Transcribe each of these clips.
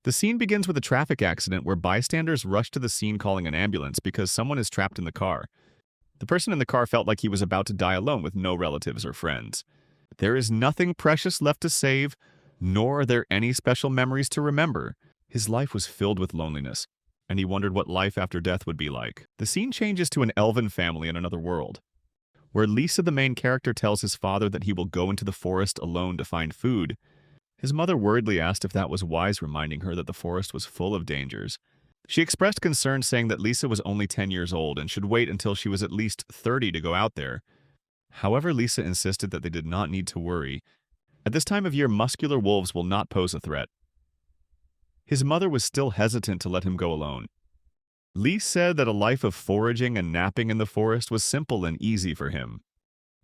The scene begins with a traffic accident where bystanders rush to the scene calling an ambulance because someone is trapped in the car. The person in the car felt like he was about to die alone with no relatives or friends. There is nothing precious left to save, nor are there any special memories to remember. His life was filled with loneliness, and he wondered what life after death would be like. The scene changes to an elven family in another world, where Lisa, the main character, tells his father that he will go into the forest alone to find food. His mother worriedly asked if that was wise, reminding her that the forest was full of dangers. She expressed concern, saying that Lisa was only 10 years old and should wait until she was at least 30 to go out there. However, Lisa insisted that they did not need to worry. At this time of year, muscular wolves will not pose a threat. His mother was still hesitant to let him go alone. Lee said that a life of foraging and napping in the forest was simple and easy for him.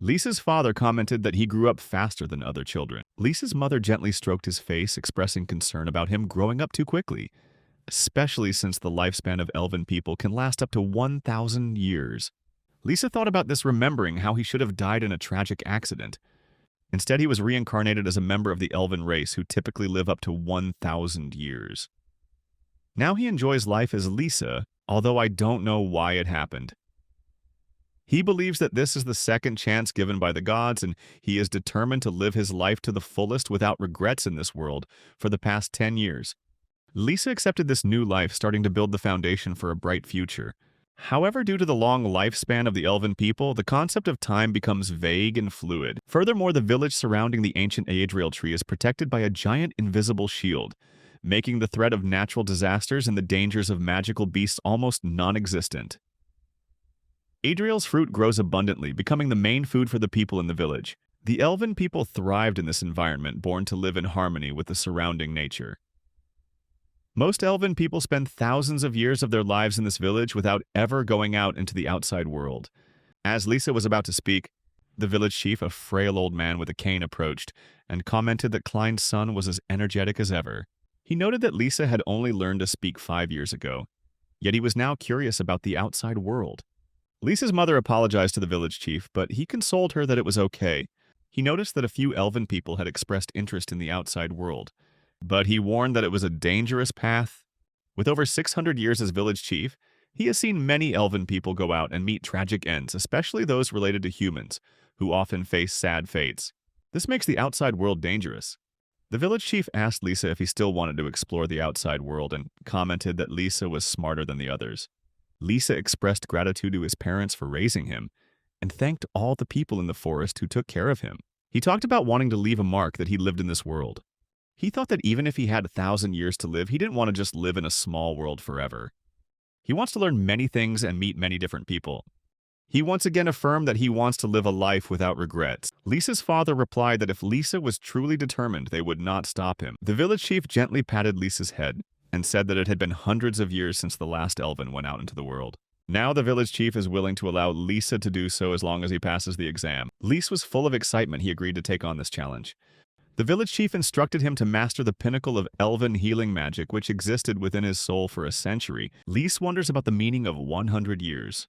Lisa's father commented that he grew up faster than other children. Lisa's mother gently stroked his face, expressing concern about him growing up too quickly, especially since the lifespan of elven people can last up to 1,000 years. Lisa thought about this, remembering how he should have died in a tragic accident. Instead, he was reincarnated as a member of the elven race who typically live up to 1,000 years. Now he enjoys life as Lisa, although I don't know why it happened. He believes that this is the second chance given by the gods, and he is determined to live his life to the fullest without regrets in this world for the past 10 years. Lisa accepted this new life, starting to build the foundation for a bright future. However, due to the long lifespan of the elven people, the concept of time becomes vague and fluid. Furthermore, the village surrounding the ancient Adriel tree is protected by a giant invisible shield, making the threat of natural disasters and the dangers of magical beasts almost non-existent. Adriel's fruit grows abundantly, becoming the main food for the people in the village. The elven people thrived in this environment, born to live in harmony with the surrounding nature. Most elven people spend thousands of years of their lives in this village without ever going out into the outside world. As Lisa was about to speak, the village chief, a frail old man with a cane, approached and commented that Klein's son was as energetic as ever. He noted that Lisa had only learned to speak 5 years ago, yet he was now curious about the outside world. Lisa's mother apologized to the village chief, but he consoled her that it was okay. He noticed that a few elven people had expressed interest in the outside world, but he warned that it was a dangerous path. With over 600 years as village chief, he has seen many elven people go out and meet tragic ends, especially those related to humans, who often face sad fates. This makes the outside world dangerous. The village chief asked Lisa if he still wanted to explore the outside world and commented that Lisa was smarter than the others. Lisa expressed gratitude to his parents for raising him and thanked all the people in the forest who took care of him. He talked about wanting to leave a mark that he lived in this world. He thought that even if he had 1,000 years to live, he didn't want to just live in a small world forever. He wants to learn many things and meet many different people. He once again affirmed that he wants to live a life without regrets. Lisa's father replied that if Lisa was truly determined, they would not stop him. The village chief gently patted Lisa's head and said that it had been hundreds of years since the last elven went out into the world. Now the village chief is willing to allow Lisa to do so as long as he passes the exam. Lisa was full of excitement. He agreed to take on this challenge. The village chief instructed him to master the pinnacle of elven healing magic, which existed within his soul for a century. Lisa wonders about the meaning of 100 years.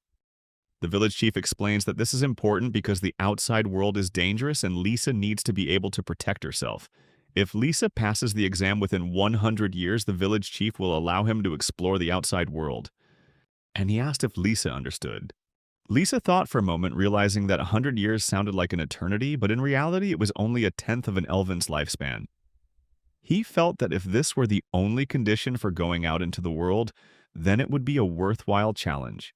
The village chief explains that this is important because the outside world is dangerous and Lisa needs to be able to protect herself. If Lisa passes the exam within 100 years, the village chief will allow him to explore the outside world. And he asked if Lisa understood. Lisa thought for a moment, realizing that 100 years sounded like an eternity, but in reality it was only a tenth of an elven's lifespan. He felt that if this were the only condition for going out into the world, then it would be a worthwhile challenge.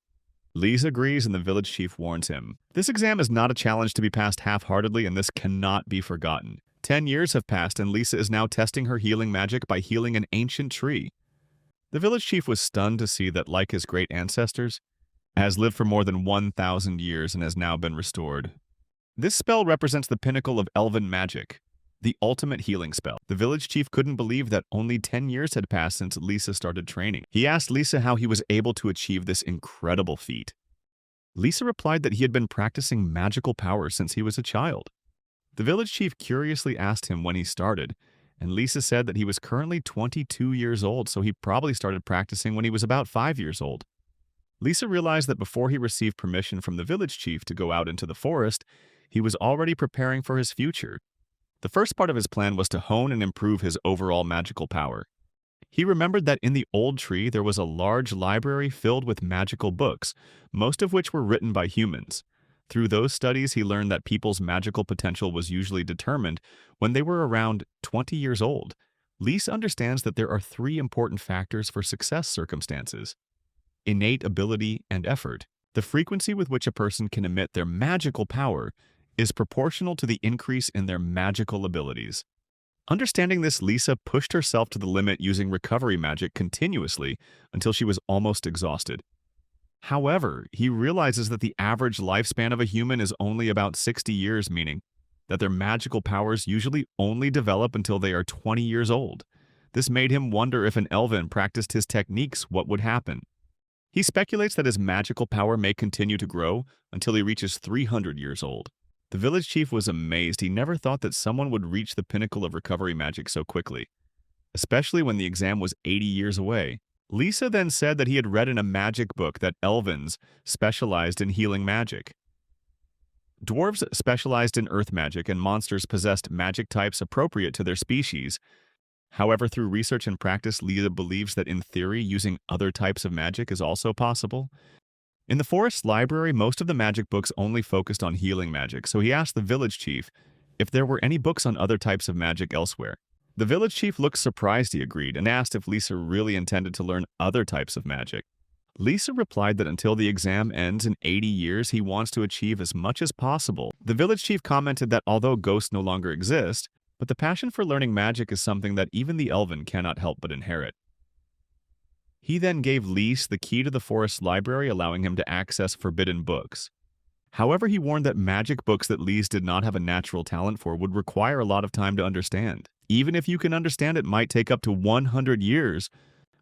Lisa agrees and the village chief warns him. This exam is not a challenge to be passed half-heartedly, and this cannot be forgotten. 10 years have passed and Lisa is now testing her healing magic by healing an ancient tree. The village chief was stunned to see that, like his great ancestors, has lived for more than 1,000 years and has now been restored. This spell represents the pinnacle of elven magic, the ultimate healing spell. The village chief couldn't believe that only 10 years had passed since Lisa started training. He asked Lisa how he was able to achieve this incredible feat. Lisa replied that he had been practicing magical powers since he was a child. The village chief curiously asked him when he started, and Lisa said that he was currently 22 years old, so he probably started practicing when he was about 5 years old. Lisa realized that before he received permission from the village chief to go out into the forest, he was already preparing for his future. The first part of his plan was to hone and improve his overall magical power. He remembered that in the old tree there was a large library filled with magical books, most of which were written by humans. Through those studies, he learned that people's magical potential was usually determined when they were around 20 years old. Lise understands that there are three important factors for success circumstances: innate ability and effort. The frequency with which a person can emit their magical power is proportional to the increase in their magical abilities. Understanding this, Lisa pushed herself to the limit using recovery magic continuously until she was almost exhausted. However, he realizes that the average lifespan of a human is only about 60 years, meaning that their magical powers usually only develop until they are 20 years old. This made him wonder if an elven practiced his techniques, what would happen. He speculates that his magical power may continue to grow until he reaches 300 years old. The village chief was amazed. He never thought that someone would reach the pinnacle of recovery magic so quickly, especially when the exam was 80 years away. Lisa then said that he had read in a magic book that elvens specialized in healing magic. Dwarves specialized in earth magic, and monsters possessed magic types appropriate to their species. However, through research and practice, Lisa believes that in theory, using other types of magic is also possible. In the forest library, most of the magic books only focused on healing magic, so he asked the village chief if there were any books on other types of magic elsewhere. The village chief looked surprised. He agreed and asked if Lisa really intended to learn other types of magic. Lisa replied that until the exam ends in 80 years, he wants to achieve as much as possible. The village chief commented that although ghosts no longer exist, but the passion for learning magic is something that even the elven cannot help but inherit. He then gave Lise the key to the forest library, allowing him to access forbidden books. However, he warned that magic books that Lise did not have a natural talent for would require a lot of time to understand. Even if you can understand, it might take up to 100 years.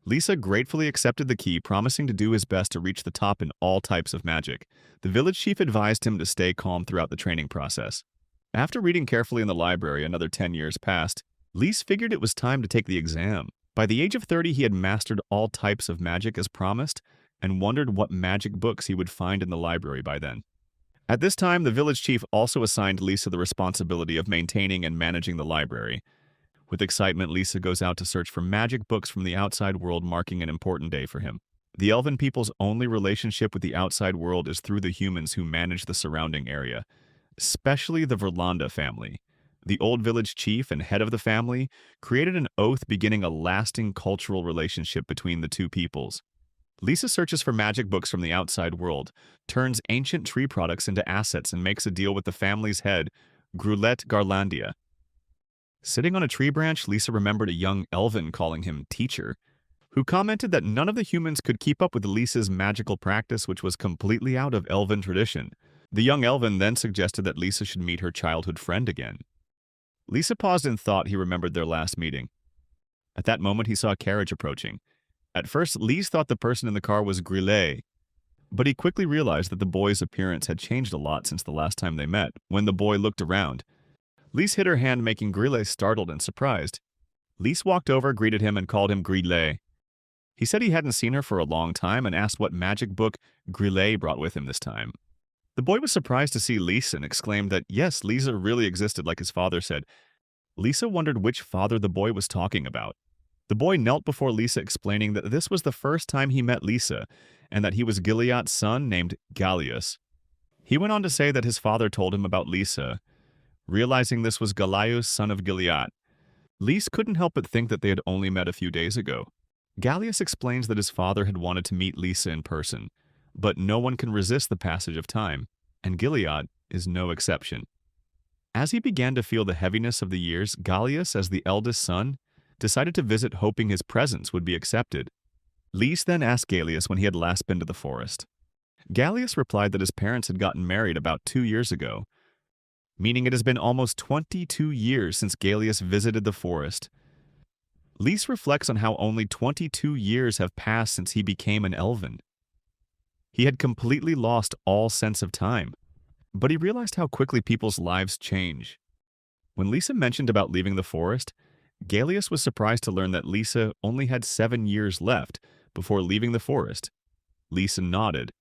Lisa gratefully accepted the key, promising to do his best to reach the top in all types of magic. The village chief advised him to stay calm throughout the training process. After reading carefully in the library, another 10 years passed. Lise figured it was time to take the exam. By the age of 30, he had mastered all types of magic as promised, and wondered what magic books he would find in the library by then. At this time, the village chief also assigned Lisa the responsibility of maintaining and managing the library. With excitement, Lisa goes out to search for magic books from the outside world, marking an important day for him. The elven people's only relationship with the outside world is through the humans who manage the surrounding area, especially the Verlanda family. The old village chief and head of the family created an oath beginning a lasting cultural relationship between the two peoples. Lisa searches for magic books from the outside world, turns ancient tree products into assets, and makes a deal with the family's head, Grulette Garlandia. Sitting on a tree branch, Lisa remembered a young elven calling him teacher, who commented that none of the humans could keep up with Lisa's magical practice, which was completely out of elven tradition. The young elven then suggested that Lisa should meet her childhood friend again. Lisa paused in thought. He remembered their last meeting. At that moment, he saw a carriage approaching. At first, Lise thought the person in the car was Grillet, but he quickly realized that the boy's appearance had changed a lot since the last time they met. When the boy looked around, Lise hid her hand, making Grillet startled and surprised. Lise walked over, greeted him, and called him Grillet. He said he hadn't seen her for a long time and asked what magic book Grillet brought with him this time. The boy was surprised to see Lisa and exclaimed that yes, Lisa really existed like his father said. Lisa wondered which father the boy was talking about. The boy knelt before Lisa, explaining that this was the first time he met Lisa and that he was Gilead's son named Gallius. He went on to say that his father told him about Lisa. Realizing this was Gallius, son of Gilead, Lise couldn't help but think that they had only met a few days ago. Gallius explains that his father had wanted to meet Lisa in person, but no one can resist the passage of time, and Gilead is no exception. As he began to feel the heaviness of the years, Gallius, as the eldest son, decided to visit, hoping his presence would be accepted. Lise then asked Gallius when he had last been to the forest. Gallius replied that his parents had gotten married about 2 years ago, meaning it has been almost 22 years since Gallius visited the forest. Lise reflects on how only 22 years have passed since he became an elven. He had completely lost all sense of time, but he realized how quickly people's lives change. When Lisa mentioned about leaving the forest, Gallius was surprised to learn that Lisa only had 7 years left before leaving the forest. Lisa nodded,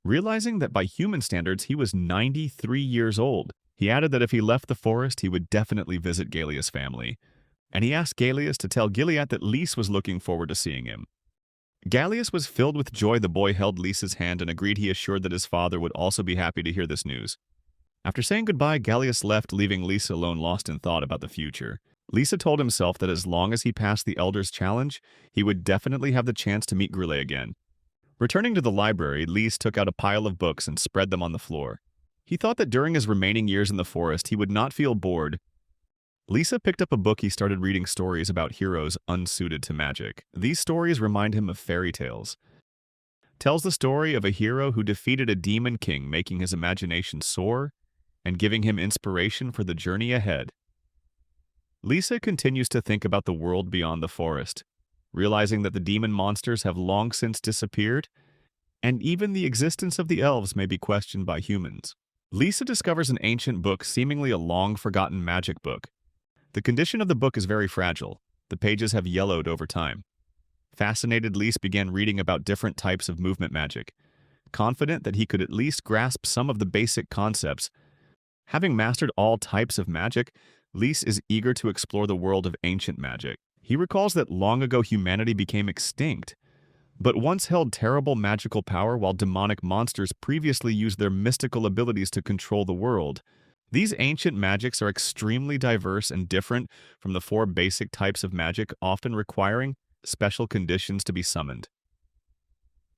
realizing that by human standards he was 93 years old. He added that if he left the forest, he would definitely visit Gallius' family, and he asked Gallius to tell Gilead that Lys was looking forward to seeing him. Gallius was filled with joy. The boy held Lys's hand and agreed, he assured that his father would also be happy to hear this news. After saying goodbye, Gallius left, leaving Lys alone, lost in thought about the future. Lys told himself that as long as he passed the Elder's challenge, he would definitely have the chance to meet Grille again. Returning to the library, Lys took out a pile of books and spread them on the floor. He thought that during his remaining years in the forest, he would not feel bored. Lisa picked up a book. He started reading stories about heroes unsuited to magic. These stories remind him of fairy tales. Tells the story of a hero who defeated a demon king, making his imagination soar and giving him inspiration for the journey ahead. Lisa continues to think about the world beyond the forest, realizing that the demon monsters have long since disappeared, and even the existence of the elves may be questioned by humans. Lisa discovers an ancient book, seemingly a long-forgotten magic book. The condition of the book is very fragile. The pages have yellowed over time. Fascinated, Lys began reading about different types of movement magic. Confident that he could at least grasp some of the basic concepts, having mastered all types of magic, Lys is eager to explore the world of ancient magic. He recalls that long ago humanity became extinct, but once held terrible magical power, while demonic monsters previously used their mystical abilities to control the world. These ancient magics are extremely diverse and different from the 4 basic types of magic, often requiring special conditions to be summoned.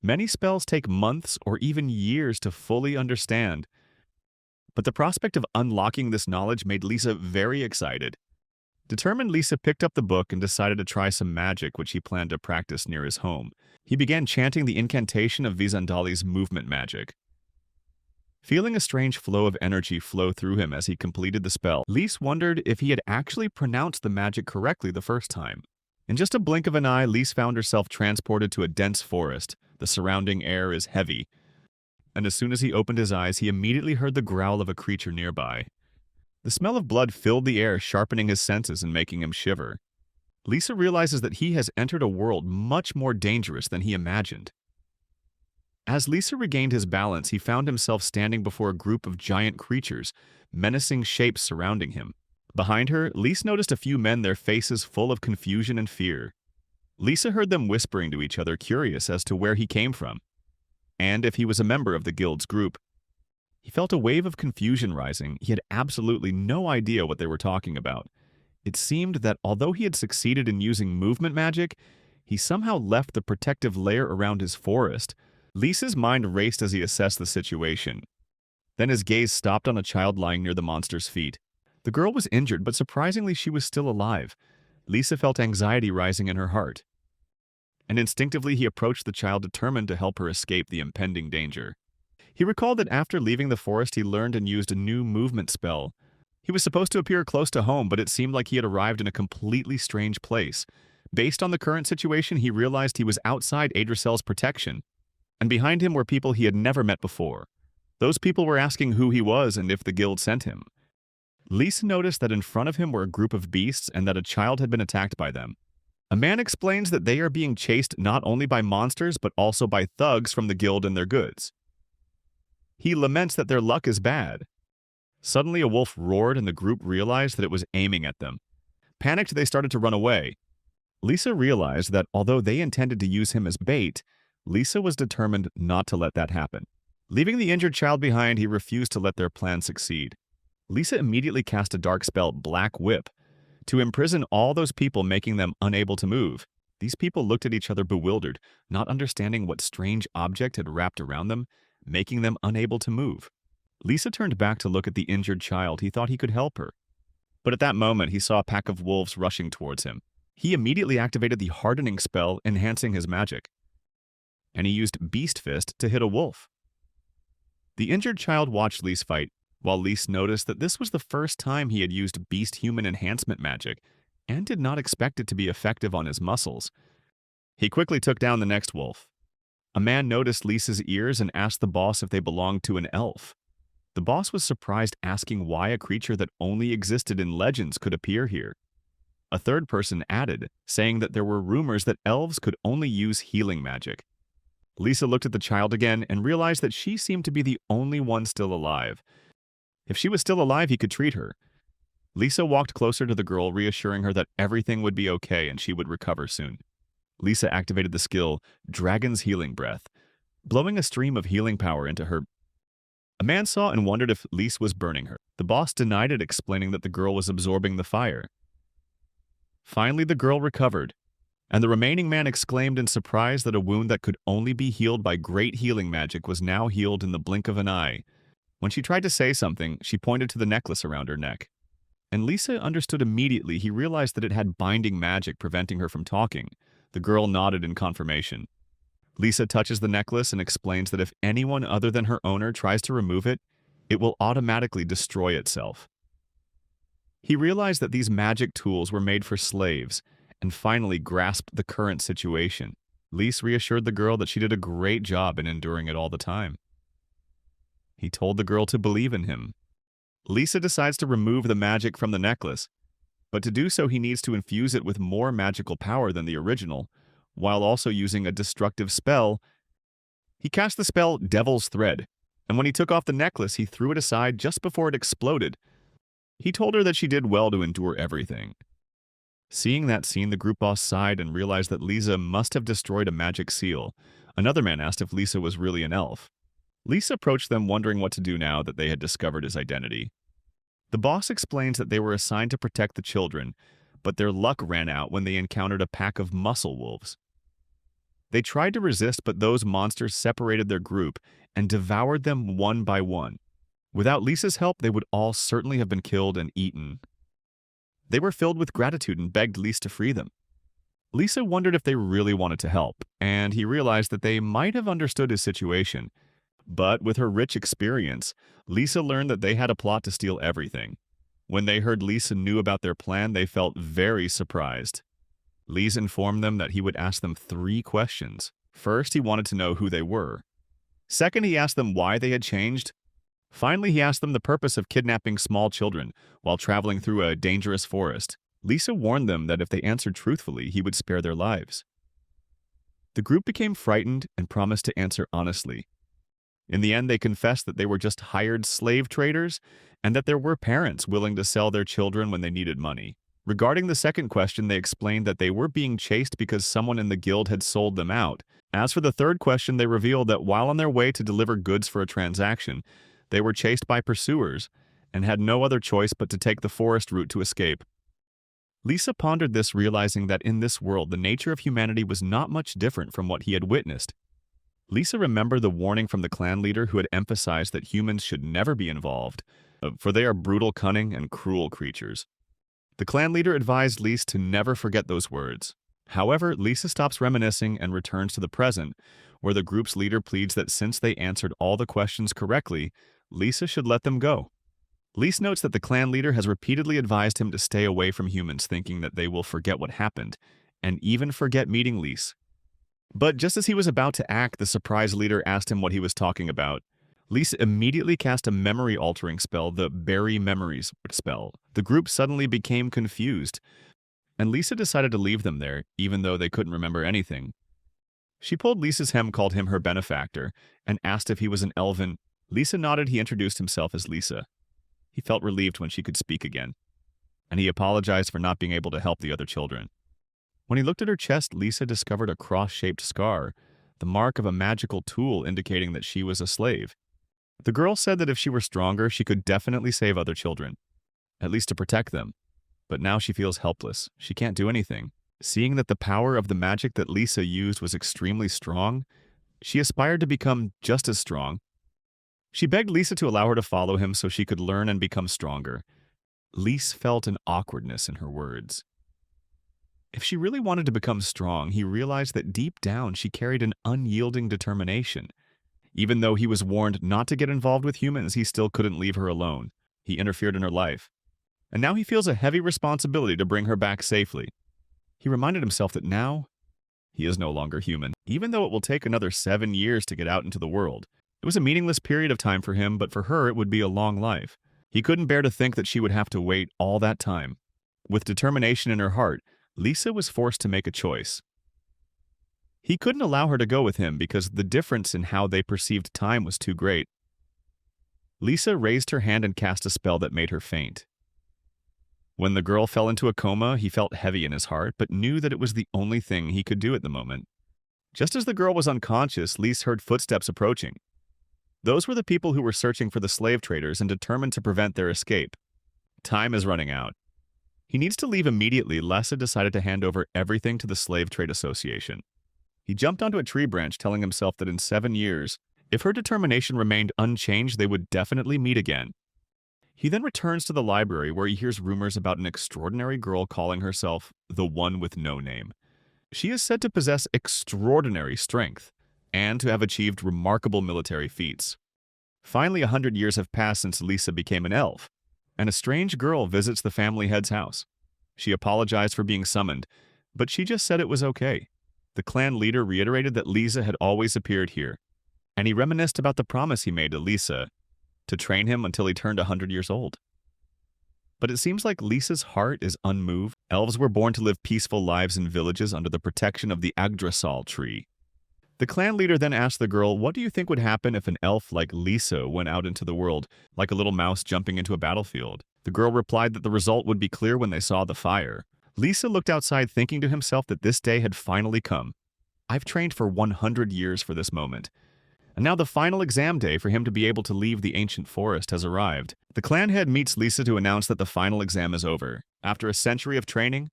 Many spells take months or even years to fully understand, but the prospect of unlocking this knowledge made Lisa very excited. Determined, Lisa picked up the book and decided to try some magic, which he planned to practice near his home. He began chanting the incantation of Vizandali's movement magic. Feeling a strange flow of energy flow through him as he completed the spell, Lys wondered if he had actually pronounced the magic correctly the first time. In just a blink of an eye, Lys found herself transported to a dense forest. The surrounding air is heavy, and as soon as he opened his eyes, he immediately heard the growl of a creature nearby. The smell of blood filled the air, sharpening his senses and making him shiver. Lisa realizes that he has entered a world much more dangerous than he imagined. As Lisa regained his balance, he found himself standing before a group of giant creatures, menacing shapes surrounding him. Behind her, Lisa noticed a few men, their faces full of confusion and fear. Lisa heard them whispering to each other, curious as to where he came from, and if he was a member of the guild's group. He felt a wave of confusion rising. He had absolutely no idea what they were talking about. It seemed that although he had succeeded in using movement magic, he somehow left the protective layer around his forest. Lisa's mind raced as he assessed the situation. Then his gaze stopped on a child lying near the monster's feet. The girl was injured, but surprisingly she was still alive. Lisa felt anxiety rising in her heart, and instinctively he approached the child, determined to help her escape the impending danger. He recalled that after leaving the forest, he learned and used a new movement spell. He was supposed to appear close to home, but it seemed like he had arrived in a completely strange place. Based on the current situation, he realized he was outside Adrasel's protection, and behind him were people he had never met before. Those people were asking who he was and if the guild sent him. Lisa noticed that in front of him were a group of beasts and that a child had been attacked by them. A man explains that they are being chased not only by monsters but also by thugs from the guild and their goods. He laments that their luck is bad. Suddenly a wolf roared and the group realized that it was aiming at them. Panicked, they started to run away. Lisa realized that although they intended to use him as bait, Lisa was determined not to let that happen. Leaving the injured child behind, he refused to let their plan succeed. Lisa immediately cast a dark spell, Black Whip, to imprison all those people, making them unable to move. These people looked at each other bewildered, not understanding what strange object had wrapped around them, making them unable to move. Lisa turned back to look at the injured child. He thought he could help her. But at that moment, he saw a pack of wolves rushing towards him. He immediately activated the hardening spell, enhancing his magic, and he used Beast Fist to hit a wolf. The injured child watched Lys fight, while Lys noticed that this was the first time he had used Beast Human Enhancement magic, and did not expect it to be effective on his muscles. He quickly took down the next wolf. A man noticed Lisa's ears and asked the boss if they belonged to an elf. The boss was surprised, asking why a creature that only existed in legends could appear here. A third person added, saying that there were rumors that elves could only use healing magic. Lisa looked at the child again and realized that she seemed to be the only one still alive. If she was still alive, he could treat her. Lisa walked closer to the girl, reassuring her that everything would be okay and she would recover soon. Lisa activated the skill, Dragon's Healing Breath, blowing a stream of healing power into her. A man saw and wondered if Lisa was burning her. The boss denied it, explaining that the girl was absorbing the fire. Finally, the girl recovered, and the remaining man exclaimed in surprise that a wound that could only be healed by great healing magic was now healed in the blink of an eye. When she tried to say something, she pointed to the necklace around her neck. And Lisa understood immediately. He realized that it had binding magic preventing her from talking. The girl nodded in confirmation. Lisa touches the necklace and explains that if anyone other than her owner tries to remove it, it will automatically destroy itself. He realized that these magic tools were made for slaves, and finally grasped the current situation. Lisa reassured the girl that she did a great job in enduring it all the time. He told the girl to believe in him. Lisa decides to remove the magic from the necklace, but to do so he needs to infuse it with more magical power than the original, while also using a destructive spell. He cast the spell Devil's Thread, and when he took off the necklace, he threw it aside just before it exploded. He told her that she did well to endure everything. Seeing that scene, the group boss sighed and realized that Lisa must have destroyed a magic seal. Another man asked if Lisa was really an elf. Lisa approached them, wondering what to do now that they had discovered his identity. The boss explains that they were assigned to protect the children, but their luck ran out when they encountered a pack of muscle wolves. They tried to resist, but those monsters separated their group and devoured them one by one. Without Lisa's help, they would all certainly have been killed and eaten. They were filled with gratitude and begged Lisa to free them. Lisa wondered if they really wanted to help, and he realized that they might have understood his situation. But with her rich experience, Lisa learned that they had a plot to steal everything. When they heard Lisa knew about their plan, they felt very surprised. Lisa informed them that he would ask them 3 questions. First, he wanted to know who they were. Second, he asked them why they had changed. Finally, he asked them the purpose of kidnapping small children while traveling through a dangerous forest. Lisa warned them that if they answered truthfully, he would spare their lives. The group became frightened and promised to answer honestly. In the end, they confessed that they were just hired slave traders and that there were parents willing to sell their children when they needed money. Regarding the second question, they explained that they were being chased because someone in the guild had sold them out. As for the third question, they revealed that while on their way to deliver goods for a transaction, they were chased by pursuers and had no other choice but to take the forest route to escape. Lisa pondered this, realizing that in this world, the nature of humanity was not much different from what he had witnessed. Lisa remembered the warning from the clan leader who had emphasized that humans should never be involved, for they are brutal, cunning, and cruel creatures. The clan leader advised Lisa to never forget those words. However, Lisa stops reminiscing and returns to the present, where the group's leader pleads that since they answered all the questions correctly, Lisa should let them go. Lisa notes that the clan leader has repeatedly advised him to stay away from humans, thinking that they will forget what happened, and even forget meeting Lisa. But just as he was about to act, the surprise leader asked him what he was talking about. Lisa immediately cast a memory-altering spell, the Bury Memories spell. The group suddenly became confused, and Lisa decided to leave them there, even though they couldn't remember anything. She pulled Lisa's hem, called him her benefactor, and asked if he was an elven. Lisa nodded. He introduced himself as Lisa. He felt relieved when she could speak again, and he apologized for not being able to help the other children. When he looked at her chest, Lisa discovered a cross-shaped scar, the mark of a magical tool indicating that she was a slave. The girl said that if she were stronger, she could definitely save other children, at least to protect them. But now she feels helpless. She can't do anything. Seeing that the power of the magic that Lisa used was extremely strong, she aspired to become just as strong. She begged Lisa to allow her to follow him so she could learn and become stronger. Lisa felt an awkwardness in her words. If she really wanted to become strong, he realized that deep down she carried an unyielding determination. Even though he was warned not to get involved with humans, he still couldn't leave her alone. He interfered in her life. And now he feels a heavy responsibility to bring her back safely. He reminded himself that now he is no longer human, even though it will take another 7 years to get out into the world. It was a meaningless period of time for him, but for her it would be a long life. He couldn't bear to think that she would have to wait all that time. With determination in her heart, Lisa was forced to make a choice. He couldn't allow her to go with him because the difference in how they perceived time was too great. Lisa raised her hand and cast a spell that made her faint. When the girl fell into a coma, he felt heavy in his heart, but knew that it was the only thing he could do at the moment. Just as the girl was unconscious, Lise heard footsteps approaching. Those were the people who were searching for the slave traders and determined to prevent their escape. Time is running out. He needs to leave immediately. Lisa decided to hand over everything to the Slave Trade Association. He jumped onto a tree branch, telling himself that in 7 years, if her determination remained unchanged, they would definitely meet again. He then returns to the library where he hears rumors about an extraordinary girl calling herself the One with No Name. She is said to possess extraordinary strength and to have achieved remarkable military feats. Finally, 100 years have passed since Lisa became an elf, and a strange girl visits the family head's house. She apologized for being summoned, but she just said it was okay. The clan leader reiterated that Lisa had always appeared here, and he reminisced about the promise he made to Lisa to train him until he turned 100 years old. But it seems like Lisa's heart is unmoved. Elves were born to live peaceful lives in villages under the protection of the Yggdrasil tree. The clan leader then asked the girl, what do you think would happen if an elf like Lisa went out into the world, like a little mouse jumping into a battlefield? The girl replied that the result would be clear when they saw the fire. Lisa looked outside, thinking to himself that this day had finally come. I've trained for 100 years for this moment. And now the final exam day for him to be able to leave the ancient forest has arrived. The clan head meets Lisa to announce that the final exam is over. After a century of training,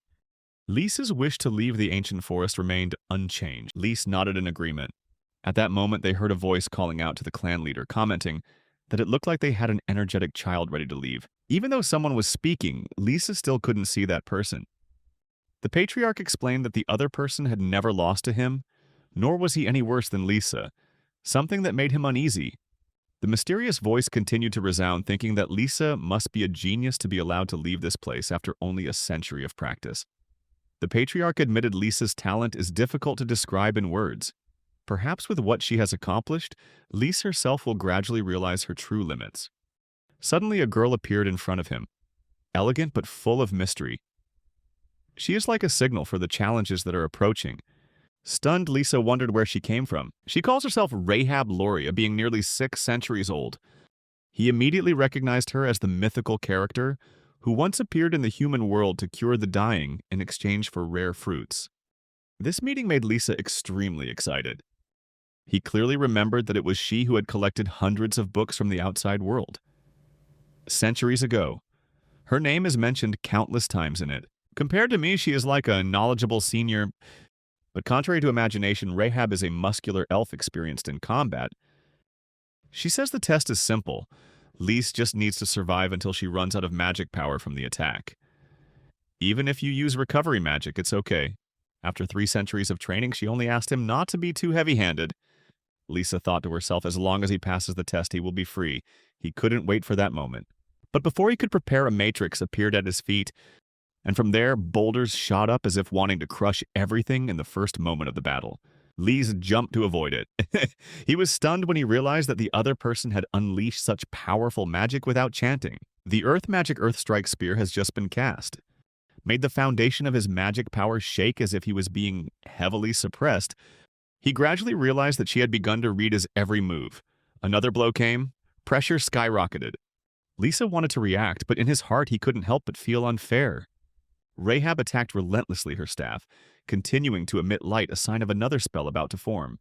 Lisa's wish to leave the ancient forest remained unchanged. Lise nodded in agreement. At that moment, they heard a voice calling out to the clan leader, commenting that it looked like they had an energetic child ready to leave. Even though someone was speaking, Lisa still couldn't see that person. The patriarch explained that the other person had never lost to him, nor was he any worse than Lisa, something that made him uneasy. The mysterious voice continued to resound, thinking that Lisa must be a genius to be allowed to leave this place after only a century of practice. The patriarch admitted Lisa's talent is difficult to describe in words. Perhaps with what she has accomplished, Lisa herself will gradually realize her true limits. Suddenly, a girl appeared in front of him, elegant but full of mystery. She is like a signal for the challenges that are approaching. Stunned, Lisa wondered where she came from. She calls herself Rahab Loria, being nearly 6 centuries old. He immediately recognized her as the mythical character who once appeared in the human world to cure the dying in exchange for rare fruits. This meeting made Lisa extremely excited. He clearly remembered that it was she who had collected hundreds of books from the outside world. Centuries ago, her name is mentioned countless times in it. Compared to me, she is like a knowledgeable senior. But contrary to imagination, Rahab is a muscular elf experienced in combat. She says the test is simple. Lise just needs to survive until she runs out of magic power from the attack. Even if you use recovery magic, it's okay. After 3 centuries of training, she only asked him not to be too heavy-handed. Lisa thought to herself, as long as he passes the test, he will be free. He couldn't wait for that moment. But before he could prepare, a matrix appeared at his feet, and from there, boulders shot up as if wanting to crush everything in the first moment of the battle. Lise jumped to avoid it. He was stunned when he realized that the other person had unleashed such powerful magic without chanting. The Earth Magic Earthstrike Spear has just been cast, made the foundation of his magic power shake as if he was being heavily suppressed. He gradually realized that she had begun to read his every move. Another blow came. Pressure skyrocketed. Lisa wanted to react, but in his heart he couldn't help but feel unfair. Rahab attacked relentlessly her staff, continuing to emit light, a sign of another spell about to form.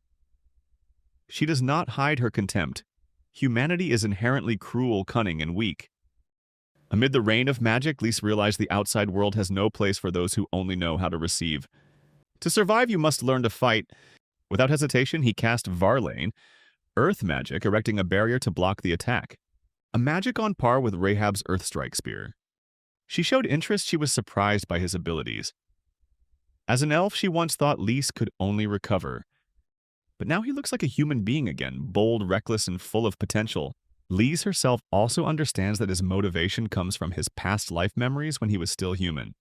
She does not hide her contempt. Humanity is inherently cruel, cunning, and weak. Amid the rain of magic, Lisa realized the outside world has no place for those who only know how to receive. To survive, you must learn to fight. Without hesitation, he cast Varlane, earth magic, erecting a barrier to block the attack. A magic on par with Rahab's Earthstrike Spear. She showed interest. She was surprised by his abilities. As an elf, she once thought Lise could only recover. But now he looks like a human being again, bold, reckless, and full of potential. Lise herself also understands that his motivation comes from his past life memories when he was still human.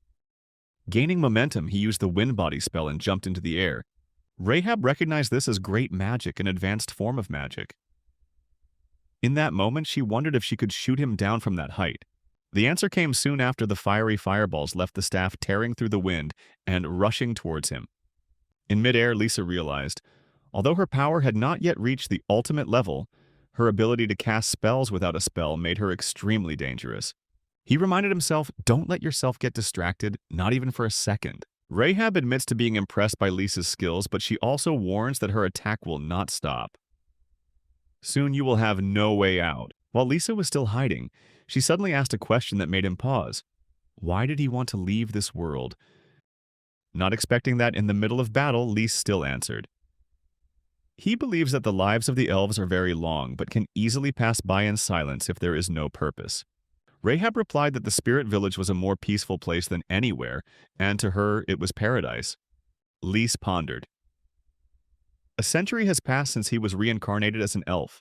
Gaining momentum, he used the wind body spell and jumped into the air. Rahab recognized this as great magic, an advanced form of magic. In that moment, she wondered if she could shoot him down from that height. The answer came soon after the fiery fireballs left the staff tearing through the wind and rushing towards him. In midair, Lisa realized, although her power had not yet reached the ultimate level, her ability to cast spells without a spell made her extremely dangerous. He reminded himself, don't let yourself get distracted, not even for a second. Rahab admits to being impressed by Lisa's skills, but she also warns that her attack will not stop. Soon you will have no way out. While Lisa was still hiding, she suddenly asked a question that made him pause. Why did he want to leave this world? Not expecting that in the middle of battle, Lisa still answered. He believes that the lives of the elves are very long, but can easily pass by in silence if there is no purpose. Rahab replied that the spirit village was a more peaceful place than anywhere, and to her it was paradise. Lise pondered. A century has passed since he was reincarnated as an elf.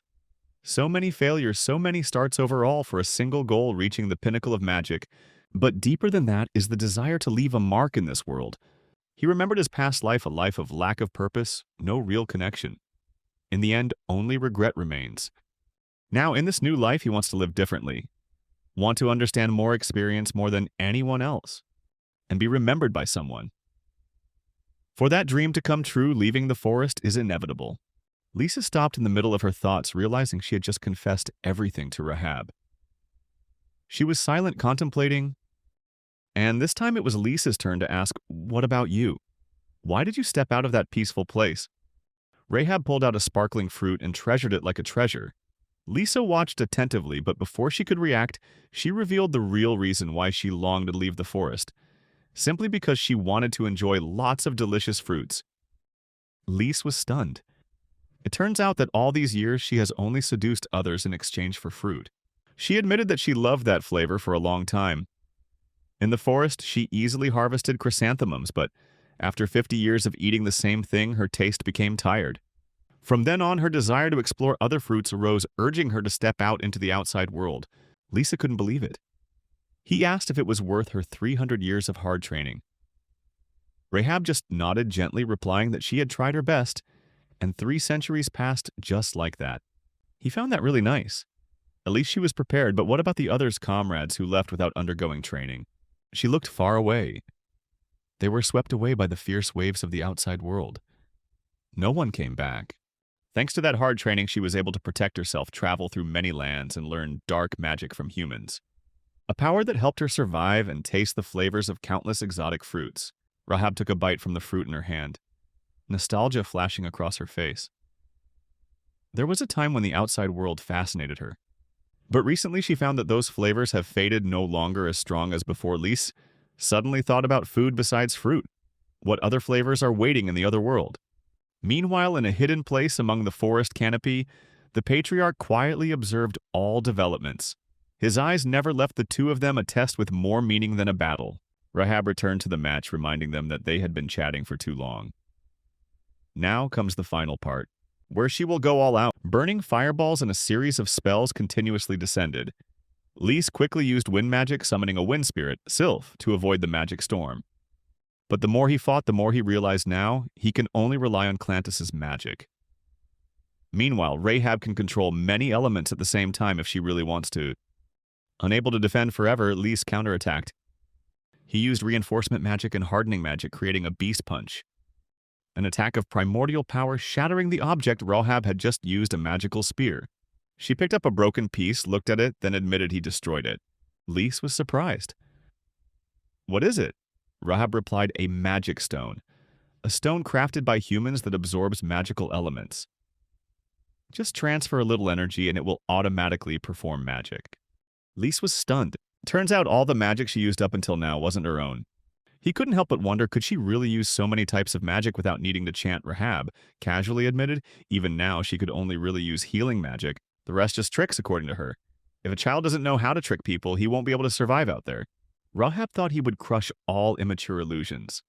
So many failures, so many starts overall for a single goal reaching the pinnacle of magic. But deeper than that is the desire to leave a mark in this world. He remembered his past life, a life of lack of purpose, no real connection. In the end, only regret remains. Now, in this new life, he wants to live differently. Want to understand more, experience more than anyone else, and be remembered by someone. For that dream to come true, leaving the forest is inevitable. Lisa stopped in the middle of her thoughts, realizing she had just confessed everything to Rahab. She was silent, contemplating, and this time it was Lisa's turn to ask, what about you? Why did you step out of that peaceful place? Rahab pulled out a sparkling fruit and treasured it like a treasure. Lisa watched attentively, but before she could react, she revealed the real reason why she longed to leave the forest. Simply because she wanted to enjoy lots of delicious fruits. Lise was stunned. It turns out that all these years she has only seduced others in exchange for fruit. She admitted that she loved that flavor for a long time. In the forest, she easily harvested chrysanthemums, but after 50 years of eating the same thing, her taste became tired. From then on, her desire to explore other fruits arose, urging her to step out into the outside world. Lisa couldn't believe it. He asked if it was worth her 300 years of hard training. Rahab just nodded gently, replying that she had tried her best, and 3 centuries passed just like that. He found that really nice. At least she was prepared, but what about the others' comrades who left without undergoing training? She looked far away. They were swept away by the fierce waves of the outside world. No one came back. Thanks to that hard training, she was able to protect herself, travel through many lands, and learn dark magic from humans. A power that helped her survive and taste the flavors of countless exotic fruits. Rahab took a bite from the fruit in her hand, nostalgia flashing across her face. There was a time when the outside world fascinated her. But recently she found that those flavors have faded, no longer as strong as before. Lise suddenly thought about food besides fruit. What other flavors are waiting in the other world? Meanwhile, in a hidden place among the forest canopy, the patriarch quietly observed all developments. His eyes never left the two of them, a test with more meaning than a battle. Rahab returned to the match, reminding them that they had been chatting for too long. Now comes the final part, where she will go all out. Burning fireballs and a series of spells continuously descended. Lise quickly used wind magic, summoning a wind spirit, Sylph, to avoid the magic storm. But the more he fought, the more he realized now he can only rely on Clantis's magic. Meanwhile, Rahab can control many elements at the same time if she really wants to. Unable to defend forever, Lise counterattacked. He used reinforcement magic and hardening magic, creating a beast punch. An attack of primordial power shattering the object. Rahab had just used a magical spear. She picked up a broken piece, looked at it, then admitted he destroyed it. Lise was surprised. What is it? Rahab replied, a magic stone. A stone crafted by humans that absorbs magical elements. Just transfer a little energy and it will automatically perform magic. Lise was stunned. Turns out all the magic she used up until now wasn't her own. He couldn't help but wonder, could she really use so many types of magic without needing to chant? Rahab casually admitted, even now she could only really use healing magic. The rest just tricks, according to her. If a child doesn't know how to trick people, he won't be able to survive out there. Rahab thought he would crush all immature illusions.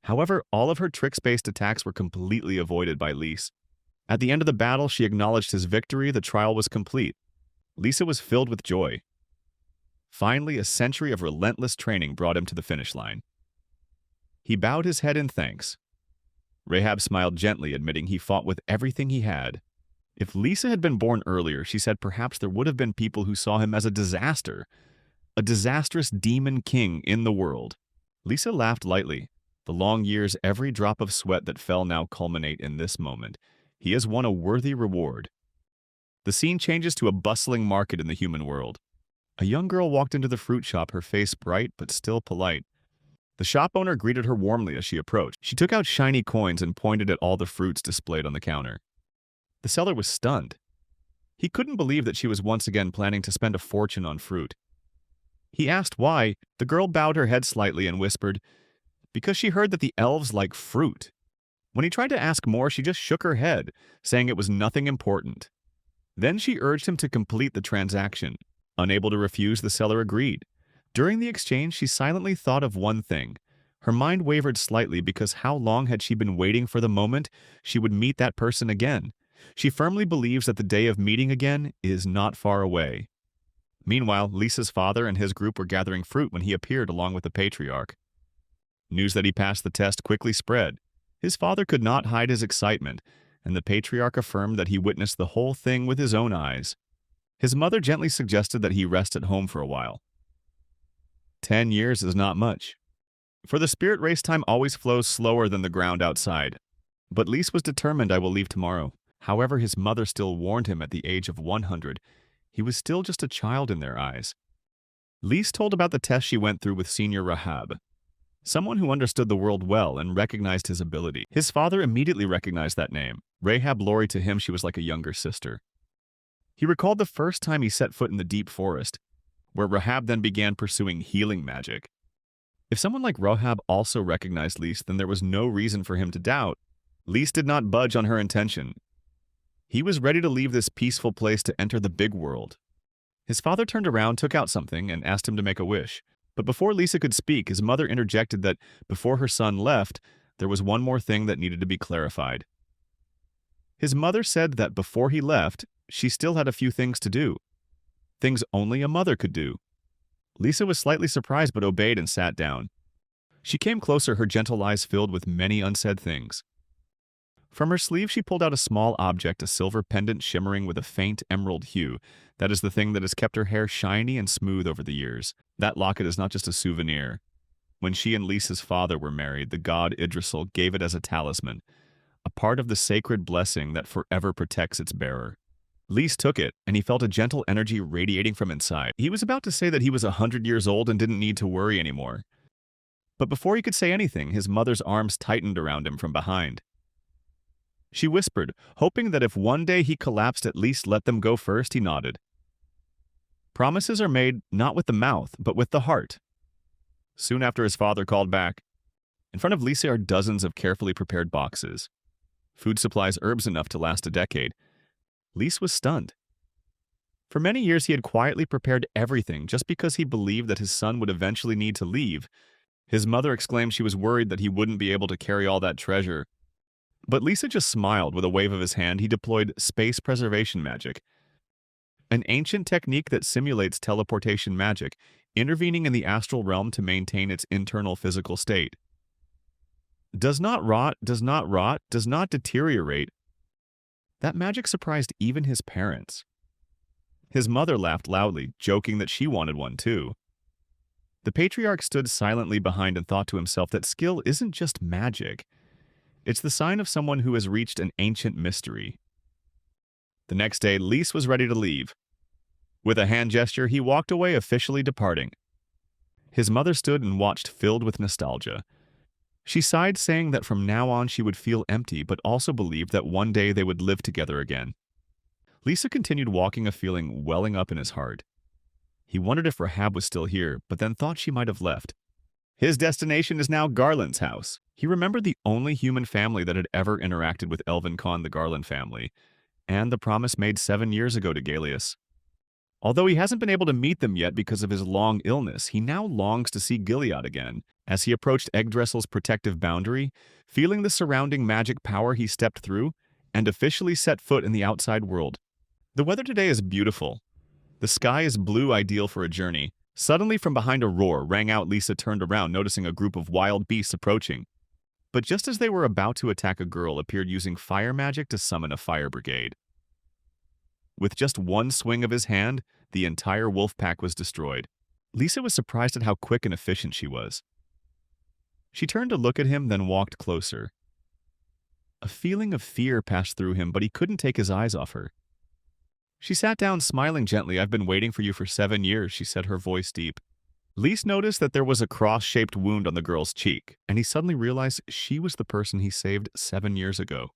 However, all of her tricks-based attacks were completely avoided by Lise. At the end of the battle, she acknowledged his victory. The trial was complete. Lisa was filled with joy. Finally, a century of relentless training brought him to the finish line. He bowed his head in thanks. Rahab smiled gently, admitting he fought with everything he had. If Lisa had been born earlier, she said perhaps there would have been people who saw him as a disaster, a disastrous demon king in the world. Lisa laughed lightly. The long years, every drop of sweat that fell now culminate in this moment. He has won a worthy reward. The scene changes to a bustling market in the human world. A young girl walked into the fruit shop, her face bright but still polite. The shop owner greeted her warmly as she approached. She took out shiny coins and pointed at all the fruits displayed on the counter. The seller was stunned. He couldn't believe that she was once again planning to spend a fortune on fruit. He asked why. The girl bowed her head slightly and whispered, "Because she heard that the elves like fruit." When he tried to ask more, she just shook her head, saying it was nothing important. Then she urged him to complete the transaction. Unable to refuse, the seller agreed. During the exchange, she silently thought of one thing. Her mind wavered slightly because how long had she been waiting for the moment she would meet that person again? She firmly believes that the day of meeting again is not far away. Meanwhile, Lisa's father and his group were gathering fruit when he appeared along with the patriarch. News that he passed the test quickly spread. His father could not hide his excitement, and the patriarch affirmed that he witnessed the whole thing with his own eyes. His mother gently suggested that he rest at home for a while. 10 years is not much. For the spirit race, time always flows slower than the ground outside. But Lise was determined. "I will leave tomorrow." However, his mother still warned him at the age of 100. He was still just a child in their eyes. Lise told about the test she went through with Senior Rahab, someone who understood the world well and recognized his ability. His father immediately recognized that name. Rahab Lori, to him, she was like a younger sister. He recalled the first time he set foot in the deep forest, where Rahab then began pursuing healing magic. If someone like Rahab also recognized Lise, then there was no reason for him to doubt. Lise did not budge on her intention. He was ready to leave this peaceful place to enter the big world. His father turned around, took out something, and asked him to make a wish. But before Lisa could speak, his mother interjected that before her son left, there was one more thing that needed to be clarified. His mother said that before he left, she still had a few things to do. Things only a mother could do. Lisa was slightly surprised but obeyed and sat down. She came closer, her gentle eyes filled with many unsaid things. From her sleeve, she pulled out a small object, a silver pendant shimmering with a faint emerald hue. That is the thing that has kept her hair shiny and smooth over the years. That locket is not just a souvenir. When she and Lisa's father were married, the god Idrisil gave it as a talisman, a part of the sacred blessing that forever protects its bearer. Lise took it, and he felt a gentle energy radiating from inside. He was about to say that he was 100 years old and didn't need to worry anymore. But before he could say anything, his mother's arms tightened around him from behind. She whispered, hoping that if one day he collapsed, at least let them go first. He nodded. Promises are made not with the mouth, but with the heart. Soon after, his father called back. In front of Lisa are dozens of carefully prepared boxes. Food supplies, herbs enough to last a decade. Lise was stunned. For many years, he had quietly prepared everything just because he believed that his son would eventually need to leave. His mother exclaimed she was worried that he wouldn't be able to carry all that treasure. But Lisa just smiled. With a wave of his hand, he deployed space preservation magic, an ancient technique that simulates teleportation magic, intervening in the astral realm to maintain its internal physical state. Does not rot, does not deteriorate. That magic surprised even his parents. His mother laughed loudly, joking that she wanted one too. The patriarch stood silently behind and thought to himself that skill isn't just magic. It's the sign of someone who has reached an ancient mystery. The next day, Lise was ready to leave. With a hand gesture, he walked away, officially departing. His mother stood and watched, filled with nostalgia. She sighed, saying that from now on she would feel empty, but also believed that one day they would live together again. Lisa continued walking, a feeling welling up in his heart. He wondered if Rahab was still here, but then thought she might have left. His destination is now Garland's house. He remembered the only human family that had ever interacted with Elvin Khan, the Garland family, and the promise made 7 years ago to Galeus. Although he hasn't been able to meet them yet because of his long illness, he now longs to see Gilead again. As he approached Yggdrasil's protective boundary, feeling the surrounding magic power, he stepped through and officially set foot in the outside world. The weather today is beautiful. The sky is blue, ideal for a journey. Suddenly, from behind a roar rang out. Lisa turned around, noticing a group of wild beasts approaching. But just as they were about to attack, a girl appeared using fire magic to summon a fire brigade. With just one swing of his hand, the entire wolf pack was destroyed. Lisa was surprised at how quick and efficient she was. She turned to look at him, then walked closer. A feeling of fear passed through him, but he couldn't take his eyes off her. She sat down, smiling gently. "I've been waiting for you for 7 years," she said, her voice deep. Lise noticed that there was a cross-shaped wound on the girl's cheek, and he suddenly realized she was the person he saved 7 years ago.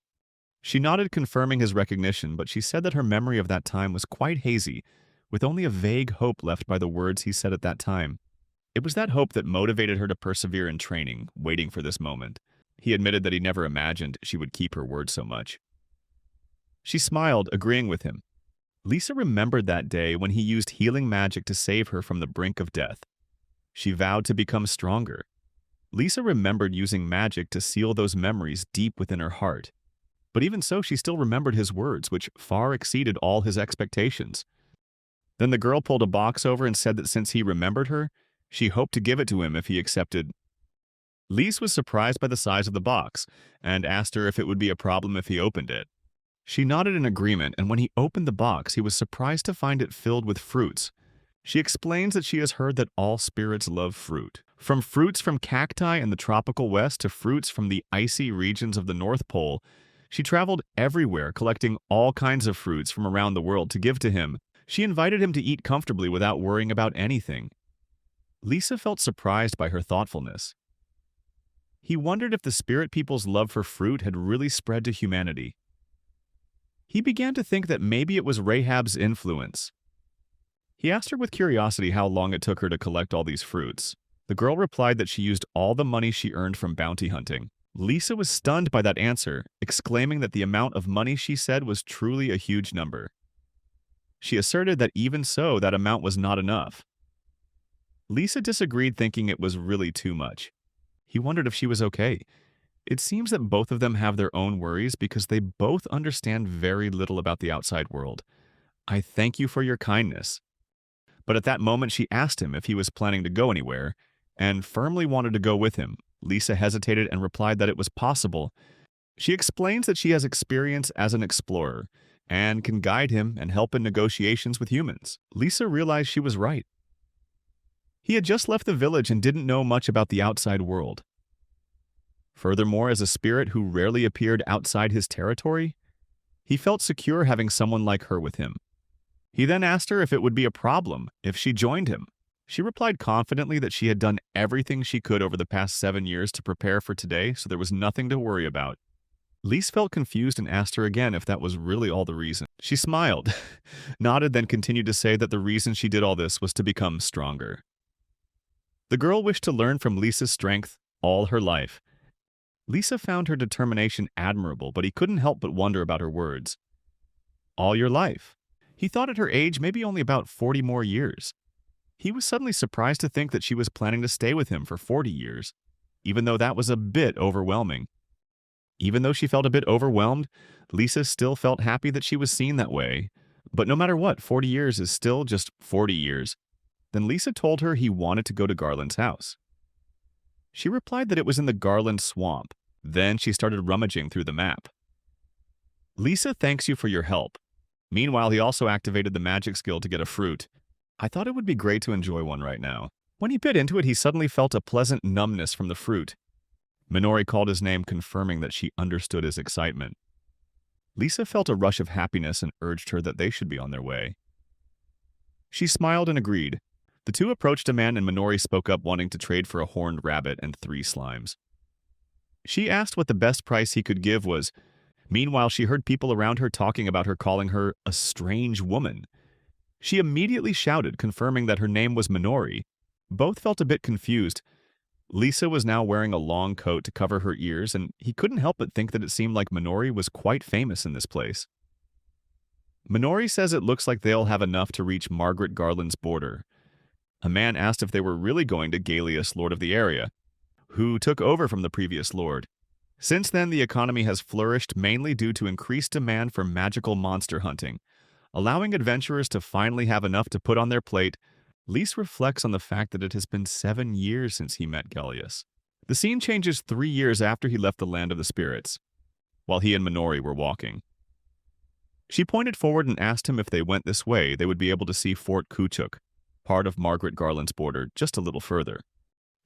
She nodded, confirming his recognition, but she said that her memory of that time was quite hazy, with only a vague hope left by the words he said at that time. It was that hope that motivated her to persevere in training, waiting for this moment. He admitted that he never imagined she would keep her word so much. She smiled, agreeing with him. Lisa remembered that day when he used healing magic to save her from the brink of death. She vowed to become stronger. Lisa remembered using magic to seal those memories deep within her heart. But even so, she still remembered his words, which far exceeded all his expectations. Then the girl pulled a box over and said that since he remembered her, she hoped to give it to him if he accepted. Lise was surprised by the size of the box and asked her if it would be a problem if he opened it. She nodded in agreement, and when he opened the box, he was surprised to find it filled with fruits. She explains that she has heard that all spirits love fruit. From fruits from cacti in the tropical west to fruits from the icy regions of the North Pole, she traveled everywhere collecting all kinds of fruits from around the world to give to him. She invited him to eat comfortably without worrying about anything. Lisa felt surprised by her thoughtfulness. He wondered if the spirit people's love for fruit had really spread to humanity. He began to think that maybe it was Rahab's influence. He asked her with curiosity how long it took her to collect all these fruits. The girl replied that she used all the money she earned from bounty hunting. Lisa was stunned by that answer, exclaiming that the amount of money she said was truly a huge number. She asserted that even so, that amount was not enough. Lisa disagreed, thinking it was really too much. He wondered if she was okay. It seems that both of them have their own worries because they both understand very little about the outside world. "I thank you for your kindness." But at that moment, she asked him if he was planning to go anywhere, and firmly wanted to go with him. Lisa hesitated and replied that it was possible. She explains that she has experience as an explorer and can guide him and help in negotiations with humans. Lisa realized she was right. He had just left the village and didn't know much about the outside world. Furthermore, as a spirit who rarely appeared outside his territory, he felt secure having someone like her with him. He then asked her if it would be a problem if she joined him. She replied confidently that she had done everything she could over the past 7 years to prepare for today, so there was nothing to worry about. Lise felt confused and asked her again if that was really all the reason. She smiled, nodded, then continued to say that the reason she did all this was to become stronger. The girl wished to learn from Lisa's strength all her life. Lisa found her determination admirable, but he couldn't help but wonder about her words. All your life. He thought at her age maybe only about 40 more years. He was suddenly surprised to think that she was planning to stay with him for 40 years, even though that was a bit overwhelming. Even though she felt a bit overwhelmed, Lisa still felt happy that she was seen that way. But no matter what, 40 years is still just 40 years. Then Lisa told her he wanted to go to Garland's house. She replied that it was in the Garland swamp. Then she started rummaging through the map. Lisa thanks you for your help. Meanwhile, he also activated the magic skill to get a fruit. I thought it would be great to enjoy one right now. When he bit into it, he suddenly felt a pleasant numbness from the fruit. Minori called his name, confirming that she understood his excitement. Lisa felt a rush of happiness and urged her that they should be on their way. She smiled and agreed. The two approached a man and Minori spoke up, wanting to trade for a horned rabbit and 3 slimes. She asked what the best price he could give was. Meanwhile, she heard people around her talking about her, calling her a strange woman. She immediately shouted, confirming that her name was Minori. Both felt a bit confused. Lisa was now wearing a long coat to cover her ears, and he couldn't help but think that it seemed like Minori was quite famous in this place. Minori says it looks like they'll have enough to reach Margaret Garland's border. A man asked if they were really going to Galeus, lord of the area, who took over from the previous lord. Since then, the economy has flourished mainly due to increased demand for magical monster hunting, allowing adventurers to finally have enough to put on their plate. Lise reflects on the fact that it has been 7 years since he met Galeus. The scene changes 3 years after he left the land of the spirits, while he and Minori were walking. She pointed forward and asked him if they went this way, they would be able to see Fort Kuchuk, part of Margaret Garland's border, just a little further.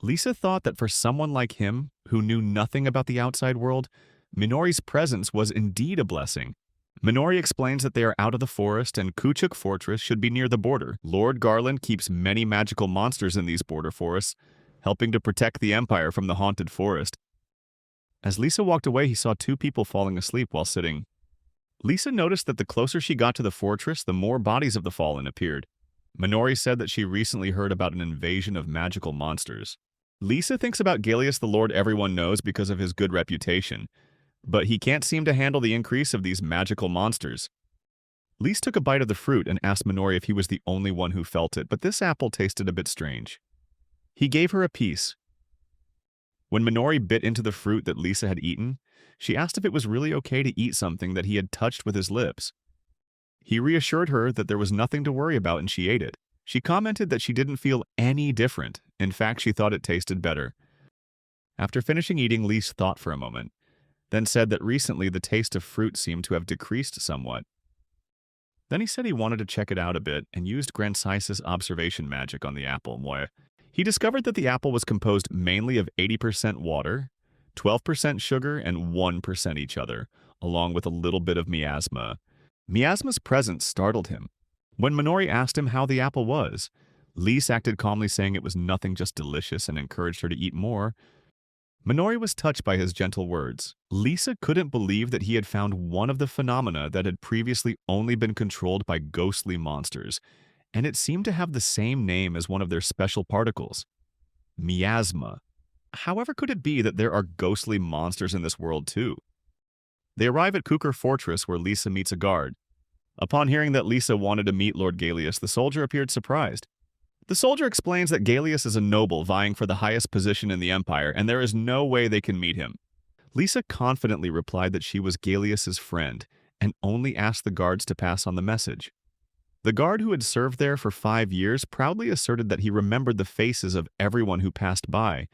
Lisa thought that for someone like him, who knew nothing about the outside world, Minori's presence was indeed a blessing. Minori explains that they are out of the forest and Kuchuk Fortress should be near the border. Lord Garland keeps many magical monsters in these border forests, helping to protect the Empire from the haunted forest. As Lisa walked away, he saw two people falling asleep while sitting. Lisa noticed that the closer she got to the fortress, the more bodies of the fallen appeared. Minori said that she recently heard about an invasion of magical monsters. Lisa thinks about Galeus the Lord everyone knows because of his good reputation, but he can't seem to handle the increase of these magical monsters. Lisa took a bite of the fruit and asked Minori if he was the only one who felt it, but this apple tasted a bit strange. He gave her a piece. When Minori bit into the fruit that Lisa had eaten, she asked if it was really okay to eat something that he had touched with his lips. He reassured her that there was nothing to worry about and she ate it. She commented that she didn't feel any different. In fact, she thought it tasted better. After finishing eating, Lisa thought for a moment, then said that recently the taste of fruit seemed to have decreased somewhat. Then he said he wanted to check it out a bit and used Grancis's observation magic on the apple. He discovered that the apple was composed mainly of 80% water, 12% sugar, and 1% each other, along with a little bit of miasma. Miasma's presence startled him. When Minori asked him how the apple was, Lise acted calmly, saying it was nothing, just delicious, and encouraged her to eat more. Minori was touched by his gentle words. Lisa couldn't believe that he had found one of the phenomena that had previously only been controlled by ghostly monsters, and it seemed to have the same name as one of their special particles, miasma. However could it be that there are ghostly monsters in this world too? They arrive at Kuchuk Fortress where Lisa meets a guard. Upon hearing that Lisa wanted to meet Lord Galeus, the soldier appeared surprised. The soldier explains that Galeus is a noble vying for the highest position in the Empire, and there is no way they can meet him. Lisa confidently replied that she was Galeus's friend, and only asked the guards to pass on the message. The guard, who had served there for 5 years, proudly asserted that he remembered the faces of everyone who passed by,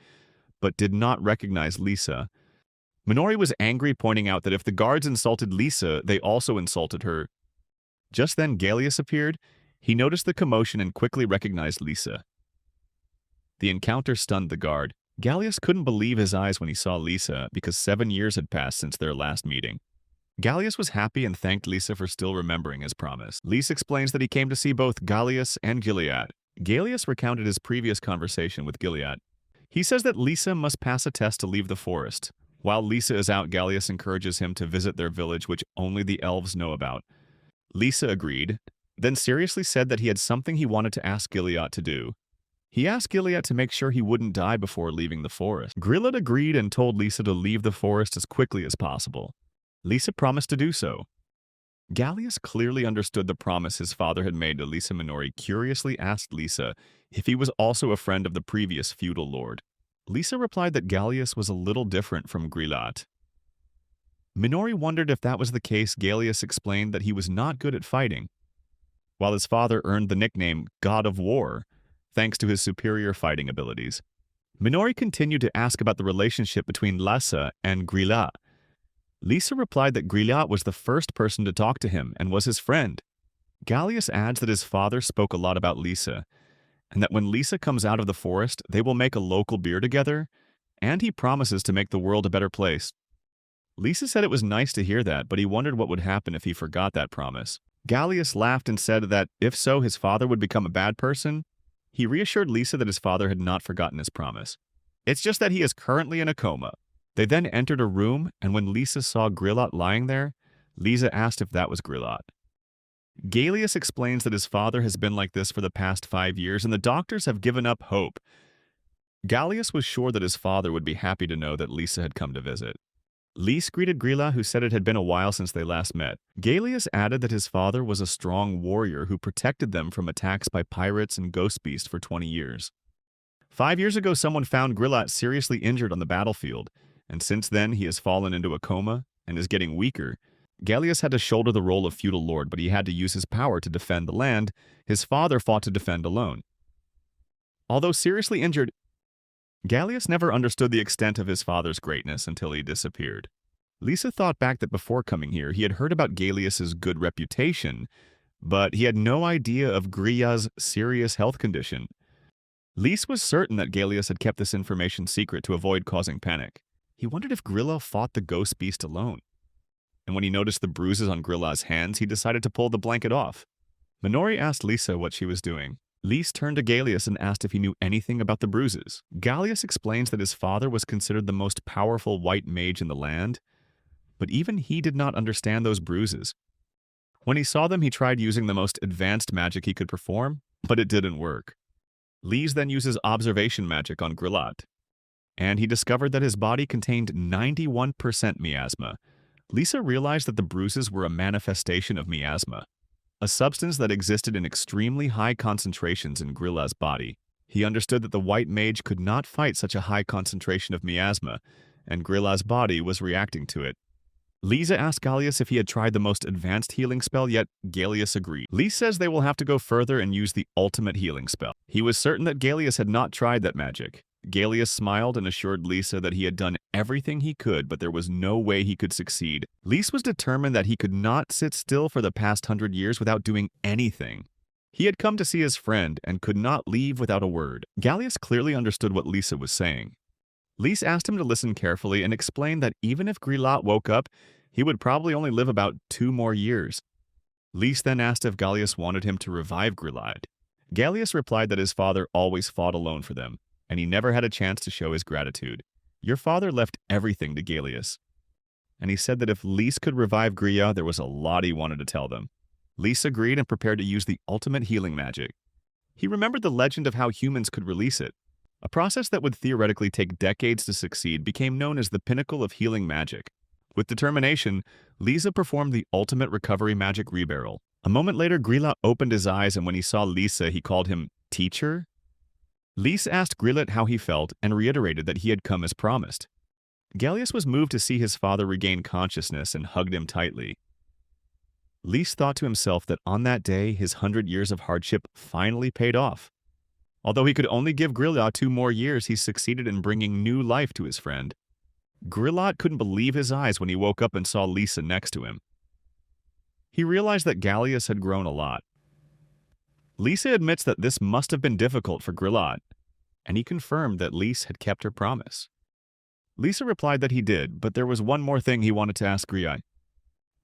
but did not recognize Lisa. Minori was angry, pointing out that if the guards insulted Lisa, they also insulted her. Just then Galeus appeared. He noticed the commotion and quickly recognized Lisa. The encounter stunned the guard. Galeus couldn't believe his eyes when he saw Lisa, because 7 years had passed since their last meeting. Galeus was happy and thanked Lisa for still remembering his promise. Lisa explains that he came to see both Galeus and Gilead. Galeus recounted his previous conversation with Gilead. He says that Lisa must pass a test to leave the forest. While Lisa is out, Galeus encourages him to visit their village, which only the elves know about. Lisa agreed, then seriously said that he had something he wanted to ask Gilead to do. He asked Gilead to make sure he wouldn't die before leaving the forest. Gilead agreed and told Lisa to leave the forest as quickly as possible. Lisa promised to do so. Galeus clearly understood the promise his father had made to Lisa. Minori curiously asked Lisa if he was also a friend of the previous feudal lord. Lisa replied that Galeus was a little different from Gilead. Minori wondered if that was the case. Galeus explained that he was not good at fighting, while his father earned the nickname God of War, thanks to his superior fighting abilities. Minori continued to ask about the relationship between Lisa and Gilead. Lisa replied that Gilead was the first person to talk to him and was his friend. Galeus adds that his father spoke a lot about Lisa, and that when Lisa comes out of the forest, they will make a local beer together, and he promises to make the world a better place. Lisa said it was nice to hear that, but he wondered what would happen if he forgot that promise. Galeus laughed and said that, if so, his father would become a bad person. He reassured Lisa that his father had not forgotten his promise. It's just that he is currently in a coma. They then entered a room, and when Lisa saw Gilead lying there, Lisa asked if that was Gilead. Galeus explains that his father has been like this for the past 5 years, and the doctors have given up hope. Galeus was sure that his father would be happy to know that Lisa had come to visit. Lise greeted Gilead, who said it had been a while since they last met. Galeus added that his father was a strong warrior who protected them from attacks by pirates and ghost beasts for 20 years. 5 years ago, someone found Gilead seriously injured on the battlefield, and since then he has fallen into a coma and is getting weaker. Galeus had to shoulder the role of feudal lord, but he had to use his power to defend the land. His father fought to defend alone. Although seriously injured, Galeus never understood the extent of his father's greatness until he disappeared. Lisa thought back that before coming here, he had heard about Galeus's good reputation, but he had no idea of Gilead's serious health condition. Lise was certain that Galeus had kept this information secret to avoid causing panic. He wondered if Gilead fought the ghost beast alone. and when he noticed the bruises on Grilla's hands, he decided to pull the blanket off. Minori asked Lisa what she was doing. Lise turned to Gallius and asked if he knew anything about the bruises. Gallius explains that his father was considered the most powerful white mage in the land, but even he did not understand those bruises. When he saw them, he tried using the most advanced magic he could perform, but it didn't work. Lise then uses observation magic on Grillat, and he discovered that his body contained 91% miasma. Lisa realized that the bruises were a manifestation of miasma, a substance that existed in extremely high concentrations in Grillat's body. He understood that the white mage could not fight such a high concentration of miasma, and Grillat's body was reacting to it. Lisa asked Gallius if he had tried the most advanced healing spell, yet Gallius agreed. Lise says they will have to go further and use the ultimate healing spell. He was certain that Gallius had not tried that magic. Gallius smiled and assured Lisa that he had done everything he could, but there was no way he could succeed. Lise was determined that he could not sit still for the past 100 years without doing anything. He had come to see his friend and could not leave without a word. Gallius clearly understood what Lisa was saying. Lise asked him to listen carefully and explained that even if Grillat woke up, he would probably only live about 2 more years. Lise then asked if Gallius wanted him to revive Grillat. Gallius replied that his father always fought alone for them, and he never had a chance to show his gratitude. Your father left everything to Gallius. And he said that if Lise could revive Grillat, there was a lot he wanted to tell them. Lise agreed and prepared to use the ultimate healing magic. He remembered the legend of how humans could release it. A process that would theoretically take decades to succeed became known as the pinnacle of healing magic. With determination, Lisa performed the ultimate recovery magic rebarrel. A moment later, Grillat opened his eyes, and when he saw Lisa, he called him teacher. Lisa asked Grillat how he felt and reiterated that he had come as promised. Gallius was moved to see his father regain consciousness and hugged him tightly. Lise thought to himself that on that day, his 100 years of hardship finally paid off. Although he could only give Grillat 2 more years, he succeeded in bringing new life to his friend. Grillat couldn't believe his eyes when he woke up and saw Lisa next to him. He realized that Gallius had grown a lot. Lisa admits that this must have been difficult for Grillat, and he confirmed that Lisa had kept her promise. Lisa replied that he did, but there was one more thing he wanted to ask Grillat.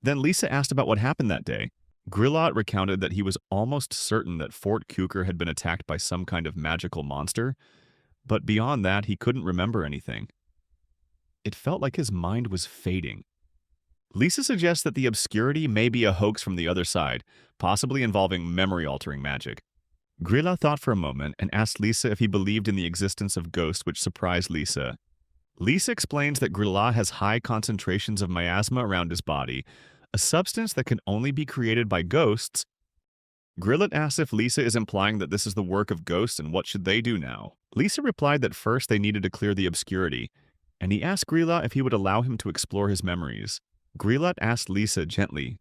Then Lisa asked about what happened that day. Grillat recounted that he was almost certain that Fort Kuker had been attacked by some kind of magical monster, but beyond that, he couldn't remember anything. It felt like his mind was fading. Lisa suggests that the obscurity may be a hoax from the other side, possibly involving memory-altering magic. Grillat thought for a moment and asked Lisa if he believed in the existence of ghosts, which surprised Lisa. Lisa explains that Grillat has high concentrations of miasma around his body, a substance that can only be created by ghosts. Grillat asks if Lisa is implying that this is the work of ghosts and what should they do now. Lisa replied that first they needed to clear the obscurity, and he asked Grillat if he would allow him to explore his memories. Grillat asked Lisa gently,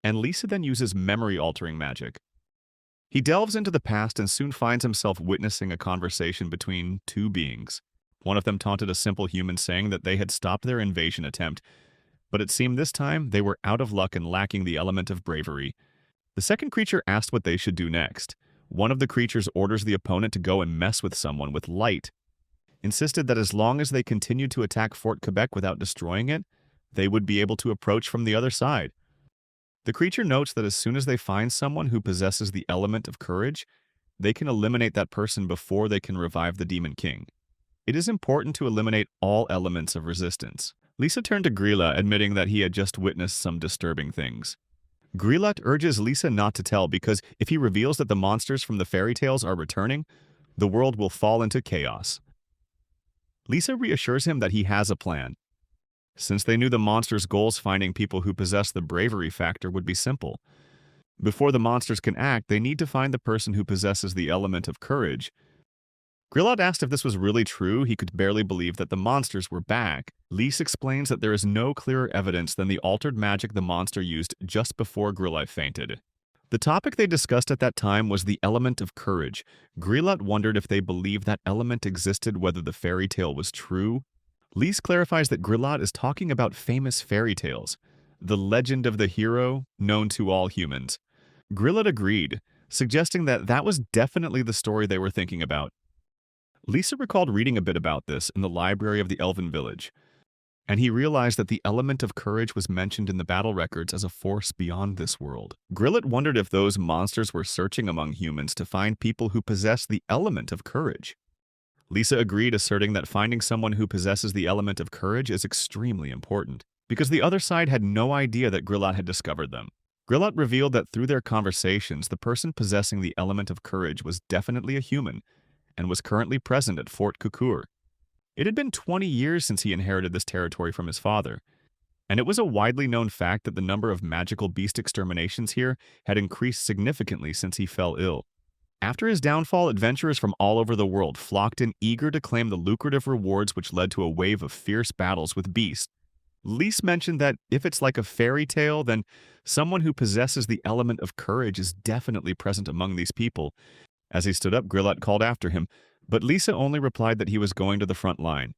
and Lisa then uses memory-altering magic. He delves into the past and soon finds himself witnessing a conversation between 2 beings. One of them taunted a simple human, saying that they had stopped their invasion attempt, but it seemed this time they were out of luck and lacking the element of bravery. The second creature asked what they should do next. One of the creatures orders the opponent to go and mess with someone with light, insisted that as long as they continued to attack Fort Quebec without destroying it, they would be able to approach from the other side. The creature notes that as soon as they find someone who possesses the element of courage, they can eliminate that person before they can revive the Demon King. It is important to eliminate all elements of resistance. Lisa turned to Grillat, admitting that he had just witnessed some disturbing things. Grillat urges Lisa not to tell because if he reveals that the monsters from the fairy tales are returning, the world will fall into chaos. Lisa reassures him that he has a plan. Since they knew the monsters' goals, finding people who possess the bravery factor would be simple. Before the monsters can act, they need to find the person who possesses the element of courage. Grillat asked if this was really true. He could barely believe that the monsters were back. Lise explains that there is no clearer evidence than the altered magic the monster used just before Grillat fainted. The topic they discussed at that time was the element of courage. Grillat wondered if they believed that element existed, whether the fairy tale was true. Lise clarifies that Grillat is talking about famous fairy tales, the legend of the hero known to all humans. Grillat agreed, suggesting that that was definitely the story they were thinking about. Lisa recalled reading a bit about this in the library of the Elven village. and he realized that the element of courage was mentioned in the battle records as a force beyond this world. Grillet wondered if those monsters were searching among humans to find people who possess the element of courage. Lisa agreed, asserting that finding someone who possesses the element of courage is extremely important, because the other side had no idea that Grillet had discovered them. Grillet revealed that through their conversations, the person possessing the element of courage was definitely a human, and was currently present at Fort Kukur. It had been 20 years since he inherited this territory from his father, and it was a widely known fact that the number of magical beast exterminations here had increased significantly since he fell ill. After his downfall, adventurers from all over the world flocked in, eager to claim the lucrative rewards, which led to a wave of fierce battles with beasts. Lise mentioned that if it's like a fairy tale, then someone who possesses the element of courage is definitely present among these people. As he stood up, Grillet called after him, but Lisa only replied that he was going to the front line.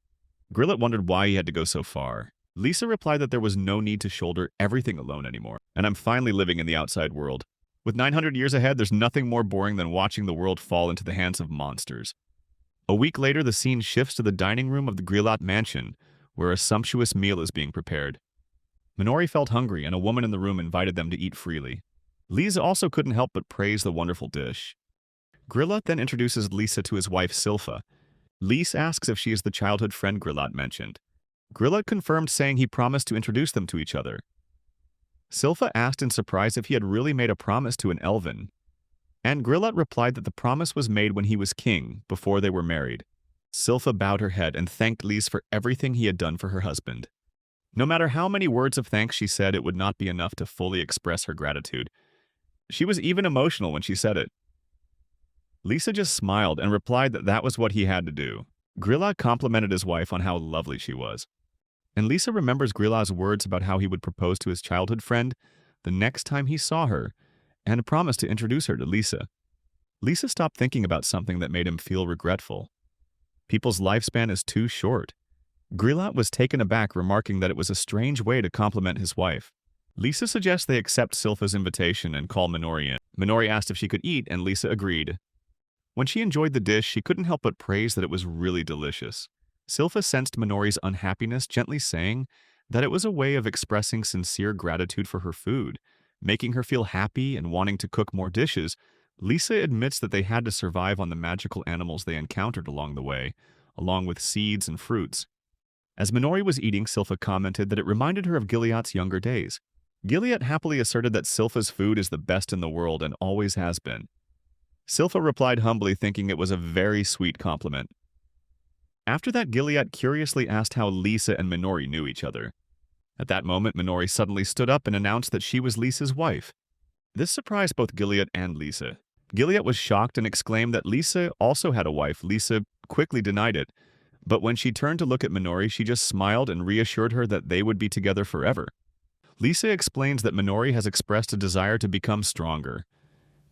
Grillet wondered why he had to go so far. Lisa replied that there was no need to shoulder everything alone anymore, and I'm finally living in the outside world. With 900 years ahead, there's nothing more boring than watching the world fall into the hands of monsters. A week later, the scene shifts to the dining room of the Grillat mansion, where a sumptuous meal is being prepared. Minori felt hungry, and a woman in the room invited them to eat freely. Lisa also couldn't help but praise the wonderful dish. Grillat then introduces Lisa to his wife Silpha. Lise asks if she is the childhood friend Grillat mentioned. Grillat confirmed, saying he promised to introduce them to each other. Silpha asked in surprise if he had really made a promise to an elven, and Grillat replied that the promise was made when he was king, before they were married. Silpha bowed her head and thanked Lise for everything he had done for her husband. No matter how many words of thanks she said, it would not be enough to fully express her gratitude. She was even emotional when she said it. Lisa just smiled and replied that that was what he had to do. Grillat complimented his wife on how lovely she was. And Lisa remembers Grillat's words about how he would propose to his childhood friend the next time he saw her, and promised to introduce her to Lisa. Lisa stopped thinking about something that made him feel regretful. People's lifespan is too short. Grillat was taken aback, remarking that it was a strange way to compliment his wife. Lisa suggests they accept Silpha's invitation and call Minori in. Minori asked if she could eat, and Lisa agreed. When she enjoyed the dish, she couldn't help but praise that it was really delicious. Silpha sensed Minori's unhappiness, gently saying that it was a way of expressing sincere gratitude for her food, making her feel happy and wanting to cook more dishes. Lisa admits that they had to survive on the magical animals they encountered along the way, along with seeds and fruits. As Minori was eating, Silpha commented that it reminded her of Gilead's younger days. Gilead happily asserted that Silpha's food is the best in the world and always has been. Silpha replied humbly, thinking it was a very sweet compliment. After that, Gilead curiously asked how Lisa and Minori knew each other. At that moment, Minori suddenly stood up and announced that she was Lisa's wife. This surprised both Gilead and Lisa. Gilead was shocked and exclaimed that Lisa also had a wife. Lisa quickly denied it, but when she turned to look at Minori, she just smiled and reassured her that they would be together forever. Lisa explains that Minori has expressed a desire to become stronger,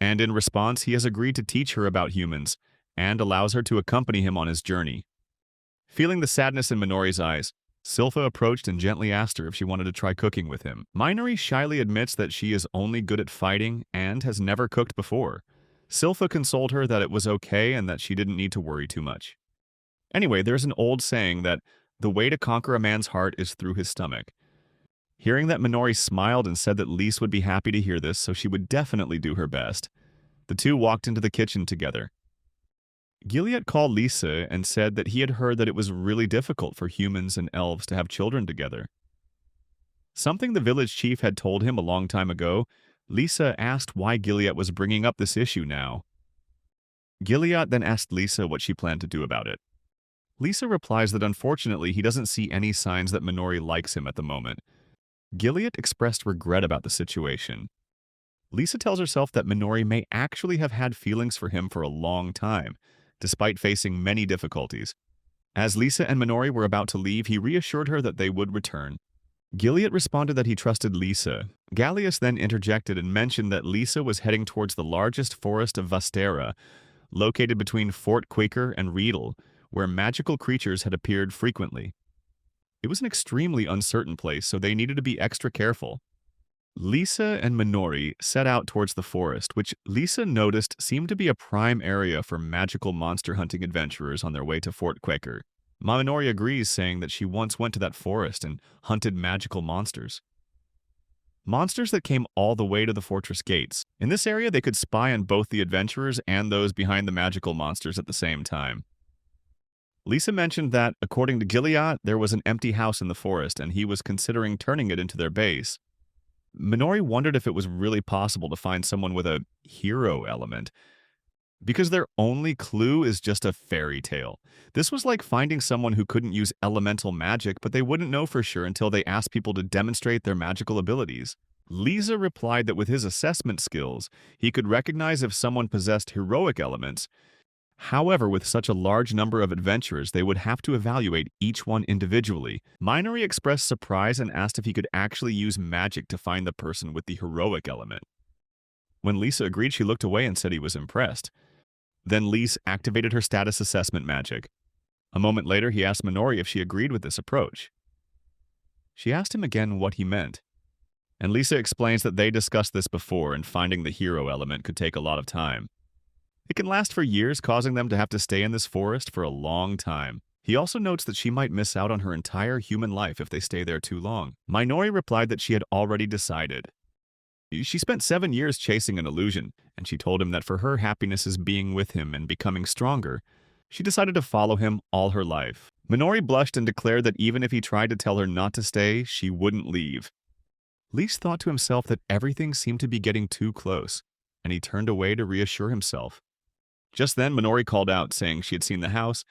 and in response, he has agreed to teach her about humans and allows her to accompany him on his journey. Feeling the sadness in Minori's eyes, Silpha approached and gently asked her if she wanted to try cooking with him. Minori shyly admits that she is only good at fighting and has never cooked before. Silpha consoled her that it was okay and that she didn't need to worry too much. Anyway, there's an old saying that the way to conquer a man's heart is through his stomach. Hearing that, Minori smiled and said that Lise would be happy to hear this, so she would definitely do her best. The two walked into the kitchen together. Gilead called Lisa and said that he had heard that it was really difficult for humans and elves to have children together. Something the village chief had told him a long time ago. Lisa asked why Gilead was bringing up this issue now. Gilead then asked Lisa what she planned to do about it. Lisa replies that unfortunately he doesn't see any signs that Minori likes him at the moment. Gilead expressed regret about the situation. Lisa tells herself that Minori may actually have had feelings for him for a long time, despite facing many difficulties. As Lisa and Minori were about to leave, he reassured her that they would return. Gilead responded that he trusted Lisa. Gallius then interjected and mentioned that Lisa was heading towards the largest forest of Vastera, located between Fort Quaker and Riedel, where magical creatures had appeared frequently. It was an extremely uncertain place, so they needed to be extra careful. Lisa and Minori set out towards the forest, which Lisa noticed seemed to be a prime area for magical monster hunting adventurers on their way to Fort Quaker. Minori agrees, saying that she once went to that forest and hunted magical monsters. Monsters that came all the way to the fortress gates. In this area, they could spy on both the adventurers and those behind the magical monsters at the same time. Lisa mentioned that, according to Gilead, there was an empty house in the forest and he was considering turning it into their base. Minori wondered if it was really possible to find someone with a hero element, because their only clue is just a fairy tale. This was like finding someone who couldn't use elemental magic, but they wouldn't know for sure until they asked people to demonstrate their magical abilities. Lisa replied that with his assessment skills, he could recognize if someone possessed heroic elements. However, with such a large number of adventurers, they would have to evaluate each one individually. Minori expressed surprise and asked if he could actually use magic to find the person with the heroic element. When Lisa agreed, she looked away and said he was impressed. Then Lisa activated her status assessment magic. A moment later, he asked Minori if she agreed with this approach. She asked him again what he meant, and Lisa explains that they discussed this before and finding the hero element could take a lot of time. It can last for years, causing them to have to stay in this forest for a long time. He also notes that she might miss out on her entire human life if they stay there too long. Minori replied that she had already decided. She spent 7 years chasing an illusion, and she told him that for her happiness is being with him and becoming stronger. She decided to follow him all her life. Minori blushed and declared that even if he tried to tell her not to stay, she wouldn't leave. Lise thought to himself that everything seemed to be getting too close, and he turned away to reassure himself. Just then, Minori called out, saying she had seen the house.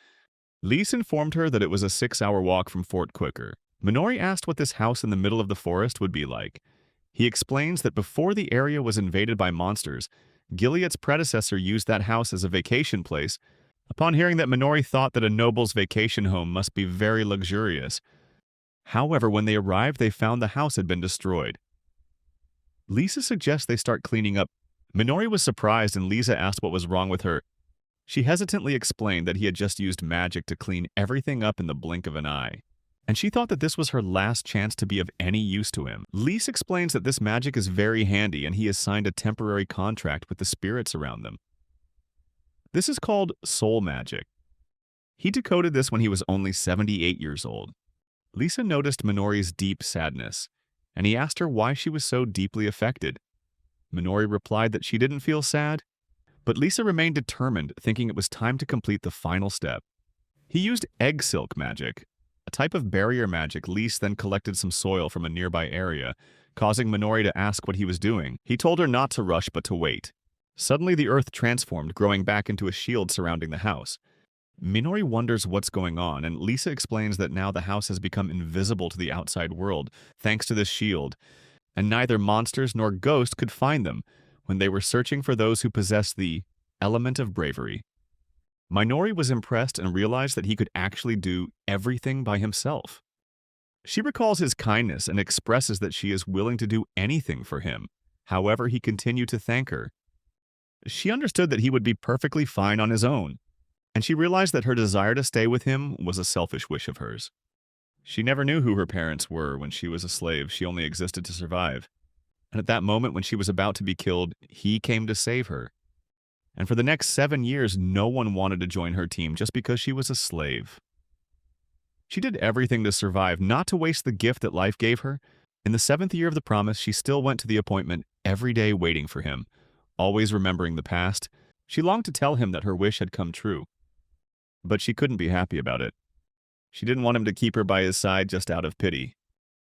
Lise informed her that it was a 6-hour walk from Fort Quicker. Minori asked what this house in the middle of the forest would be like. He explains that before the area was invaded by monsters, Gilead's predecessor used that house as a vacation place. Upon hearing that, Minori thought that a noble's vacation home must be very luxurious. However, when they arrived, they found the house had been destroyed. Lisa suggests they start cleaning up. Minori was surprised and Lisa asked what was wrong with her. She hesitantly explained that he had just used magic to clean everything up in the blink of an eye, and she thought that this was her last chance to be of any use to him. Lisa explains that this magic is very handy and he has signed a temporary contract with the spirits around them. This is called soul magic. He decoded this when he was only 78 years old. Lisa noticed Minori's deep sadness, and he asked her why she was so deeply affected. Minori replied that she didn't feel sad, but Lisa remained determined, thinking it was time to complete the final step. He used egg silk magic, a type of barrier magic. Lisa then collected some soil from a nearby area, causing Minori to ask what he was doing. He told her not to rush but to wait. Suddenly the earth transformed, growing back into a shield surrounding the house. Minori wonders what's going on, and Lisa explains that now the house has become invisible to the outside world, thanks to this shield, and neither monsters nor ghosts could find them when they were searching for those who possessed the element of bravery. Minori was impressed and realized that he could actually do everything by himself. She recalls his kindness and expresses that she is willing to do anything for him. However, he continued to thank her. She understood that he would be perfectly fine on his own, and she realized that her desire to stay with him was a selfish wish of hers. She never knew who her parents were when she was a slave. She only existed to survive. And at that moment when she was about to be killed, he came to save her. And for the next 7 years, no one wanted to join her team just because she was a slave. She did everything to survive, not to waste the gift that life gave her. In the 7th year of the promise, she still went to the appointment every day waiting for him, always remembering the past. She longed to tell him that her wish had come true, but she couldn't be happy about it. She didn't want him to keep her by his side just out of pity.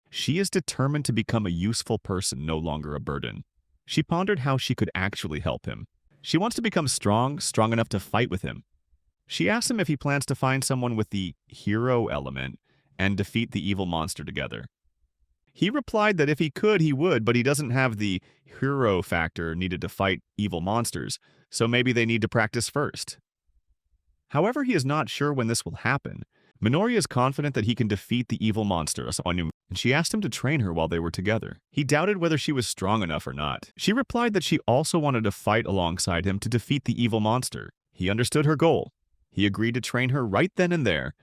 She is determined to become a useful person, no longer a burden. She pondered how she could actually help him. She wants to become strong enough to fight with him. She asks him if he plans to find someone with the hero element and defeat the evil monster together. He replied that if he could, he would, but he doesn't have the hero factor needed to fight evil monsters, so maybe they need to practice first. However, he is not sure when this will happen. Minori is confident that he can defeat the evil monster, and she asked him to train her while they were together. He doubted whether she was strong enough or not. She replied that she also wanted to fight alongside him to defeat the evil monster. He understood her goal. He agreed to train her right then and there.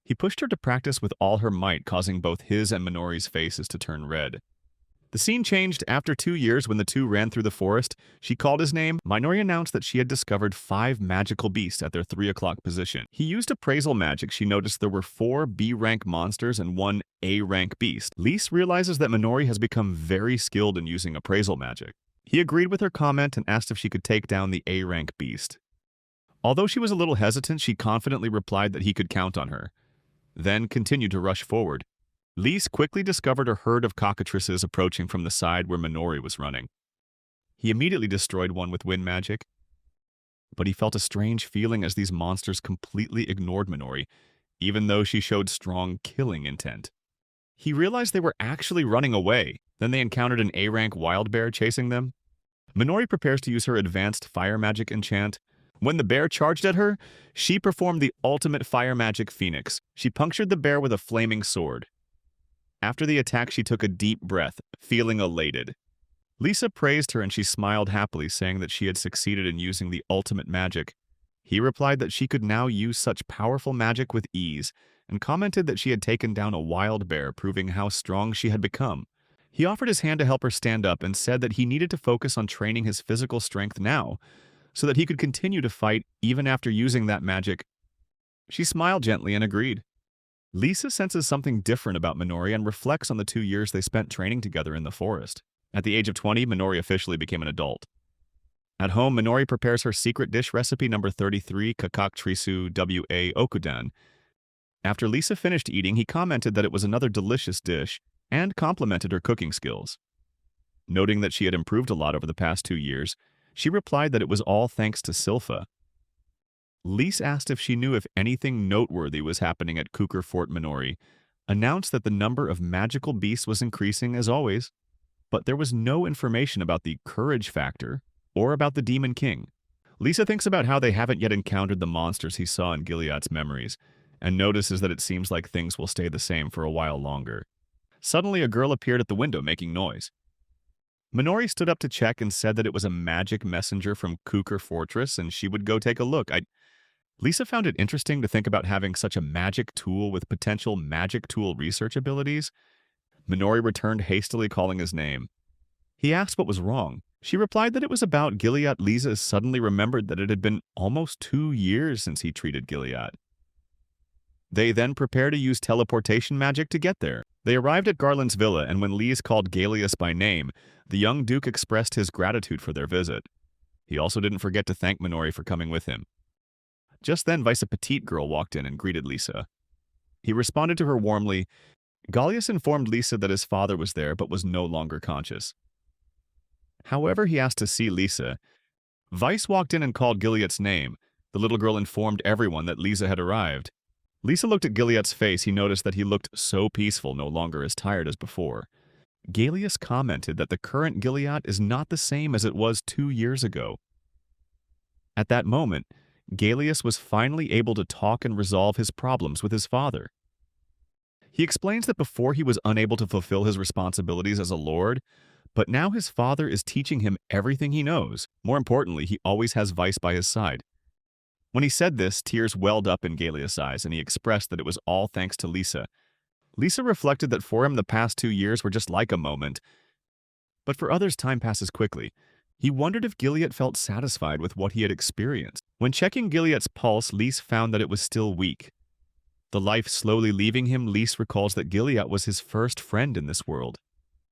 He pushed her to practice with all her might, causing both his and Minori's faces to turn red. The scene changed after 2 years when the two ran through the forest. She called his name. Minori announced that she had discovered 5 magical beasts at their 3 o'clock position. He used appraisal magic. She noticed there were 4 B-rank monsters and 1 A-rank beast. Lise realizes that Minori has become very skilled in using appraisal magic. He agreed with her comment and asked if she could take down the A-rank beast. Although she was a little hesitant, she confidently replied that he could count on her, then continued to rush forward. Lise quickly discovered a herd of cockatrices approaching from the side where Minori was running. He immediately destroyed one with wind magic, but he felt a strange feeling as these monsters completely ignored Minori, even though she showed strong killing intent. He realized they were actually running away. Then they encountered an A-rank wild bear chasing them. Minori prepares to use her advanced fire magic enchant. When the bear charged at her, she performed the ultimate fire magic phoenix. She punctured the bear with a flaming sword. After the attack, she took a deep breath, feeling elated. Lisa praised her and she smiled happily, saying that she had succeeded in using the ultimate magic. He replied that she could now use such powerful magic with ease, and commented that she had taken down a wild bear, proving how strong she had become. He offered his hand to help her stand up and said that he needed to focus on training his physical strength now, so that he could continue to fight even after using that magic. She smiled gently and agreed. Lisa senses something different about Minori and reflects on the 2 years they spent training together in the forest. At the age of 20, Minori officially became an adult. At home, Minori prepares her secret dish recipe number 33, Kakaktrisu Wa Okudan. After Lisa finished eating, he commented that it was another delicious dish and complimented her cooking skills. Noting that she had improved a lot over the past 2 years, she replied that it was all thanks to Silpha. Lise asked if she knew if anything noteworthy was happening at Kukur Fort. Minori announced that the number of magical beasts was increasing as always, but there was no information about the courage factor or about the Demon King. Lisa thinks about how they haven't yet encountered the monsters he saw in Gilead's memories, and notices that it seems like things will stay the same for a while longer. Suddenly, a girl appeared at the window making noise. Minori stood up to check and said that it was a magic messenger from Kukur Fortress and she would go take a look. Lisa found it interesting to think about having such a magic tool with potential magic tool research abilities. Minori returned hastily calling his name. He asked what was wrong. She replied that it was about Gilead. Lisa suddenly remembered that it had been almost 2 years since he treated Gilead. They then prepared to use teleportation magic to get there. They arrived at Garland's villa, and when Lise called Galeus by name, the young duke expressed his gratitude for their visit. He also didn't forget to thank Minori for coming with him. Just then, Vice a petite girl walked in and greeted Lisa. He responded to her warmly. Galeus informed Lisa that his father was there but was no longer conscious. However, he asked to see Lisa. Vice walked in and called Gilead's name. The little girl informed everyone that Lisa had arrived. Lisa looked at Gilead's face. He noticed that he looked so peaceful, no longer as tired as before. Galeus commented that the current Gilead is not the same as it was 2 years ago. At that moment, Galeus was finally able to talk and resolve his problems with his father. He explains that before he was unable to fulfill his responsibilities as a lord, but now his father is teaching him everything he knows. More importantly, he always has Vice by his side. When he said this, tears welled up in Galeus' eyes, and he expressed that it was all thanks to Lisa. Lisa reflected that for him the past 2 years were just like a moment, but for others time passes quickly. He wondered if Gilead felt satisfied with what he had experienced. When checking Gilead's pulse, Lise found that it was still weak. The life slowly leaving him, Lise recalls that Gilead was his first friend in this world,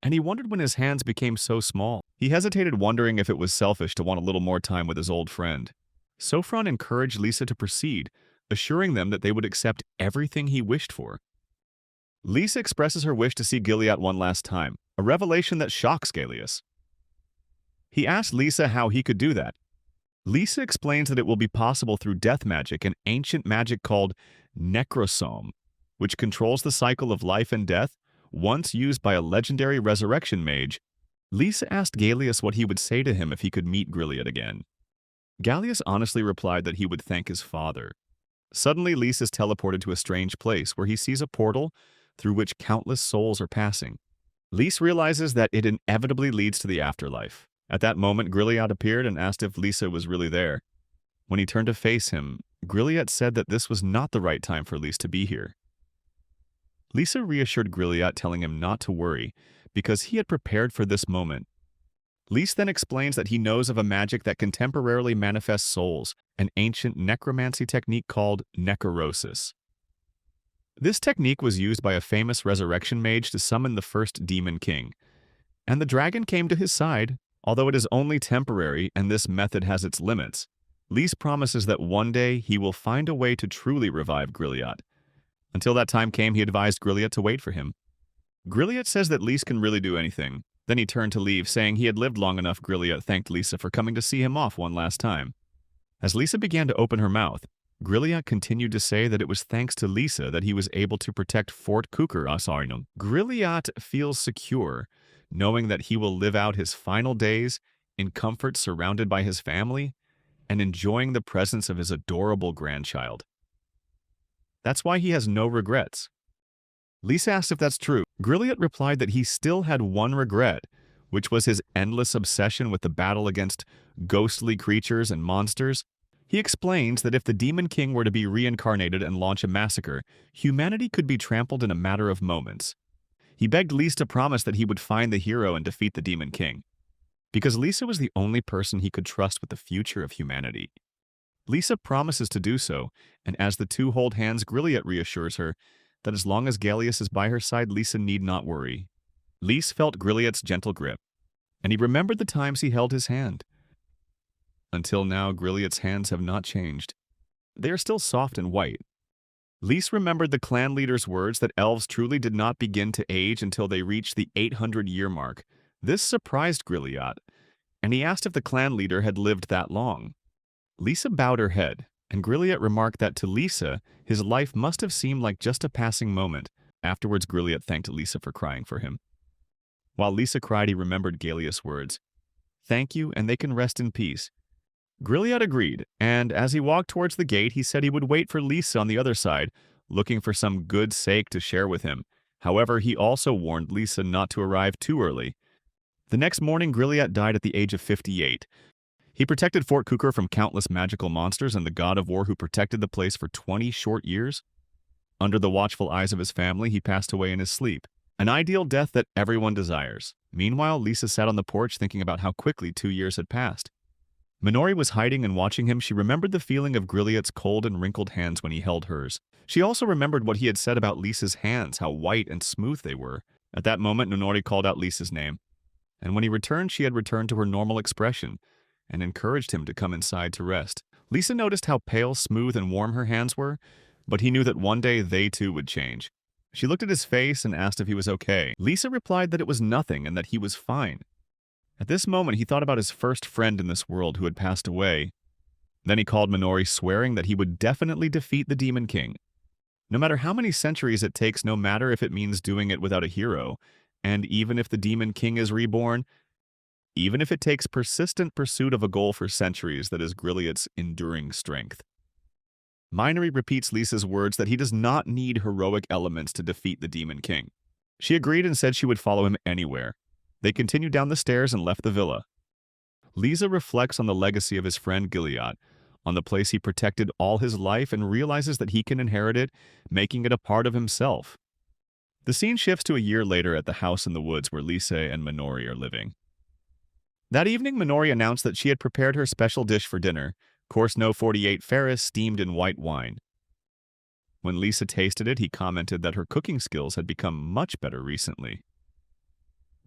and he wondered when his hands became so small. He hesitated, wondering if it was selfish to want a little more time with his old friend. Sofron encouraged Lisa to proceed, assuring them that they would accept everything he wished for. Lisa expresses her wish to see Gilead one last time, a revelation that shocks Galeus. He asked Lisa how he could do that. Lisa explains that it will be possible through death magic, an ancient magic called necrosome, which controls the cycle of life and death, once used by a legendary resurrection mage. Lisa asked Galeus what he would say to him if he could meet Gilead again. Galeus honestly replied that he would thank his father. Suddenly, Lisa is teleported to a strange place where he sees a portal through which countless souls are passing. Lisa realizes that it inevitably leads to the afterlife. At that moment, Gilead appeared and asked if Lisa was really there. When he turned to face him, Gilead said that this was not the right time for Lisa to be here. Lisa reassured Gilead, telling him not to worry, because he had prepared for this moment. Lise then explains that he knows of a magic that can temporarily manifest souls, an ancient necromancy technique called necrosis. This technique was used by a famous resurrection mage to summon the first demon king, and the dragon came to his side. Although it is only temporary and this method has its limits, Lise promises that one day he will find a way to truly revive Grilliot. Until that time came, he advised Grilliot to wait for him. Grilliot says that Lise can really do anything. Then he turned to leave, saying he had lived long enough. Grilliot thanked Lisa for coming to see him off one last time. As Lisa began to open her mouth, Grilliot continued to say that it was thanks to Lisa that he was able to protect Fort Kuker Asarnum. Grilliot feels secure, knowing that he will live out his final days in comfort surrounded by his family and enjoying the presence of his adorable grandchild. That's why he has no regrets. Lisa asked if that's true. Grilliot replied that he still had one regret, which was his endless obsession with the battle against ghostly creatures and monsters. He explains that if the Demon King were to be reincarnated and launch a massacre, humanity could be trampled in a matter of moments. He begged Lisa to promise that he would find the hero and defeat the Demon King, because Lisa was the only person he could trust with the future of humanity. Lisa promises to do so, and as the two hold hands, Grilliot reassures her that as long as Gallius is by her side, Lisa need not worry. Lise felt Grilliot's gentle grip, and he remembered the times he held his hand. Until now, Grilliot's hands have not changed. They are still soft and white. Lise remembered the clan leader's words that elves truly did not begin to age until they reached the 800-year mark. This surprised Grilliot, and he asked if the clan leader had lived that long. Lisa bowed her head, and Grilliot remarked that to Lisa, his life must have seemed like just a passing moment. Afterwards, Grilliot thanked Lisa for crying for him. While Lisa cried, he remembered Gallius' words, "Thank you, and they can rest in peace." Grilliot agreed, and as he walked towards the gate, he said he would wait for Lisa on the other side, looking for some good sake to share with him. However, he also warned Lisa not to arrive too early. The next morning, Grilliot died at the age of 58. He protected Fort Kuker from countless magical monsters and the god of war who protected the place for 20 short years. Under the watchful eyes of his family, he passed away in his sleep, an ideal death that everyone desires. Meanwhile, Lisa sat on the porch thinking about how quickly 2 years had passed. Minori was hiding and watching him. She remembered the feeling of Grilliot's cold and wrinkled hands when he held hers. She also remembered what he had said about Lisa's hands, how white and smooth they were. At that moment, Minori called out Lisa's name, and when he returned, she had returned to her normal expression and encouraged him to come inside to rest. Lisa noticed how pale, smooth, and warm her hands were, but he knew that one day they too would change. She looked at his face and asked if he was okay. Lisa replied that it was nothing and that he was fine. At this moment, he thought about his first friend in this world who had passed away. Then he called Minori, swearing that he would definitely defeat the Demon King. No matter how many centuries it takes, no matter if it means doing it without a hero, and even if the Demon King is reborn, even if it takes persistent pursuit of a goal for centuries, that is Grilliot's enduring strength. Minori repeats Lisa's words that he does not need heroic elements to defeat the Demon King. She agreed and said she would follow him anywhere. They continued down the stairs and left the villa. Lisa reflects on the legacy of his friend Gilliot, on the place he protected all his life, and realizes that he can inherit it, making it a part of himself. The scene shifts to a year later at the house in the woods where Lisa and Minori are living. That evening, Minori announced that she had prepared her special dish for dinner, course No. 48 Ferris steamed in white wine. When Lisa tasted it, he commented that her cooking skills had become much better recently.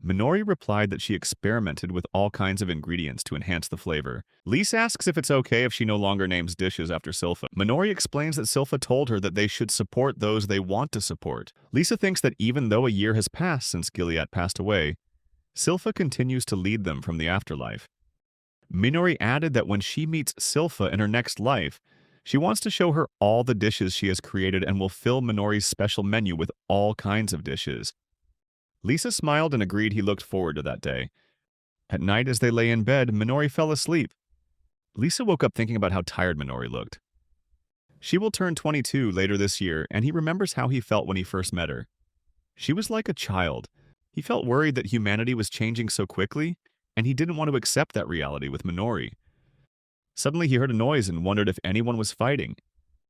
Minori replied that she experimented with all kinds of ingredients to enhance the flavor. Lisa asks if it's okay if she no longer names dishes after Silpha. Minori explains that Silpha told her that they should support those they want to support. Lisa thinks that even though a year has passed since Gilliot passed away, Silpha continues to lead them from the afterlife. Minori added that when she meets Silpha in her next life, she wants to show her all the dishes she has created and will fill Minori's special menu with all kinds of dishes. Lisa smiled and agreed he looked forward to that day. At night, as they lay in bed, Minori fell asleep. Lisa woke up thinking about how tired Minori looked. She will turn 22 later this year, and he remembers how he felt when he first met her. She was like a child. He felt worried that humanity was changing so quickly, and he didn't want to accept that reality with Minori. Suddenly, he heard a noise and wondered if anyone was fighting.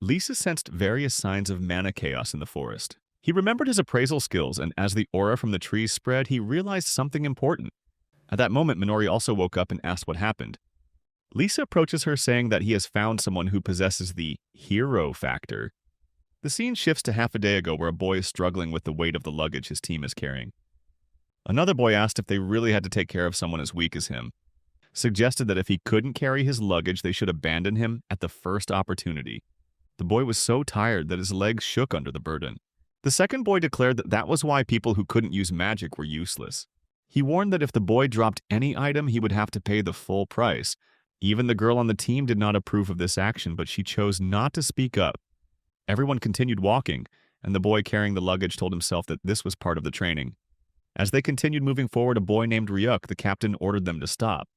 Lisa sensed various signs of mana chaos in the forest. He remembered his appraisal skills, and as the aura from the trees spread, he realized something important. At that moment, Minori also woke up and asked what happened. Lisa approaches her saying that he has found someone who possesses the hero factor. The scene shifts to half a day ago where a boy is struggling with the weight of the luggage his team is carrying. Another boy asked if they really had to take care of someone as weak as him, suggested that if he couldn't carry his luggage, they should abandon him at the first opportunity. The boy was so tired that his legs shook under the burden. The second boy declared that that was why people who couldn't use magic were useless. He warned that if the boy dropped any item, he would have to pay the full price. Even the girl on the team did not approve of this action, but she chose not to speak up. Everyone continued walking, and the boy carrying the luggage told himself that this was part of the training. As they continued moving forward, a boy named Ryuk, the captain, ordered them to stop.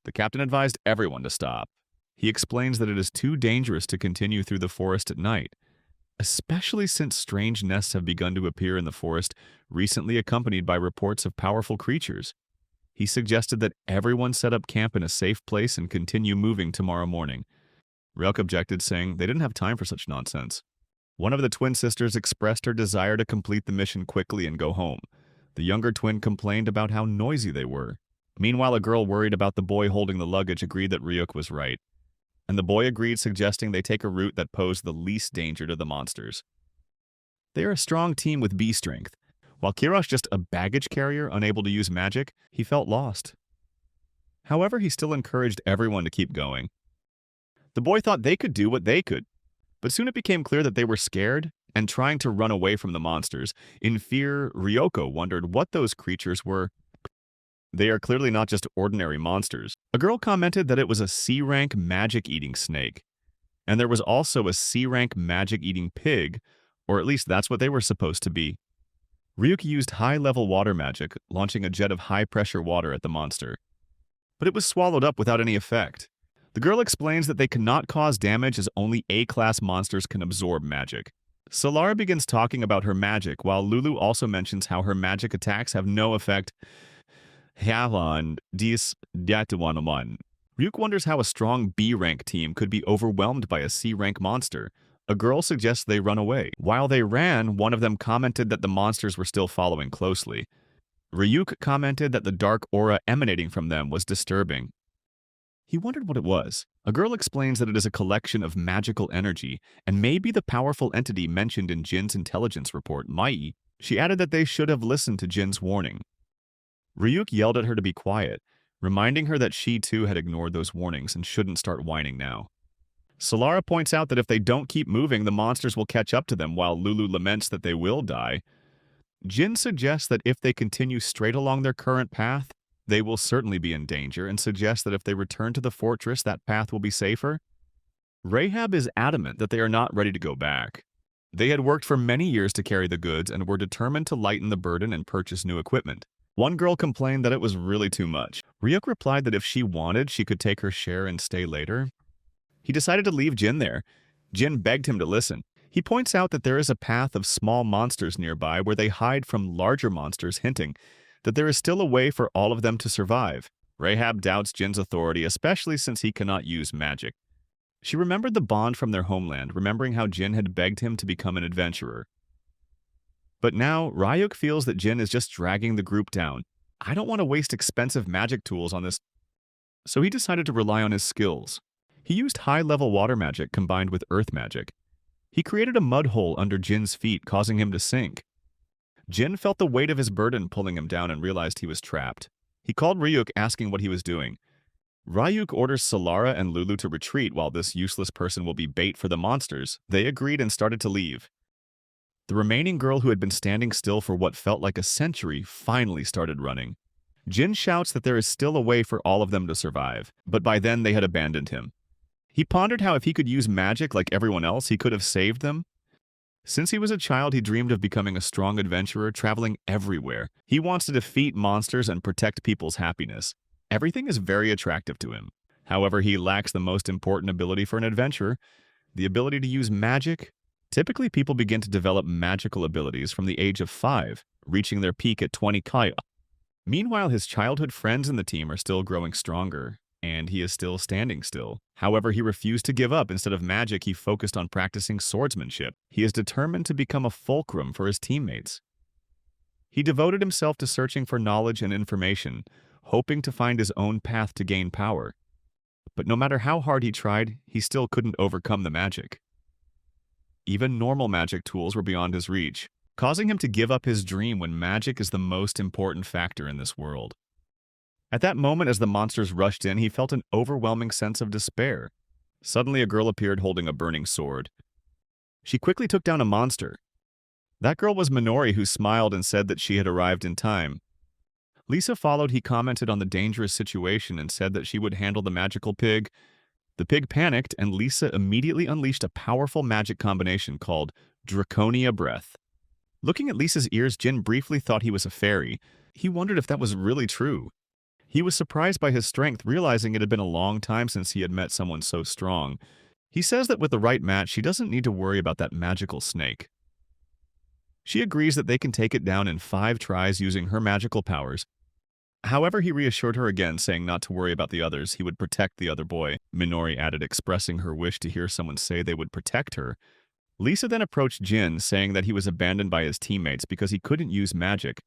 The captain advised everyone to stop. He explains that it is too dangerous to continue through the forest at night, especially since strange nests have begun to appear in the forest, recently accompanied by reports of powerful creatures. He suggested that everyone set up camp in a safe place and continue moving tomorrow morning. Ryuk objected, saying they didn't have time for such nonsense. One of the twin sisters expressed her desire to complete the mission quickly and go home. The younger twin complained about how noisy they were. Meanwhile, a girl worried about the boy holding the luggage agreed that Ryuk was right, and the boy agreed, suggesting they take a route that posed the least danger to the monsters. They are a strong team with B strength. While Kirosh just a baggage carrier unable to use magic, he felt lost. However, he still encouraged everyone to keep going. The boy thought they could do what they could, but soon it became clear that they were scared and trying to run away from the monsters. In fear, Ryoko wondered what those creatures were. They are clearly not just ordinary monsters. A girl commented that it was a C-rank magic-eating snake, and there was also a C-rank magic-eating pig, or at least that's what they were supposed to be. Ryuk used high-level water magic, launching a jet of high-pressure water at the monster. But it was swallowed up without any effect. The girl explains that they cannot cause damage as only A-class monsters can absorb magic. Solara begins talking about her magic, while Lulu also mentions how her magic attacks have no effect. Ryuk wonders how a strong B-rank team could be overwhelmed by a C-rank monster. A girl suggests they run away. While they ran, one of them commented that the monsters were still following closely. Ryuk commented that the dark aura emanating from them was disturbing. He wondered what it was. A girl explains that it is a collection of magical energy, and may be the powerful entity mentioned in Jin's intelligence report, Mai. She added that they should have listened to Jin's warning. Ryuk yelled at her to be quiet, reminding her that she too had ignored those warnings and shouldn't start whining now. Solara points out that if they don't keep moving, the monsters will catch up to them, while Lulu laments that they will die. Jin suggests that if they continue straight along their current path, they will certainly be in danger, and suggests that if they return to the fortress, that path will be safer. Rahab is adamant that they are not ready to go back. They had worked for many years to carry the goods and were determined to lighten the burden and purchase new equipment. One girl complained that it was really too much. Ryuk replied that if she wanted, she could take her share and stay later. He decided to leave Jin there. Jin begged him to listen. He points out that there is a path of small monsters nearby where they hide from larger monsters, hinting that there is still a way for all of them to survive. Rahab doubts Jin's authority, especially since he cannot use magic. She remembered the bond from their homeland, remembering how Jin had begged him to become an adventurer. But now, Ryuk feels that Jin is just dragging the group down. I don't want to waste expensive magic tools on this. So he decided to rely on his skills. He used high-level water magic combined with earth magic. He created a mud hole under Jin's feet, causing him to sink. Jin felt the weight of his burden pulling him down and realized he was trapped. He called Ryuk, asking what he was doing. Ryuk orders Solara and Lulu to retreat while this useless person will be bait for the monsters. They agreed and started to leave. The remaining girl, who had been standing still for what felt like a century, finally started running. Jin shouts that there is still a way for all of them to survive, but by then they had abandoned him. He pondered how if he could use magic like everyone else, he could have saved them. Since he was a child, he dreamed of becoming a strong adventurer, traveling everywhere. He wants to defeat monsters and protect people's happiness. Everything is very attractive to him. However, he lacks the most important ability for an adventurer, the ability to use magic. Typically, people begin to develop magical abilities from the age of 5, reaching their peak at 20 kaya. Meanwhile, his childhood friends in the team are still growing stronger, and he is still standing still. However, he refused to give up. Instead of magic, he focused on practicing swordsmanship. He is determined to become a fulcrum for his teammates. He devoted himself to searching for knowledge and information, hoping to find his own path to gain power. But no matter how hard he tried, he still couldn't overcome the magic. Even normal magic tools were beyond his reach, causing him to give up his dream when magic is the most important factor in this world. At that moment, as the monsters rushed in, he felt an overwhelming sense of despair. Suddenly, a girl appeared holding a burning sword. She quickly took down a monster. That girl was Minori, who smiled and said that she had arrived in time. Lisa followed. He commented on the dangerous situation and said that she would handle the magical pig. The pig panicked, and Lisa immediately unleashed a powerful magic combination called Draconia Breath. Looking at Lisa's ears, Jin briefly thought he was a fairy. He wondered if that was really true. He was surprised by his strength, realizing it had been a long time since he had met someone so strong. He says that with the right match, she doesn't need to worry about that magical snake. She agrees that they can take it down in 5 tries using her magical powers. However, he reassured her again, saying not to worry about the others. He would protect the other boy, Minori added, expressing her wish to hear someone say they would protect her. Lisa then approached Jin, saying that he was abandoned by his teammates because he couldn't use magic,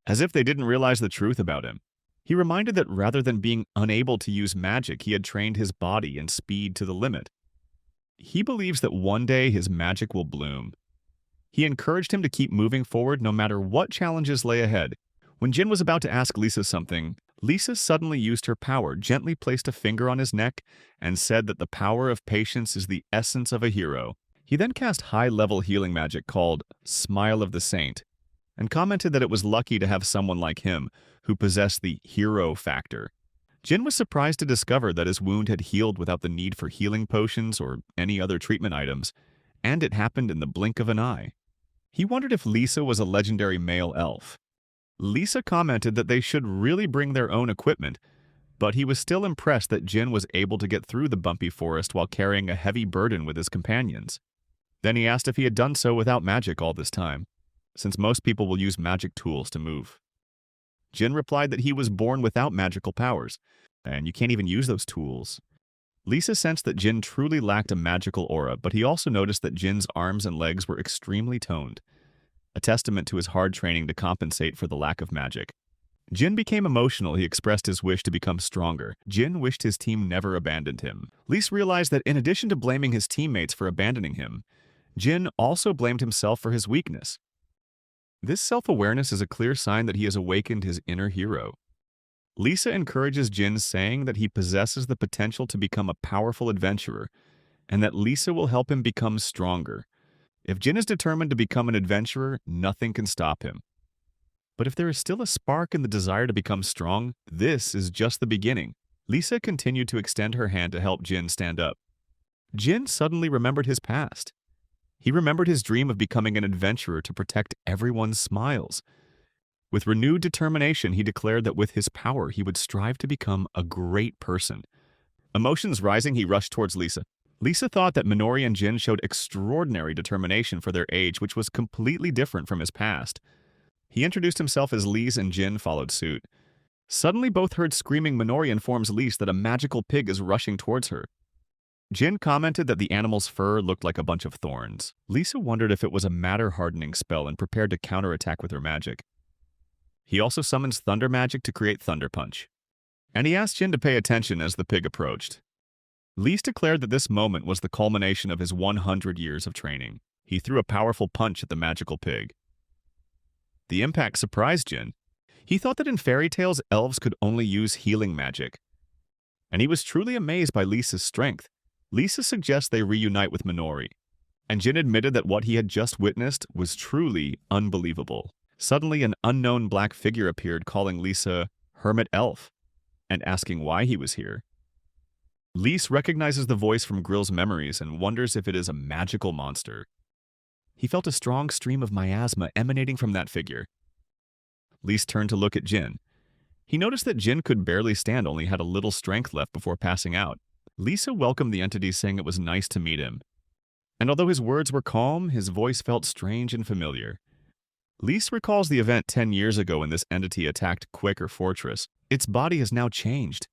as if they didn't realize the truth about him. He reminded that rather than being unable to use magic, he had trained his body and speed to the limit. He believes that one day his magic will bloom. He encouraged him to keep moving forward no matter what challenges lay ahead. When Jin was about to ask Lisa something, Lisa suddenly used her power, gently placed a finger on his neck, and said that the power of patience is the essence of a hero. He then cast high-level healing magic called Smile of the Saint, and commented that it was lucky to have someone like him, who possessed the hero factor. Jin was surprised to discover that his wound had healed without the need for healing potions or any other treatment items, and it happened in the blink of an eye. He wondered if Lisa was a legendary male elf. Lisa commented that they should really bring their own equipment, but he was still impressed that Jin was able to get through the bumpy forest while carrying a heavy burden with his companions. Then he asked if he had done so without magic all this time, since most people will use magic tools to move. Jin replied that he was born without magical powers, and you can't even use those tools. Lisa sensed that Jin truly lacked a magical aura, but he also noticed that Jin's arms and legs were extremely toned, a testament to his hard training to compensate for the lack of magic. Jin became emotional. He expressed his wish to become stronger. Jin wished his team never abandoned him. Lisa realized that in addition to blaming his teammates for abandoning him, Jin also blamed himself for his weakness. This self-awareness is a clear sign that he has awakened his inner hero. Lisa encourages Jin, saying that he possesses the potential to become a powerful adventurer, and that Lisa will help him become stronger. If Jin is determined to become an adventurer, nothing can stop him. But if there is still a spark in the desire to become strong, this is just the beginning. Lisa continued to extend her hand to help Jin stand up. Jin suddenly remembered his past. He remembered his dream of becoming an adventurer to protect everyone's smiles. With renewed determination, he declared that with his power, he would strive to become a great person. Emotions rising, he rushed towards Lisa. Lisa thought that Minori and Jin showed extraordinary determination for their age, which was completely different from his past. He introduced himself as Lise, and Jin followed suit. Suddenly, both heard screaming. Minori informs Lise that a magical pig is rushing towards her. Jin commented that the animal's fur looked like a bunch of thorns. Lisa wondered if it was a matter-hardening spell and prepared to counterattack with her magic. He also summons thunder magic to create Thunder Punch. And he asked Jin to pay attention as the pig approached. Lise declared that this moment was the culmination of his 100 years of training. He threw a powerful punch at the magical pig. The impact surprised Jin. He thought that in fairy tales, elves could only use healing magic. And he was truly amazed by Lisa's strength. Lisa suggests they reunite with Minori, and Jin admitted that what he had just witnessed was truly unbelievable. Suddenly, an unknown black figure appeared, calling Lisa Hermit Elf, and asking why he was here. Lise recognizes the voice from Grill's memories and wonders if it is a magical monster. He felt a strong stream of miasma emanating from that figure. Lise turned to look at Jin. He noticed that Jin could barely stand, only had a little strength left before passing out. Lisa welcomed the entity, saying it was nice to meet him. And although his words were calm, his voice felt strange and familiar. Lise recalls the event 10 years ago when this entity attacked Quaker Fortress. Its body has now changed.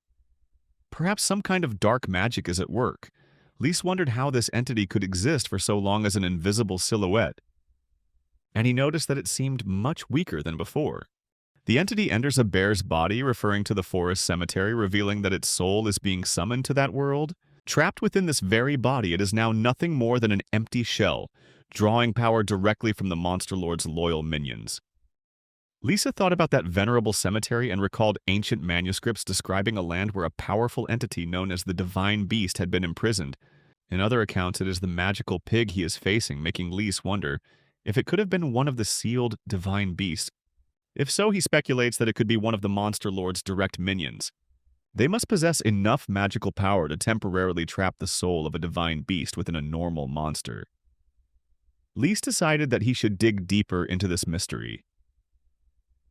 Perhaps some kind of dark magic is at work. Lise wondered how this entity could exist for so long as an invisible silhouette, and he noticed that it seemed much weaker than before. The entity enters a bear's body, referring to the forest cemetery, revealing that its soul is being summoned to that world. Trapped within this very body, it is now nothing more than an empty shell, drawing power directly from the Monster Lord's loyal minions. Lisa thought about that venerable cemetery and recalled ancient manuscripts describing a land where a powerful entity known as the Divine Beast had been imprisoned. In other accounts, it is the magical pig he is facing, making Lise wonder if it could have been one of the sealed Divine Beasts. If so, he speculates that it could be one of the Monster Lord's direct minions. They must possess enough magical power to temporarily trap the soul of a divine beast within a normal monster. Lise decided that he should dig deeper into this mystery.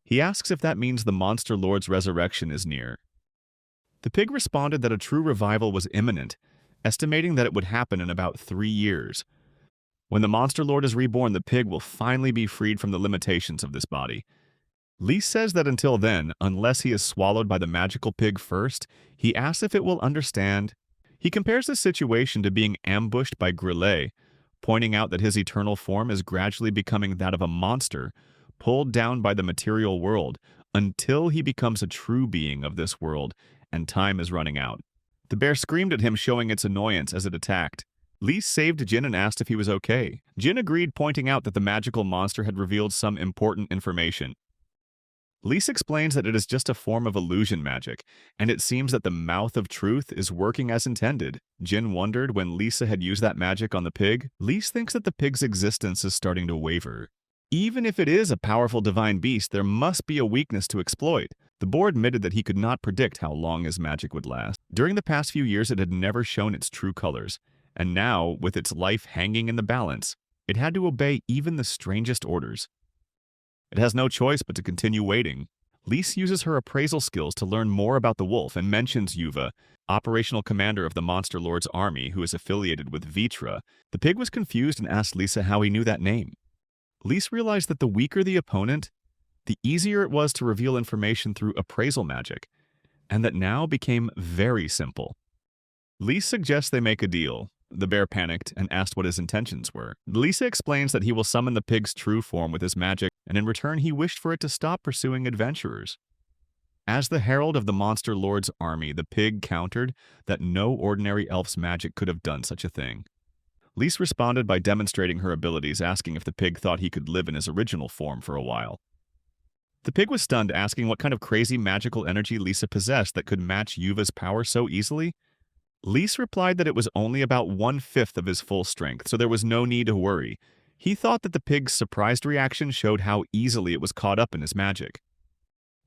He asks if that means the Monster Lord's resurrection is near. The pig responded that a true revival was imminent, estimating that it would happen in about 3 years. When the Monster Lord is reborn, the pig will finally be freed from the limitations of this body. Lise says that until then, unless he is swallowed by the magical pig first, he asks if it will understand. He compares the situation to being ambushed by Grillet, pointing out that his eternal form is gradually becoming that of a monster, pulled down by the material world, until he becomes a true being of this world, and time is running out. The bear screamed at him, showing its annoyance as it attacked. Lise saved Jin and asked if he was okay. Jin agreed, pointing out that the magical monster had revealed some important information. Lise explains that it is just a form of illusion magic, and it seems that the mouth of truth is working as intended. Jin wondered when Lisa had used that magic on the pig. Lise thinks that the pig's existence is starting to waver. Even if it is a powerful divine beast, there must be a weakness to exploit. The boar admitted that he could not predict how long his magic would last. During the past few years, it had never shown its true colors, and now, with its life hanging in the balance, it had to obey even the strangest orders. It has no choice but to continue waiting. Lise uses her appraisal skills to learn more about the wolf and mentions Yuva, operational commander of the Monster Lord's army who is affiliated with Vitra. The pig was confused and asked Lisa how he knew that name. Lise realized that the weaker the opponent, the easier it was to reveal information through appraisal magic, and that now became very simple. Lise suggests they make a deal. The bear panicked and asked what his intentions were. Lisa explains that he will summon the pig's true form with his magic, and in return he wished for it to stop pursuing adventurers. As the herald of the Monster Lord's army, the pig countered that no ordinary elf's magic could have done such a thing. Lise responded by demonstrating her abilities, asking if the pig thought he could live in his original form for a while. The pig was stunned, asking what kind of crazy magical energy Lisa possessed that could match Yuva's power so easily. Lise replied that it was only about 1/5 of his full strength, so there was no need to worry. He thought that the pig's surprised reaction showed how easily it was caught up in his magic.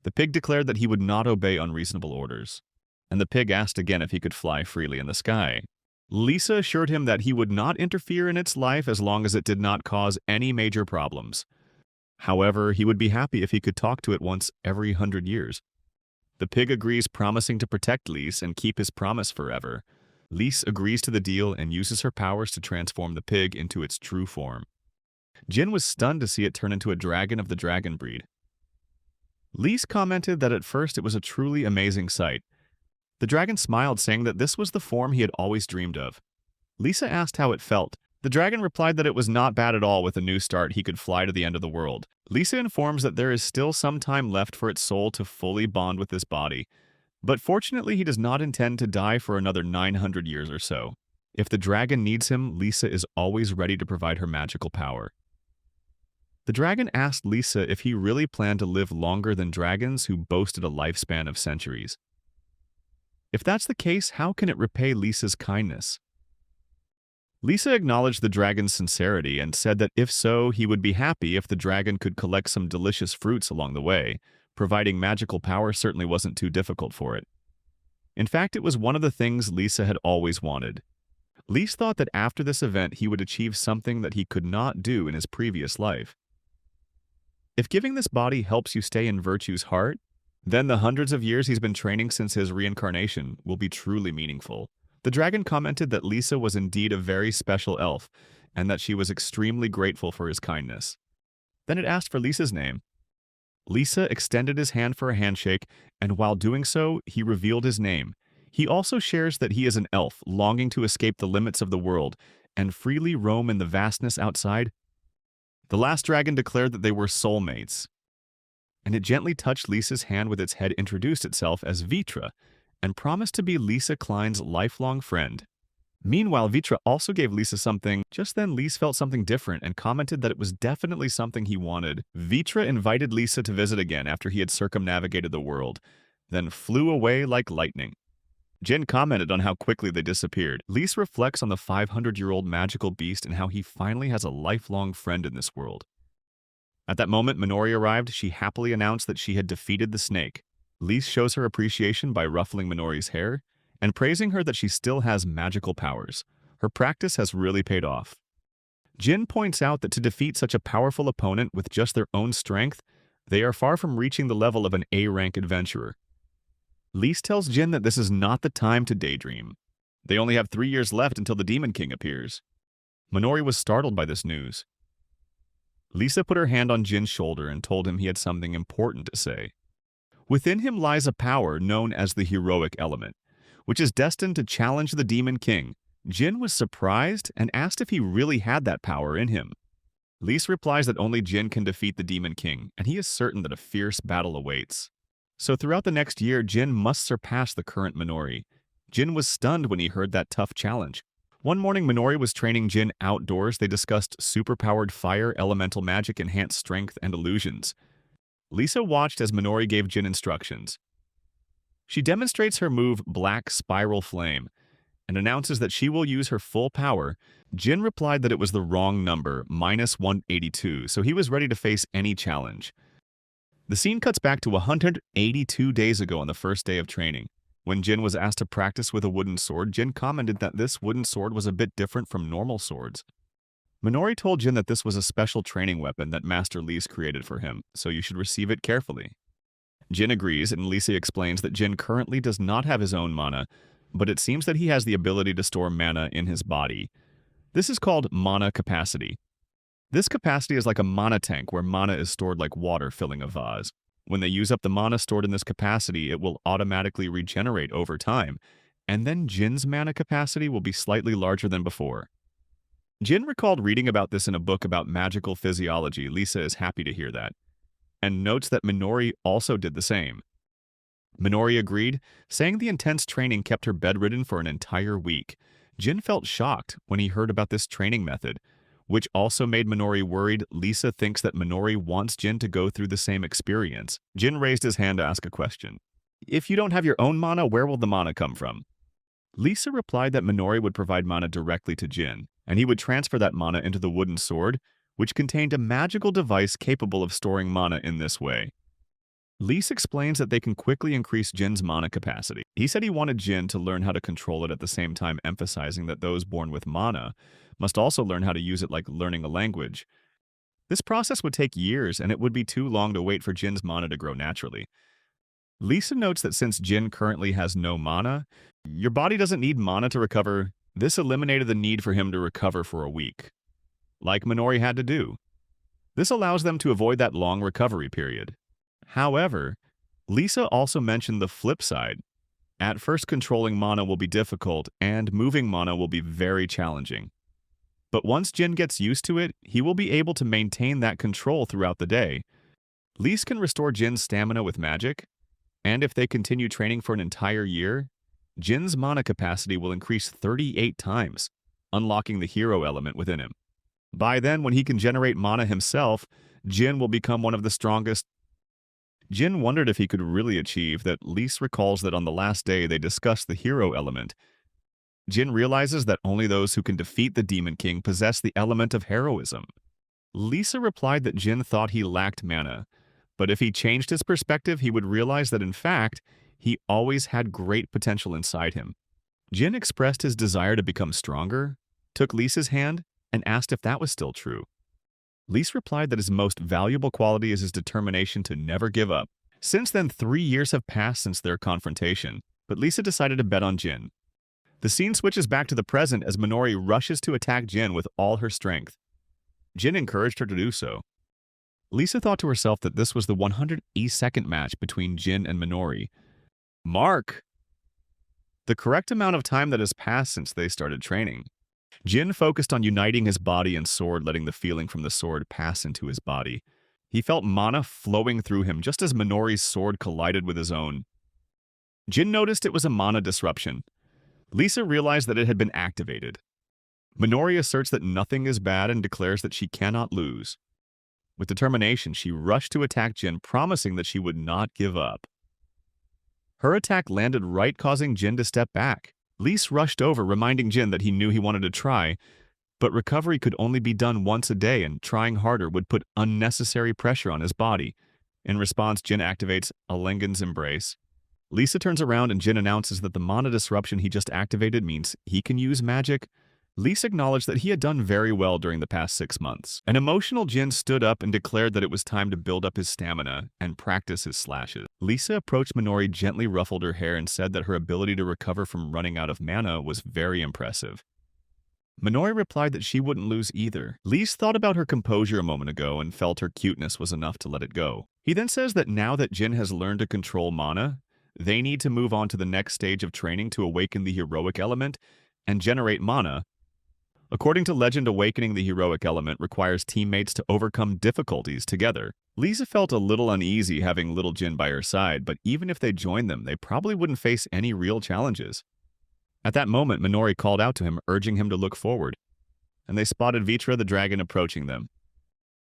The pig declared that he would not obey unreasonable orders, and the pig asked again if he could fly freely in the sky. Lisa assured him that he would not interfere in its life as long as it did not cause any major problems. However, he would be happy if he could talk to it once every 100 years. The pig agrees, promising to protect Lise and keep his promise forever. Lise agrees to the deal and uses her powers to transform the pig into its true form. Jin was stunned to see it turn into a dragon of the dragon breed. Lise commented that at first it was a truly amazing sight. The dragon smiled, saying that this was the form he had always dreamed of. Lisa asked how it felt. The dragon replied that it was not bad at all. With a new start, he could fly to the end of the world. Lisa informs that there is still some time left for its soul to fully bond with this body, but fortunately he does not intend to die for another 900 years or so. If the dragon needs him, Lisa is always ready to provide her magical power. The dragon asked Lisa if he really planned to live longer than dragons who boasted a lifespan of centuries. If that's the case, how can it repay Lisa's kindness? Lisa acknowledged the dragon's sincerity and said that if so, he would be happy if the dragon could collect some delicious fruits along the way. Providing magical power certainly wasn't too difficult for it. In fact, it was one of the things Lisa had always wanted. Lise thought that after this event he would achieve something that he could not do in his previous life. If giving this body helps you stay in Virtue's heart, then the hundreds of years he's been training since his reincarnation will be truly meaningful. The dragon commented that Lisa was indeed a very special elf, and that she was extremely grateful for his kindness. Then it asked for Lisa's name. Lisa extended his hand for a handshake, and while doing so, he revealed his name. He also shares that he is an elf longing to escape the limits of the world and freely roam in the vastness outside. The last dragon declared that they were soulmates, and it gently touched Lisa's hand with its head, introduced itself as Vitra, and promised to be Lisa Klein's lifelong friend. Meanwhile, Vitra also gave Lisa something. Just then, Lisa felt something different and commented that it was definitely something he wanted. Vitra invited Lisa to visit again after he had circumnavigated the world, then flew away like lightning. Jin commented on how quickly they disappeared. Lisa reflects on the 500-year-old magical beast and how he finally has a lifelong friend in this world. At that moment, Minori arrived. She happily announced that she had defeated the snake. Lisa shows her appreciation by ruffling Minori's hair and praising her that she still has magical powers. Her practice has really paid off. Jin points out that to defeat such a powerful opponent with just their own strength, they are far from reaching the level of an A-rank adventurer. Lisa tells Jin that this is not the time to daydream. They only have 3 years left until the Demon King appears. Minori was startled by this news. Lisa put her hand on Jin's shoulder and told him he had something important to say. Within him lies a power known as the heroic element, which is destined to challenge the Demon King. Jin was surprised and asked if he really had that power in him. Lisa replies that only Jin can defeat the Demon King, and he is certain that a fierce battle awaits. So throughout the next year, Jin must surpass the current Minori. Jin was stunned when he heard that tough challenge. One morning, Minori was training Jin outdoors. They discussed superpowered fire, elemental magic, enhanced strength, and illusions. Lisa watched as Minori gave Jin instructions. She demonstrates her move, Black Spiral Flame, and announces that she will use her full power. Jin replied that it was the wrong number, -182, so he was ready to face any challenge. The scene cuts back to 182 days ago on the first day of training. When Jin was asked to practice with a wooden sword, Jin commented that this wooden sword was a bit different from normal swords. Minori told Jin that this was a special training weapon that Master Lisa created for him, so you should receive it carefully. Jin agrees, and Lisa explains that Jin currently does not have his own mana, but it seems that he has the ability to store mana in his body. This is called mana capacity. This capacity is like a mana tank where mana is stored like water filling a vase. When they use up the mana stored in this capacity, it will automatically regenerate over time, and then Jin's mana capacity will be slightly larger than before. Jin recalled reading about this in a book about magical physiology. Lisa is happy to hear that, and notes that Minori also did the same. Minori agreed, saying the intense training kept her bedridden for an entire week. Jin felt shocked when he heard about this training method, which also made Minori worried. Lisa thinks that Minori wants Jin to go through the same experience. Jin raised his hand to ask a question. If you don't have your own mana, where will the mana come from? Lisa replied that Minori would provide mana directly to Jin, and he would transfer that mana into the wooden sword, which contained a magical device capable of storing mana in this way. Lisa explains that they can quickly increase Jin's mana capacity. He said he wanted Jin to learn how to control it, at the same time emphasizing that those born with mana must also learn how to use it like learning a language. This process would take years, and it would be too long to wait for Jin's mana to grow naturally. Lisa notes that since Jin currently has no mana, your body doesn't need mana to recover. This eliminated the need for him to recover for a week, like Minori had to do. This allows them to avoid that long recovery period. However, Lisa also mentioned the flip side. At first, controlling mana will be difficult, and moving mana will be very challenging. But once Jin gets used to it, he will be able to maintain that control throughout the day. Lisa can restore Jin's stamina with magic, and if they continue training for an entire year, Jin's mana capacity will increase 38 times, unlocking the hero element within him. By then, when he can generate mana himself, Jin will become one of the strongest. Jin wondered if he could really achieve that. Lisa recalls that on the last day they discussed the hero element. Jin realizes that only those who can defeat the Demon King possess the element of heroism. Lisa replied that Jin thought he lacked mana, but if he changed his perspective, he would realize that in fact, he always had great potential inside him. Jin expressed his desire to become stronger, took Lisa's hand, and asked if that was still true. Lisa replied that his most valuable quality is his determination to never give up. Since then, 3 years have passed since their confrontation, but Lisa decided to bet on Jin. The scene switches back to the present as Minori rushes to attack Jin with all her strength. Jin encouraged her to do so. Lisa thought to herself that this was the 182nd match between Jin and Minori. Mark! the correct amount of time that has passed since they started training. Jin focused on uniting his body and sword, letting the feeling from the sword pass into his body. He felt mana flowing through him just as Minori's sword collided with his own. Jin noticed it was a mana disruption. Lisa realized that it had been activated. Minori asserts that nothing is bad and declares that she cannot lose. With determination, she rushed to attack Jin, promising that she would not give up. Her attack landed right, causing Jin to step back. Lisa rushed over, reminding Jin that he knew he wanted to try, but recovery could only be done once a day, and trying harder would put unnecessary pressure on his body. In response, Jin activates Alengen's Embrace. Lisa turns around and Jin announces that the mana disruption he just activated means he can use magic. Lisa acknowledged that he had done very well during the past 6 months. An emotional Jin stood up and declared that it was time to build up his stamina and practice his slashes. Lisa approached Minori, gently ruffled her hair, and said that her ability to recover from running out of mana was very impressive. Minori replied that she wouldn't lose either. Lisa thought about her composure a moment ago and felt her cuteness was enough to let it go. He then says that now that Jin has learned to control mana, they need to move on to the next stage of training to awaken the heroic element and generate mana. According to legend, awakening the heroic element requires teammates to overcome difficulties together. Lisa felt a little uneasy having little Jin by her side, but even if they joined them, they probably wouldn't face any real challenges. At that moment, Minori called out to him, urging him to look forward, and they spotted Vitra the dragon approaching them.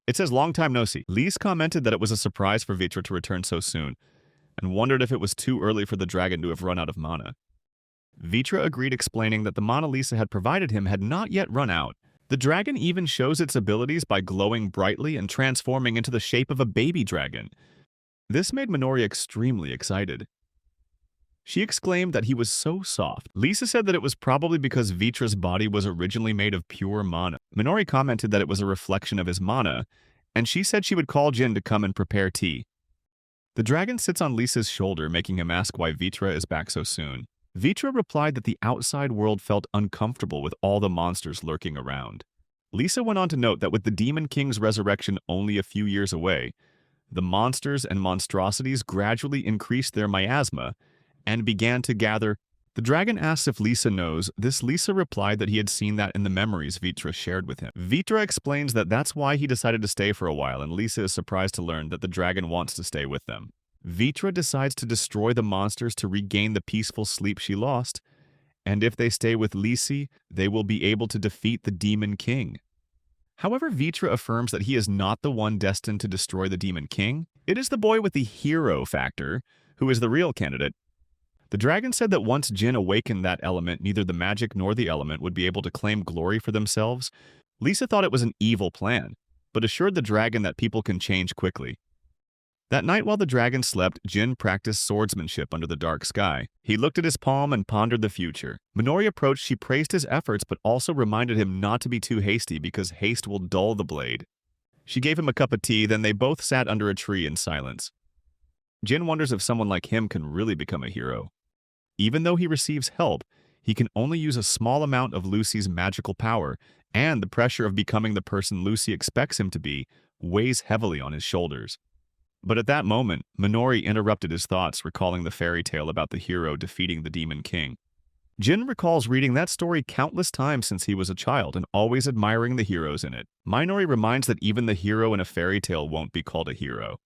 It says, "Long time no see." Lisa commented that it was a surprise for Vitra to return so soon, and wondered if it was too early for the dragon to have run out of mana. Vitra agreed, explaining that the mana Lisa had provided him had not yet run out. The dragon even shows its abilities by glowing brightly and transforming into the shape of a baby dragon. This made Minori extremely excited. She exclaimed that he was so soft. Lisa said that it was probably because Vitra's body was originally made of pure mana. Minori commented that it was a reflection of his mana, and she said she would call Jin to come and prepare tea. The dragon sits on Lisa's shoulder, making him ask why Vitra is back so soon. Vitra replied that the outside world felt uncomfortable with all the monsters lurking around. Lisa went on to note that with the Demon King's resurrection only a few years away, the monsters and monstrosities gradually increased their miasma and began to gather. The dragon asked if Lisa knows. Lisa replied that he had seen that in the memories Vitra shared with him. Vitra explains that that's why he decided to stay for a while, and Lisa is surprised to learn that the dragon wants to stay with them. Vitra decides to destroy the monsters to regain the peaceful sleep she lost, and if they stay with Lisi, they will be able to defeat the Demon King. However, Vitra affirms that he is not the one destined to destroy the Demon King. It is the boy with the hero factor who is the real candidate. The dragon said that once Jin awakened that element, neither the magic nor the element would be able to claim glory for themselves. Lisa thought it was an evil plan, but assured the dragon that people can change quickly. That night while the dragon slept, Jin practiced swordsmanship under the dark sky. He looked at his palm and pondered the future. Minori approached. She praised his efforts, but also reminded him not to be too hasty because haste will dull the blade. She gave him a cup of tea, then they both sat under a tree in silence. Jin wonders if someone like him can really become a hero. Even though he receives help, he can only use a small amount of Lucy's magical power, and the pressure of becoming the person Lucy expects him to be weighs heavily on his shoulders. But at that moment, Minori interrupted his thoughts, recalling the fairy tale about the hero defeating the Demon King. Jin recalls reading that story countless times since he was a child and always admiring the heroes in it. Minori reminds that even the hero in a fairy tale won't be called a hero.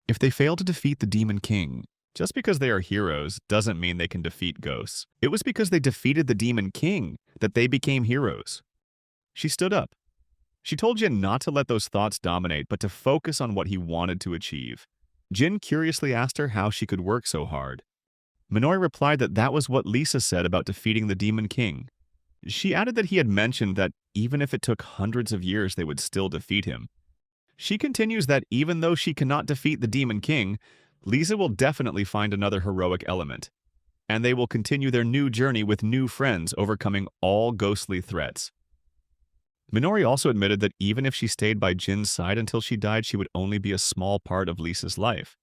If they fail to defeat the Demon King, just because they are heroes doesn't mean they can defeat ghosts. It was because they defeated the Demon King that they became heroes. She stood up. She told Jin not to let those thoughts dominate, but to focus on what he wanted to achieve. Jin curiously asked her how she could work so hard. Minori replied that that was what Lisa said about defeating the Demon King. She added that he had mentioned that even if it took hundreds of years, they would still defeat him. She continues that even though she cannot defeat the Demon King, Lisa will definitely find another heroic element, and they will continue their new journey with new friends, overcoming all ghostly threats. Minori also admitted that even if she stayed by Jin's side until she died, she would only be a small part of Lisa's life.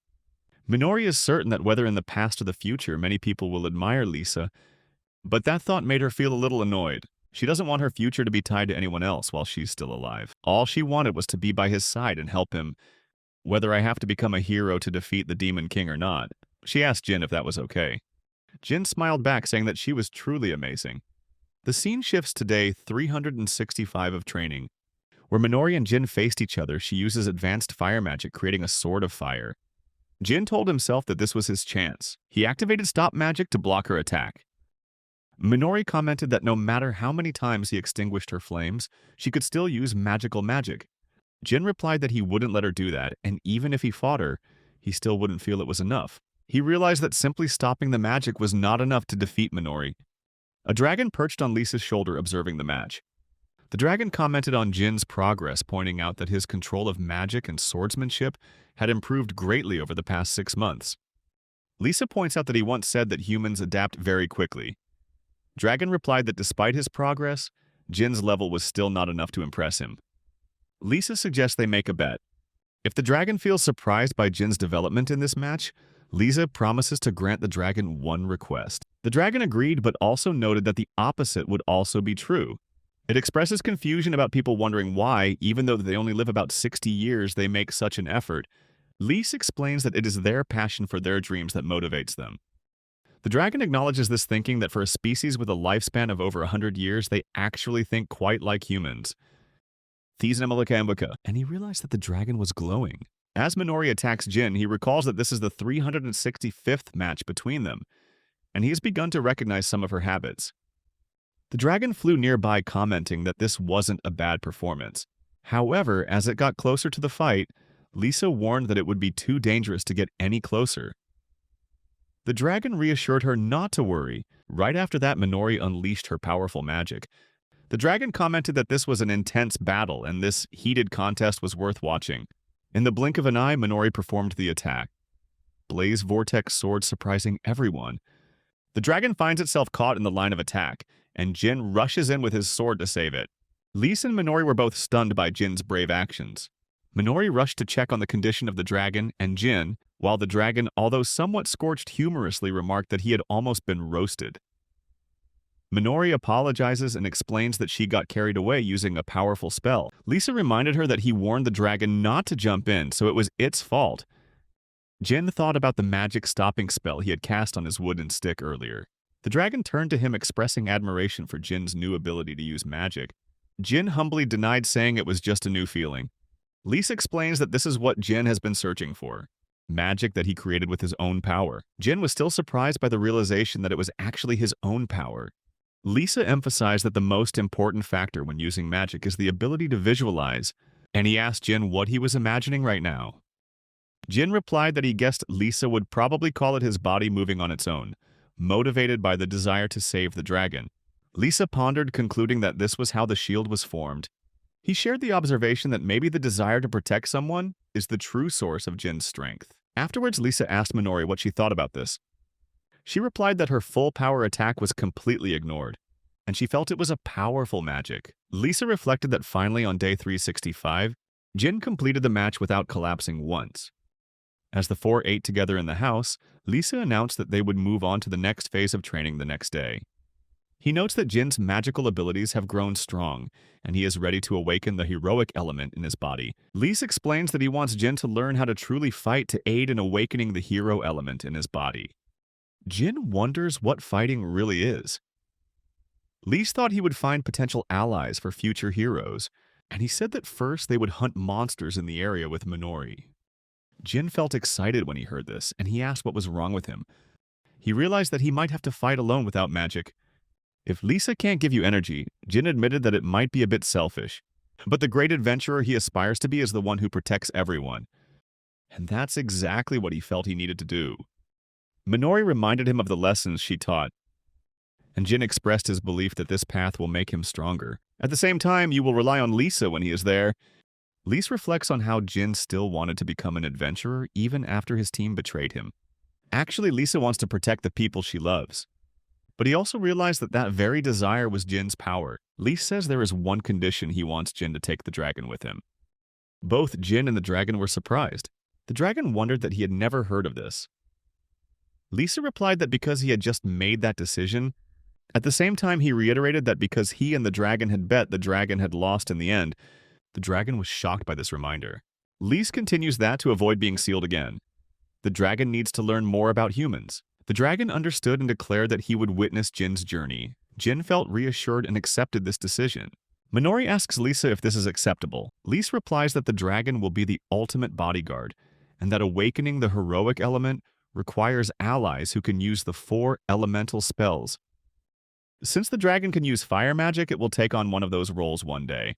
Minori is certain that whether in the past or the future, many people will admire Lisa, but that thought made her feel a little annoyed. She doesn't want her future to be tied to anyone else while she's still alive. All she wanted was to be by his side and help him, whether I have to become a hero to defeat the Demon King or not. She asked Jin if that was okay. Jin smiled back, saying that she was truly amazing. The scene shifts to day 365 of training. Where Minori and Jin faced each other, she uses advanced fire magic, creating a sword of fire. Jin told himself that this was his chance. He activated stop magic to block her attack. Minori commented that no matter how many times he extinguished her flames, she could still use magical magic. Jin replied that he wouldn't let her do that, and even if he fought her, he still wouldn't feel it was enough. He realized that simply stopping the magic was not enough to defeat Minori. A dragon perched on Lisa's shoulder observing the match. The dragon commented on Jin's progress, pointing out that his control of magic and swordsmanship had improved greatly over the past 6 months. Lisa points out that he once said that humans adapt very quickly. Dragon replied that despite his progress, Jin's level was still not enough to impress him. Lisa suggests they make a bet. If the dragon feels surprised by Jin's development in this match, Lisa promises to grant the dragon one request. The dragon agreed, but also noted that the opposite would also be true. It expresses confusion about people wondering why, even though they only live about 60 years, they make such an effort. Lisa explains that it is their passion for their dreams that motivates them. The dragon acknowledges this, thinking that for a species with a lifespan of over 100 years, they actually think quite like humans. And he realized that the dragon was glowing. As Minori attacks Jin, he recalls that this is the 365th match between them, and he has begun to recognize some of her habits. The dragon flew nearby, commenting that this wasn't a bad performance. However, as it got closer to the fight, Lisa warned that it would be too dangerous to get any closer. The dragon reassured her not to worry. Right after that, Minori unleashed her powerful magic. The dragon commented that this was an intense battle, and this heated contest was worth watching. In the blink of an eye, Minori performed the attack. Blaze Vortex sword surprising everyone. The dragon finds itself caught in the line of attack, and Jin rushes in with his sword to save it. Lisa and Minori were both stunned by Jin's brave actions. Minori rushed to check on the condition of the dragon and Jin, while the dragon, although somewhat scorched, humorously remarked that he had almost been roasted. Minori apologizes and explains that she got carried away using a powerful spell. Lisa reminded her that he warned the dragon not to jump in, so it was its fault. Jin thought about the magic stopping spell he had cast on his wooden stick earlier. The dragon turned to him, expressing admiration for Jin's new ability to use magic. Jin humbly denied, saying it was just a new feeling. Lisa explains that this is what Jin has been searching for. Magic that he created with his own power. Jin was still surprised by the realization that it was actually his own power. Lisa emphasized that the most important factor when using magic is the ability to visualize, and he asked Jin what he was imagining right now. Jin replied that he guessed Lisa would probably call it his body moving on its own, motivated by the desire to save the dragon. Lisa pondered, concluding that this was how the shield was formed. He shared the observation that maybe the desire to protect someone is the true source of Jin's strength. Afterwards, Lisa asked Minori what she thought about this. She replied that her full power attack was completely ignored, and she felt it was a powerful magic. Lisa reflected that finally on day 365, Jin completed the match without collapsing once. As the four ate together in the house, Lisa announced that they would move on to the next phase of training the next day. He notes that Jin's magical abilities have grown strong, and he is ready to awaken the heroic element in his body. Lisa explains that he wants Jin to learn how to truly fight to aid in awakening the hero element in his body. Jin wonders what fighting really is. Lise thought he would find potential allies for future heroes, and he said that first they would hunt monsters in the area with Minori. Jin felt excited when he heard this, and he asked what was wrong with him. He realized that he might have to fight alone without magic. If Lisa can't give you energy, Jin admitted that it might be a bit selfish. But the great adventurer he aspires to be is the one who protects everyone. And that's exactly what he felt he needed to do. Minori reminded him of the lessons she taught, and Jin expressed his belief that this path will make him stronger. At the same time, you will rely on Lisa when he is there. Lisa reflects on how Jin still wanted to become an adventurer even after his team betrayed him. Actually, Lisa wants to protect the people she loves. But he also realized that that very desire was Jin's power. Lisa says there is one condition he wants Jin to take the dragon with him. Both Jin and the dragon were surprised. The dragon wondered that he had never heard of this. Lisa replied that because he had just made that decision. At the same time, he reiterated that because he and the dragon had bet, the dragon had lost in the end. The dragon was shocked by this reminder. Lise continues that to avoid being sealed again. The dragon needs to learn more about humans. The dragon understood and declared that he would witness Jin's journey. Jin felt reassured and accepted this decision. Minori asks Lisa if this is acceptable. Lisa replies that the dragon will be the ultimate bodyguard, and that awakening the heroic element requires allies who can use the 4 elemental spells. Since the dragon can use fire magic, it will take on one of those roles one day.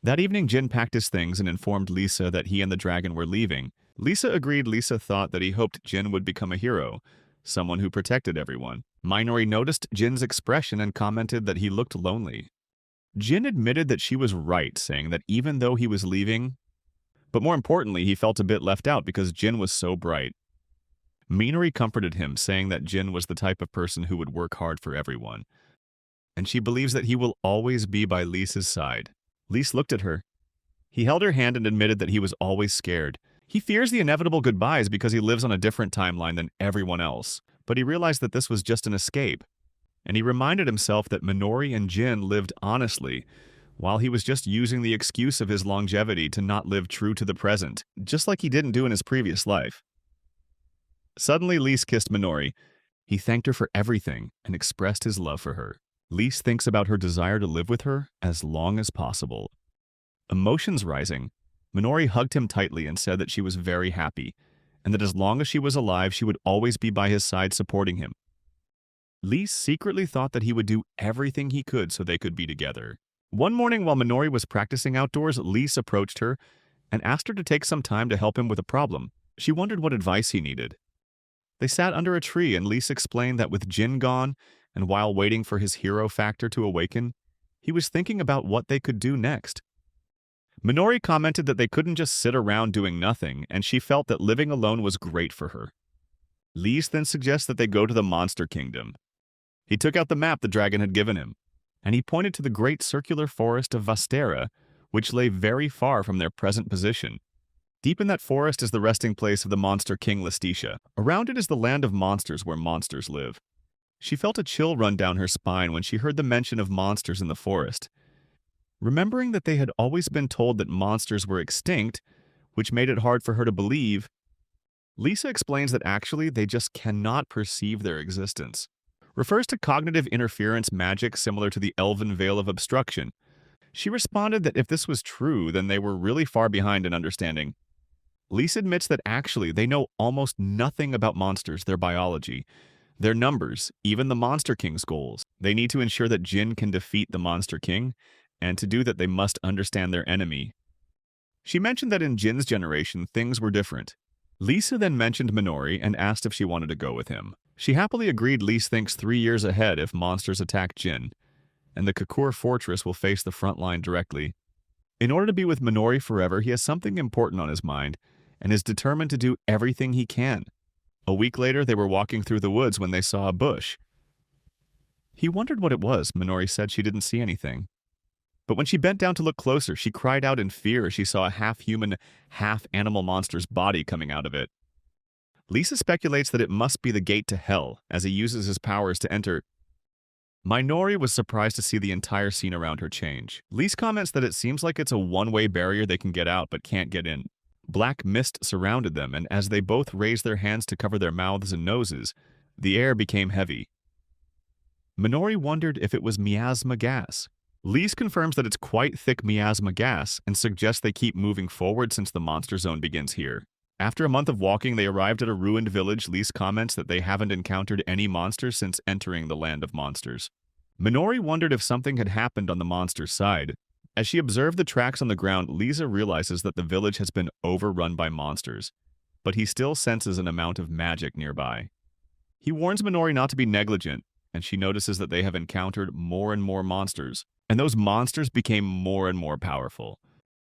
That evening, Jin packed his things and informed Lisa that he and the dragon were leaving. Lisa agreed. Lisa thought that he hoped Jin would become a hero, someone who protected everyone. Minori noticed Jin's expression and commented that he looked lonely. Jin admitted that she was right, saying that even though he was leaving, but more importantly, he felt a bit left out because Jin was so bright. Minori comforted him, saying that Jin was the type of person who would work hard for everyone, and she believes that he will always be by Lisa's side. Lisa looked at her. He held her hand and admitted that he was always scared. He fears the inevitable goodbyes because he lives on a different timeline than everyone else, but he realized that this was just an escape. And he reminded himself that Minori and Jin lived honestly, while he was just using the excuse of his longevity to not live true to the present, just like he didn't do in his previous life. Suddenly, Lise kissed Minori. He thanked her for everything and expressed his love for her. Lise thinks about her desire to live with her as long as possible. Emotions rising, Minori hugged him tightly and said that she was very happy, and that as long as she was alive, she would always be by his side supporting him. Lise secretly thought that he would do everything he could so they could be together. One morning while Minori was practicing outdoors, Lise approached her and asked her to take some time to help him with a problem. She wondered what advice he needed. They sat under a tree and Lise explained that with Jin gone, and while waiting for his hero factor to awaken, he was thinking about what they could do next. Minori commented that they couldn't just sit around doing nothing, and she felt that living alone was great for her. Lise then suggests that they go to the Monster Kingdom. He took out the map the dragon had given him, and he pointed to the great circular forest of Vastera, which lay very far from their present position. Deep in that forest is the resting place of the monster king Lestitia. Around it is the land of monsters where monsters live. She felt a chill run down her spine when she heard the mention of monsters in the forest. Remembering that they had always been told that monsters were extinct, which made it hard for her to believe, Lisa explains that actually they just cannot perceive their existence. Refers to cognitive interference magic similar to the elven veil of obstruction. She responded that if this was true, then they were really far behind in understanding. Lisa admits that actually they know almost nothing about monsters, their biology, their numbers, even the Monster King's goals. They need to ensure that Jin can defeat the Monster King, and to do that they must understand their enemy. She mentioned that in Jin's generation, things were different. Lisa then mentioned Minori and asked if she wanted to go with him. She happily agreed. Lisa thinks 3 years ahead if monsters attack Jin, and the Kakur fortress will face the front line directly. In order to be with Minori forever, he has something important on his mind, and is determined to do everything he can. A week later, they were walking through the woods when they saw a bush. He wondered what it was. Minori said she didn't see anything. But when she bent down to look closer, she cried out in fear as she saw a half-human, half-animal monster's body coming out of it. Lisa speculates that it must be the gate to hell, as he uses his powers to enter. Minori was surprised to see the entire scene around her change. Lisa comments that it seems like it's a one-way barrier they can get out but can't get in. Black mist surrounded them, and as they both raised their hands to cover their mouths and noses, the air became heavy. Minori wondered if it was miasma gas. Lise confirms that it's quite thick miasma gas and suggests they keep moving forward since the monster zone begins here. After a month of walking, they arrived at a ruined village. Lise comments that they haven't encountered any monsters since entering the land of monsters. Minori wondered if something had happened on the monster's side. As she observed the tracks on the ground, Lisa realizes that the village has been overrun by monsters, but he still senses an amount of magic nearby. He warns Minori not to be negligent, and she notices that they have encountered more and more monsters, and those monsters became more and more powerful.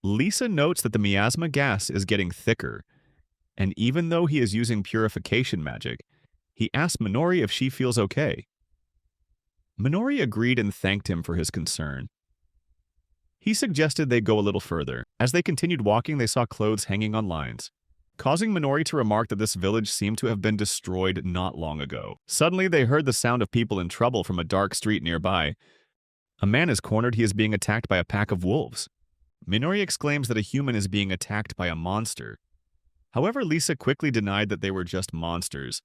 Lisa notes that the miasma gas is getting thicker, and even though he is using purification magic, he asks Minori if she feels okay. Minori agreed and thanked him for his concern. He suggested they go a little further. As they continued walking, they saw clothes hanging on lines, causing Minori to remark that this village seemed to have been destroyed not long ago. Suddenly, they heard the sound of people in trouble from a dark street nearby. A man is cornered. He is being attacked by a pack of wolves. Minori exclaims that a human is being attacked by a monster. However, Lisa quickly denied that they were just monsters.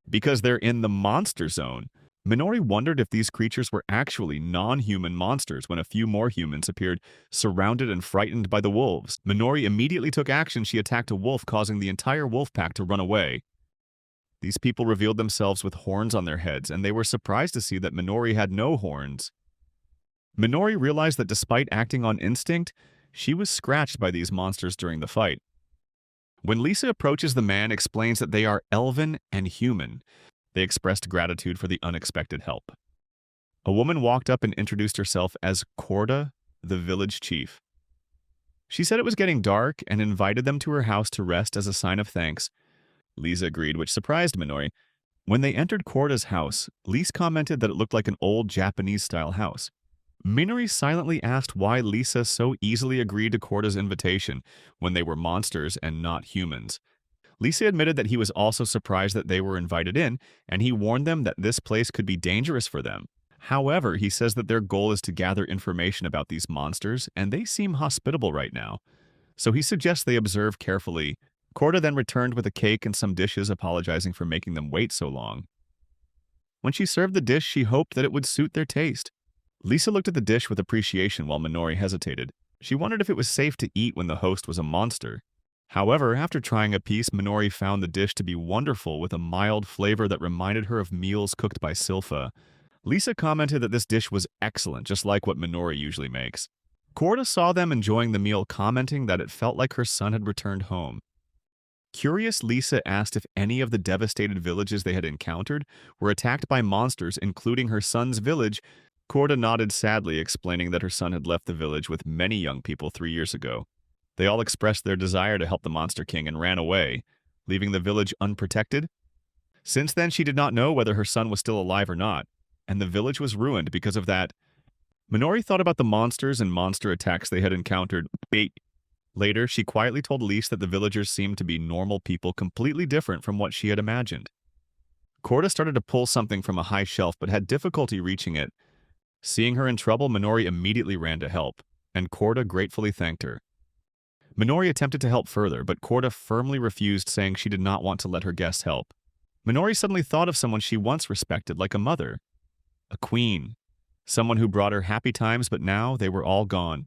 because they're in the monster zone. Minori wondered if these creatures were actually non-human monsters when a few more humans appeared, surrounded and frightened by the wolves. Minori immediately took action. She attacked a wolf, causing the entire wolf pack to run away. These people revealed themselves with horns on their heads, and they were surprised to see that Minori had no horns. Minori realized that despite acting on instinct, she was scratched by these monsters during the fight. When Lisa approaches the man, explains that they are elven and human. They expressed gratitude for the unexpected help. A woman walked up and introduced herself as Corda, the village chief. She said it was getting dark and invited them to her house to rest as a sign of thanks. Lisa agreed, which surprised Minori. When they entered Corda's house, Lisa commented that it looked like an old Japanese-style house. Minori silently asked why Lisa so easily agreed to Corda's invitation when they were monsters and not humans. Lisa admitted that he was also surprised that they were invited in, and he warned them that this place could be dangerous for them. However, he says that their goal is to gather information about these monsters, and they seem hospitable right now. So he suggests they observe carefully. Corda then returned with a cake and some dishes, apologizing for making them wait so long. When she served the dish, she hoped that it would suit their taste. Lisa looked at the dish with appreciation while Minori hesitated. She wondered if it was safe to eat when the host was a monster. However, after trying a piece, Minori found the dish to be wonderful with a mild flavor that reminded her of meals cooked by Silpha. Lisa commented that this dish was excellent, just like what Minori usually makes. Corda saw them enjoying the meal, commenting that it felt like her son had returned home. Curious, Lisa asked if any of the devastated villages they had encountered were attacked by monsters, including her son's village. Corda nodded sadly, explaining that her son had left the village with many young people 3 years ago. They all expressed their desire to help the Monster King and ran away, leaving the village unprotected. Since then, she did not know whether her son was still alive or not, and the village was ruined because of that. Minori thought about the monsters and monster attacks they had encountered. Later, she quietly told Lise that the villagers seemed to be normal people, completely different from what she had imagined. Corda started to pull something from a high shelf but had difficulty reaching it. Seeing her in trouble, Minori immediately ran to help, and Corda gratefully thanked her. Minori attempted to help further, but Corda firmly refused, saying she did not want to let her guests help. Minori suddenly thought of someone she once respected, like a mother. A queen. Someone who brought her happy times, but now they were all gone.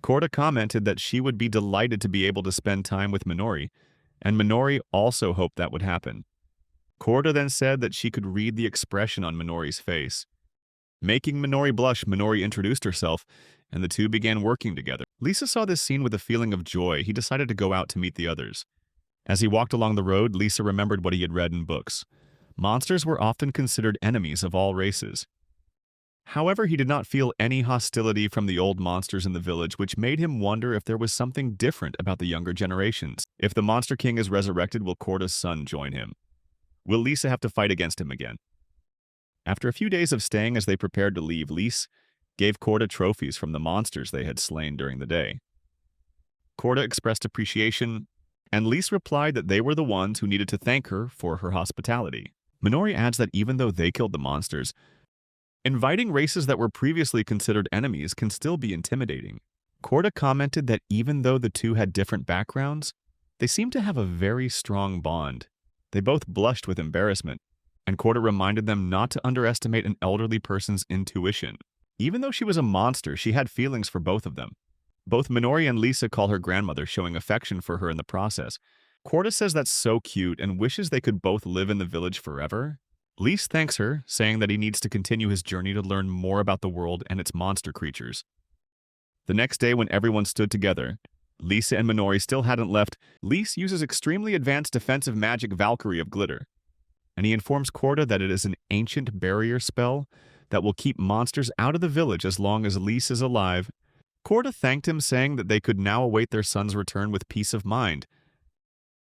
Corda commented that she would be delighted to be able to spend time with Minori, and Minori also hoped that would happen. Corda then said that she could read the expression on Minori's face. Making Minori blush, Minori introduced herself, and the two began working together. Lisa saw this scene with a feeling of joy. He decided to go out to meet the others. As he walked along the road, Lisa remembered what he had read in books. Monsters were often considered enemies of all races. However, he did not feel any hostility from the old monsters in the village, which made him wonder if there was something different about the younger generations. If the Monster King is resurrected, will Corda's son join him? Will Lisa have to fight against him again? After a few days of staying as they prepared to leave, Lisa gave Corda trophies from the monsters they had slain during the day. Corda expressed appreciation, and Lisa replied that they were the ones who needed to thank her for her hospitality. Minori adds that even though they killed the monsters, inviting races that were previously considered enemies can still be intimidating. Corda commented that even though the two had different backgrounds, they seemed to have a very strong bond. They both blushed with embarrassment, and Corda reminded them not to underestimate an elderly person's intuition. Even though she was a monster, she had feelings for both of them. Both Minori and Lisa call her grandmother, showing affection for her in the process. Corda says that's so cute and wishes they could both live in the village forever. Lise thanks her, saying that he needs to continue his journey to learn more about the world and its monster creatures. The next day, when everyone stood together, Lisa and Minori still hadn't left. Lise uses extremely advanced defensive magic Valkyrie of Glitter, and he informs Corda that it is an ancient barrier spell that will keep monsters out of the village as long as Lise is alive. Corda thanked him, saying that they could now await their son's return with peace of mind.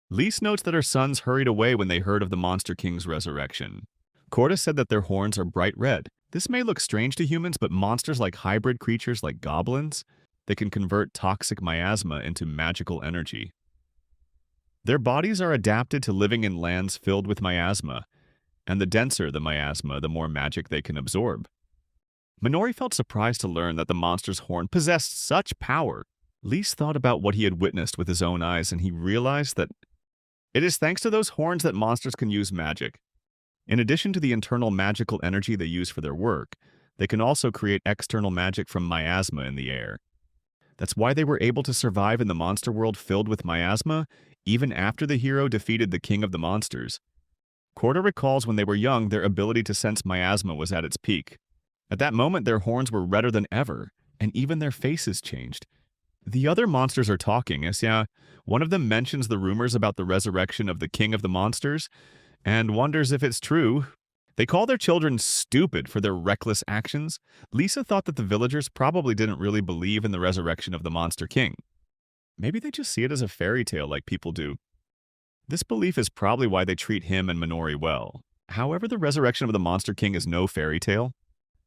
Lise notes that her sons hurried away when they heard of the Monster King's resurrection. Corda said that their horns are bright red. This may look strange to humans, but monsters like hybrid creatures like goblins, they can convert toxic miasma into magical energy. Their bodies are adapted to living in lands filled with miasma, and the denser the miasma, the more magic they can absorb. Minori felt surprised to learn that the monster's horn possessed such power. Lise thought about what he had witnessed with his own eyes, and he realized that it is thanks to those horns that monsters can use magic. In addition to the internal magical energy they use for their work, they can also create external magic from miasma in the air. That's why they were able to survive in the monster world filled with miasma, even after the hero defeated the king of the monsters. Korda recalls when they were young, their ability to sense miasma was at its peak. At that moment, their horns were redder than ever, and even their faces changed. The other monsters are talking, as one of them mentions the rumors about the resurrection of the king of the monsters, and wonders if it's true. They call their children stupid for their reckless actions. Lisa thought that the villagers probably didn't really believe in the resurrection of the Monster King. Maybe they just see it as a fairy tale like people do. This belief is probably why they treat him and Minori well. However, the resurrection of the Monster King is no fairy tale.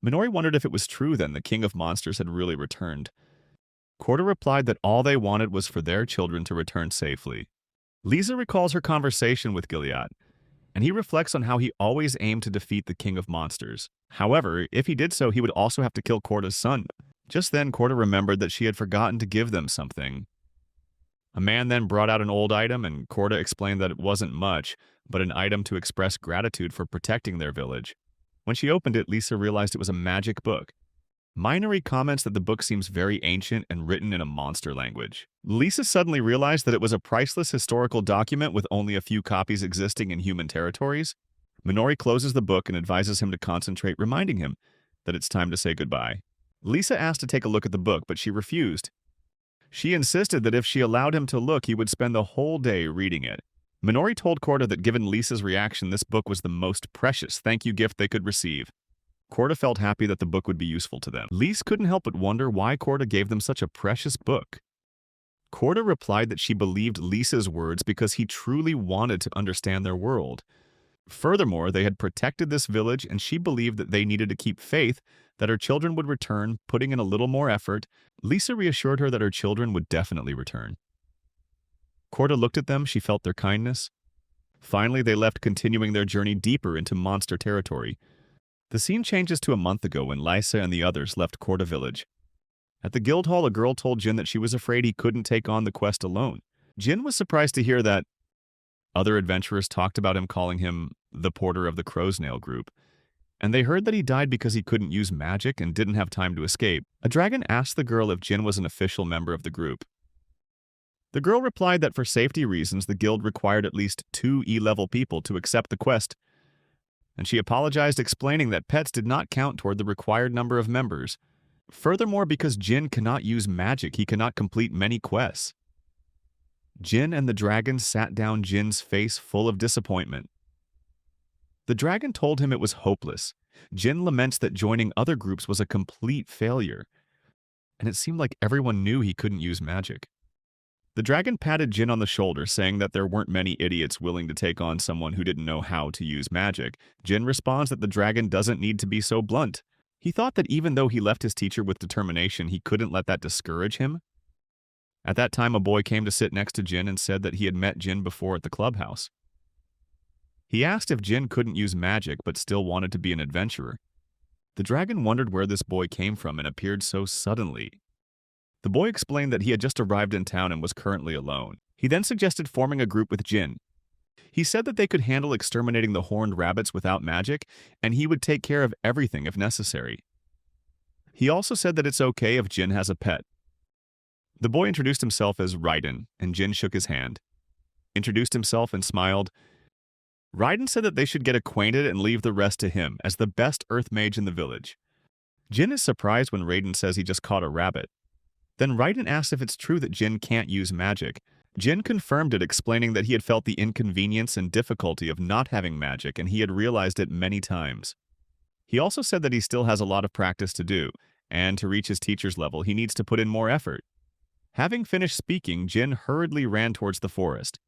Minori wondered if it was true then the King of Monsters had really returned. Korda replied that all they wanted was for their children to return safely. Lisa recalls her conversation with Gilead, and he reflects on how he always aimed to defeat the King of Monsters. However, if he did so, he would also have to kill Korda's son. Just then, Korda remembered that she had forgotten to give them something. A man then brought out an old item, and Korda explained that it wasn't much, but an item to express gratitude for protecting their village. When she opened it, Lisa realized it was a magic book. Minori comments that the book seems very ancient and written in a monster language. Lisa suddenly realized that it was a priceless historical document with only a few copies existing in human territories. Minori closes the book and advises him to concentrate, reminding him that it's time to say goodbye. Lisa asked to take a look at the book, but she refused. She insisted that if she allowed him to look, he would spend the whole day reading it. Minori told Korda that given Lisa's reaction, this book was the most precious thank you gift they could receive. Korda felt happy that the book would be useful to them. Lisa couldn't help but wonder why Korda gave them such a precious book. Korda replied that she believed Lisa's words because he truly wanted to understand their world. Furthermore, they had protected this village and she believed that they needed to keep faith that her children would return, putting in a little more effort. Lisa reassured her that her children would definitely return. Korda looked at them, she felt their kindness. Finally, they left, continuing their journey deeper into monster territory. The scene changes to a month ago when Lisa and the others left Korda village. At the guild hall, a girl told Jin that she was afraid he couldn't take on the quest alone. Jin was surprised to hear that other adventurers talked about him, calling him the porter of the Crow's Nail group, and they heard that he died because he couldn't use magic and didn't have time to escape. A dragon asked the girl if Jin was an official member of the group. The girl replied that for safety reasons, the guild required at least 2 E-level people to accept the quest, and she apologized, explaining that pets did not count toward the required number of members. Furthermore, because Jin cannot use magic, he cannot complete many quests. Jin and the dragon sat down, Jin's face full of disappointment. The dragon told him it was hopeless. Jin laments that joining other groups was a complete failure, and it seemed like everyone knew he couldn't use magic. The dragon patted Jin on the shoulder, saying that there weren't many idiots willing to take on someone who didn't know how to use magic. Jin responds that the dragon doesn't need to be so blunt. He thought that even though he left his teacher with determination, he couldn't let that discourage him. At that time, a boy came to sit next to Jin and said that he had met Jin before at the clubhouse. He asked if Jin couldn't use magic but still wanted to be an adventurer. The dragon wondered where this boy came from and appeared so suddenly. The boy explained that he had just arrived in town and was currently alone. He then suggested forming a group with Jin. He said that they could handle exterminating the horned rabbits without magic, and he would take care of everything if necessary. He also said that it's okay if Jin has a pet. The boy introduced himself as Raiden, and Jin shook his hand, introduced himself and smiled. Raiden said that they should get acquainted and leave the rest to him, as the best earth mage in the village. Jin is surprised when Raiden says he just caught a rabbit. Then Raiden asks if it's true that Jin can't use magic. Jin confirmed it, explaining that he had felt the inconvenience and difficulty of not having magic, and he had realized it many times. He also said that he still has a lot of practice to do, and to reach his teacher's level, he needs to put in more effort. Having finished speaking, Jin hurriedly ran towards the forest.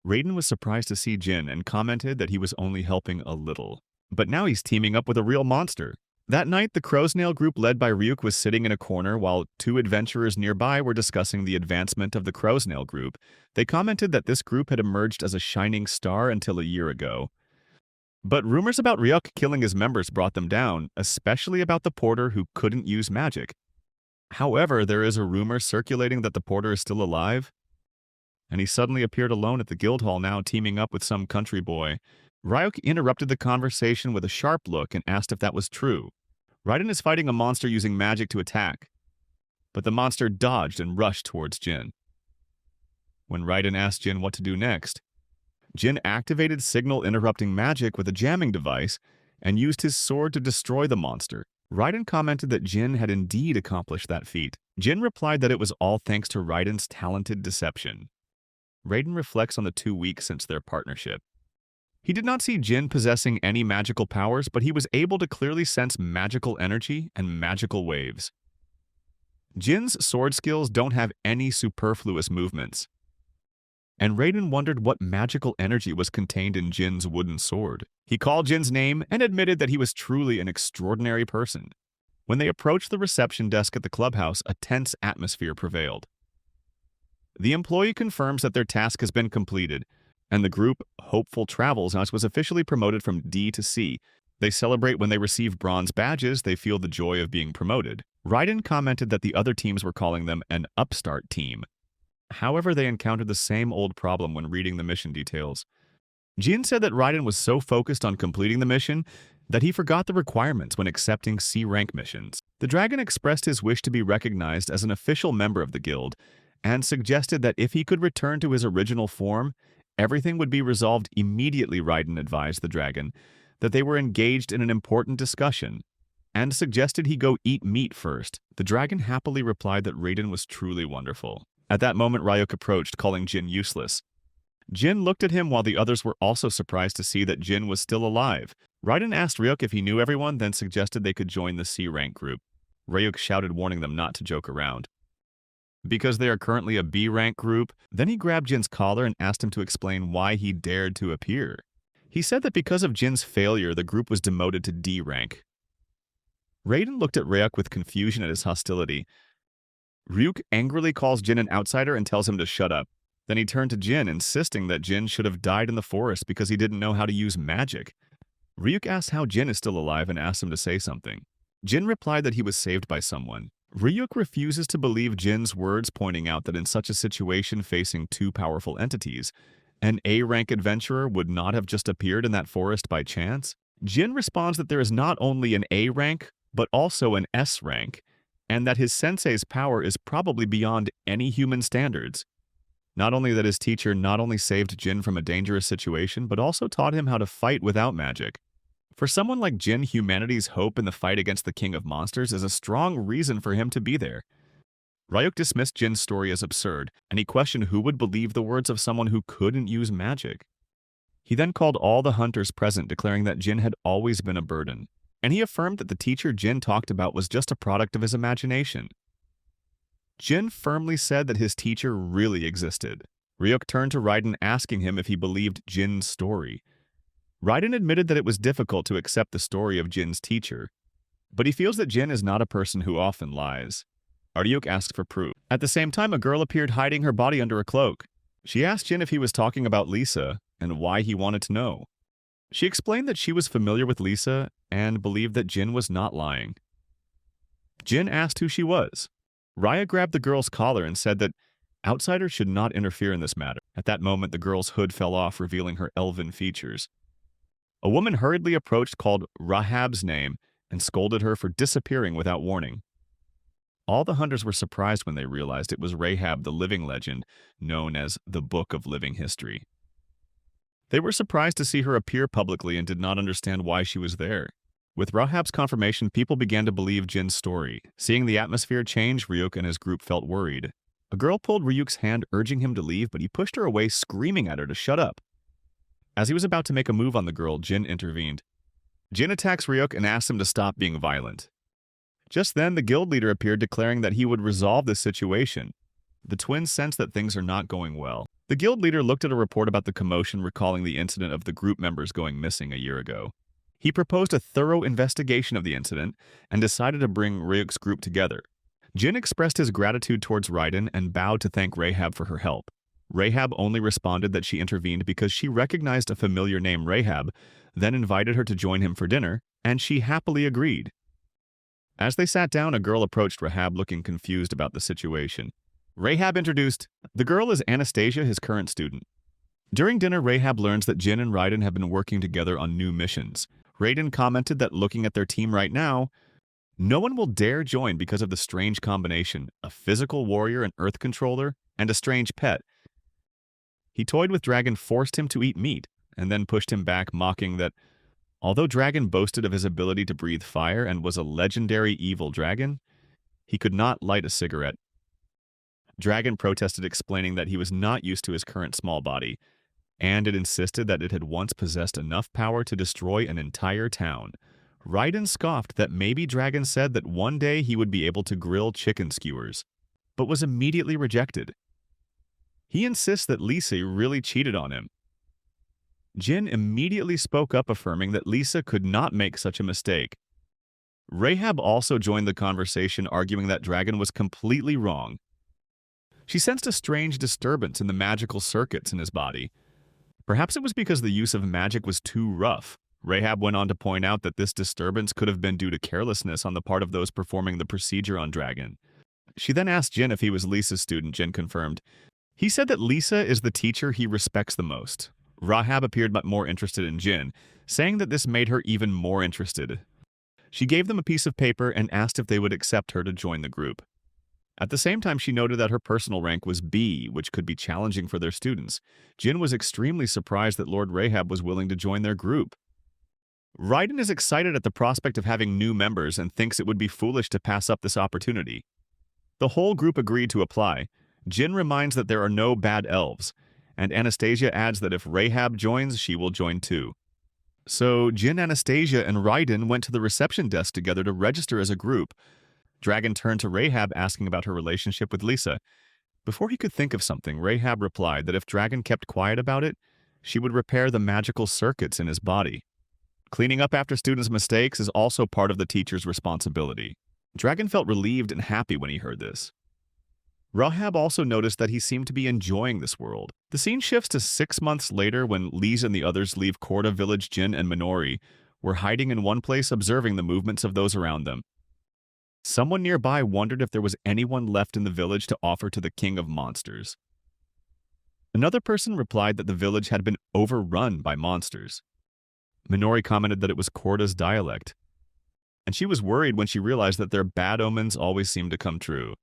Raiden was surprised to see Jin and commented that he was only helping a little. But now he's teaming up with a real monster. That night, the Crow's Nail group led by Ryuk was sitting in a corner while 2 adventurers nearby were discussing the advancement of the Crow's Nail group. They commented that this group had emerged as a shining star until a year ago. But rumors about Ryuk killing his members brought them down, especially about the porter who couldn't use magic. However, there is a rumor circulating that the porter is still alive, and he suddenly appeared alone at the guild hall now, teaming up with some country boy. Ryuk interrupted the conversation with a sharp look and asked if that was true. Raiden is fighting a monster using magic to attack, but the monster dodged and rushed towards Jin. When Raiden asked Jin what to do next, Jin activated signal interrupting magic with a jamming device and used his sword to destroy the monster. Raiden commented that Jin had indeed accomplished that feat. Jin replied that it was all thanks to Raiden's talented deception. Raiden reflects on the 2 weeks since their partnership. He did not see Jin possessing any magical powers, but he was able to clearly sense magical energy and magical waves. Jin's sword skills don't have any superfluous movements, and Raiden wondered what magical energy was contained in Jin's wooden sword. He called Jin's name and admitted that he was truly an extraordinary person. When they approached the reception desk at the clubhouse, a tense atmosphere prevailed. The employee confirms that their task has been completed, and the group, Hopeful Travels, was officially promoted from D to C. They celebrate when they receive bronze badges. They feel the joy of being promoted. Raiden commented that the other teams were calling them an upstart team. However, they encountered the same old problem when reading the mission details. Jin said that Raiden was so focused on completing the mission that he forgot the requirements when accepting C-rank missions. The dragon expressed his wish to be recognized as an official member of the guild and suggested that if he could return to his original form, everything would be resolved immediately. Raiden advised the dragon that they were engaged in an important discussion and suggested he go eat meat first. The dragon happily replied that Raiden was truly wonderful. At that moment, Ryuk approached, calling Jin useless. Jin looked at him while the others were also surprised to see that Jin was still alive. Raiden asked Ryuk if he knew everyone, then suggested they could join the C-rank group. Ryuk shouted, warning them not to joke around, because they are currently a B-rank group. Then he grabbed Jin's collar and asked him to explain why he dared to appear. He said that because of Jin's failure, the group was demoted to D rank. Raiden looked at Ryuk with confusion at his hostility. Ryuk angrily calls Jin an outsider and tells him to shut up. Then he turned to Jin, insisting that Jin should have died in the forest because he didn't know how to use magic. Ryuk asked how Jin is still alive and asked him to say something. Jin replied that he was saved by someone. Ryuk refuses to believe Jin's words, pointing out that in such a situation facing two powerful entities, an A-rank adventurer would not have just appeared in that forest by chance. Jin responds that there is not only an A rank, but also an S rank, and that his sensei's power is probably beyond any human standards. Not only that his teacher not only saved Jin from a dangerous situation, but also taught him how to fight without magic. For someone like Jin, humanity's hope in the fight against the King of Monsters is a strong reason for him to be there. Ryuk dismissed Jin's story as absurd, and he questioned who would believe the words of someone who couldn't use magic. He then called all the hunters present, declaring that Jin had always been a burden, and he affirmed that the teacher Jin talked about was just a product of his imagination. Jin firmly said that his teacher really existed. Ryuk turned to Raiden, asking him if he believed Jin's story. Raiden admitted that it was difficult to accept the story of Jin's teacher, but he feels that Jin is not a person who often lies. Ryuk asked for proof. At the same time, a girl appeared hiding her body under a cloak. She asked Jin if he was talking about Lisa and why he wanted to know. She explained that she was familiar with Lisa and believed that Jin was not lying. Jin asked who she was. Raya grabbed the girl's collar and said that outsiders should not interfere in this matter. At that moment, the girl's hood fell off, revealing her elven features. A woman hurriedly approached, called Rahab's name, and scolded her for disappearing without warning. All the hunters were surprised when they realized it was Rahab, the living legend, known as the Book of Living History. They were surprised to see her appear publicly and did not understand why she was there. With Rahab's confirmation, people began to believe Jin's story. Seeing the atmosphere change, Ryuk and his group felt worried. A girl pulled Ryuk's hand, urging him to leave, but he pushed her away, screaming at her to shut up. As he was about to make a move on the girl, Jin intervened. Jin attacks Ryuk and asks him to stop being violent. Just then, the guild leader appeared, declaring that he would resolve this situation. The twins sense that things are not going well. The guild leader looked at a report about the commotion, recalling the incident of the group members going missing a year ago. He proposed a thorough investigation of the incident and decided to bring Ryuk's group together. Jin expressed his gratitude towards Raiden and bowed to thank Rahab for her help. Rahab only responded that she intervened because she recognized a familiar name, Rahab, then invited her to join him for dinner, and she happily agreed. As they sat down, a girl approached Rahab, looking confused about the situation. Rahab introduced, "The girl is Anastasia, his current student. During dinner, Rahab learns that Jin and Raiden have been working together on new missions. Raiden commented that looking at their team right now, no one will dare join because of the strange combination, a physical warrior, an earth controller, and a strange pet. He toyed with Dragon, forced him to eat meat, and then pushed him back, mocking that although Dragon boasted of his ability to breathe fire and was a legendary evil dragon, he could not light a cigarette. Dragon protested, explaining that he was not used to his current small body, and it insisted that it had once possessed enough power to destroy an entire town. Raiden scoffed that maybe Dragon said that one day he would be able to grill chicken skewers, but was immediately rejected. He insists that Lisa really cheated on him. Jin immediately spoke up, affirming that Lisa could not make such a mistake. Rahab also joined the conversation, arguing that Dragon was completely wrong. She sensed a strange disturbance in the magical circuits in his body. Perhaps it was because the use of magic was too rough. Rahab went on to point out that this disturbance could have been due to carelessness on the part of those performing the procedure on Dragon. She then asked Jin if he was Lisa's student. Jin confirmed. He said that Lisa is the teacher he respects the most. Rahab appeared much more interested in Jin, saying that this made her even more interested. She gave them a piece of paper and asked if they would accept her to join the group. At the same time, she noted that her personal rank was B, which could be challenging for their students. Jin was extremely surprised that Lord Rahab was willing to join their group. Raiden is excited at the prospect of having new members and thinks it would be foolish to pass up this opportunity. The whole group agreed to apply. Jin reminds that there are no bad elves, and Anastasia adds that if Rahab joins, she will join too. So Jin, Anastasia, and Raiden went to the reception desk together to register as a group. Dragon turned to Rahab, asking about her relationship with Lisa. Before he could think of something, Rahab replied that if Dragon kept quiet about it, she would repair the magical circuits in his body. Cleaning up after students' mistakes is also part of the teacher's responsibility. Dragon felt relieved and happy when he heard this. Rahab also noticed that he seemed to be enjoying this world. The scene shifts to 6 months later when Lise and the others leave Korda village. Jin and Minori were hiding in one place, observing the movements of those around them. Someone nearby wondered if there was anyone left in the village to offer to the king of monsters. Another person replied that the village had been overrun by monsters. Minori commented that it was Korda's dialect, and she was worried when she realized that their bad omens always seemed to come true.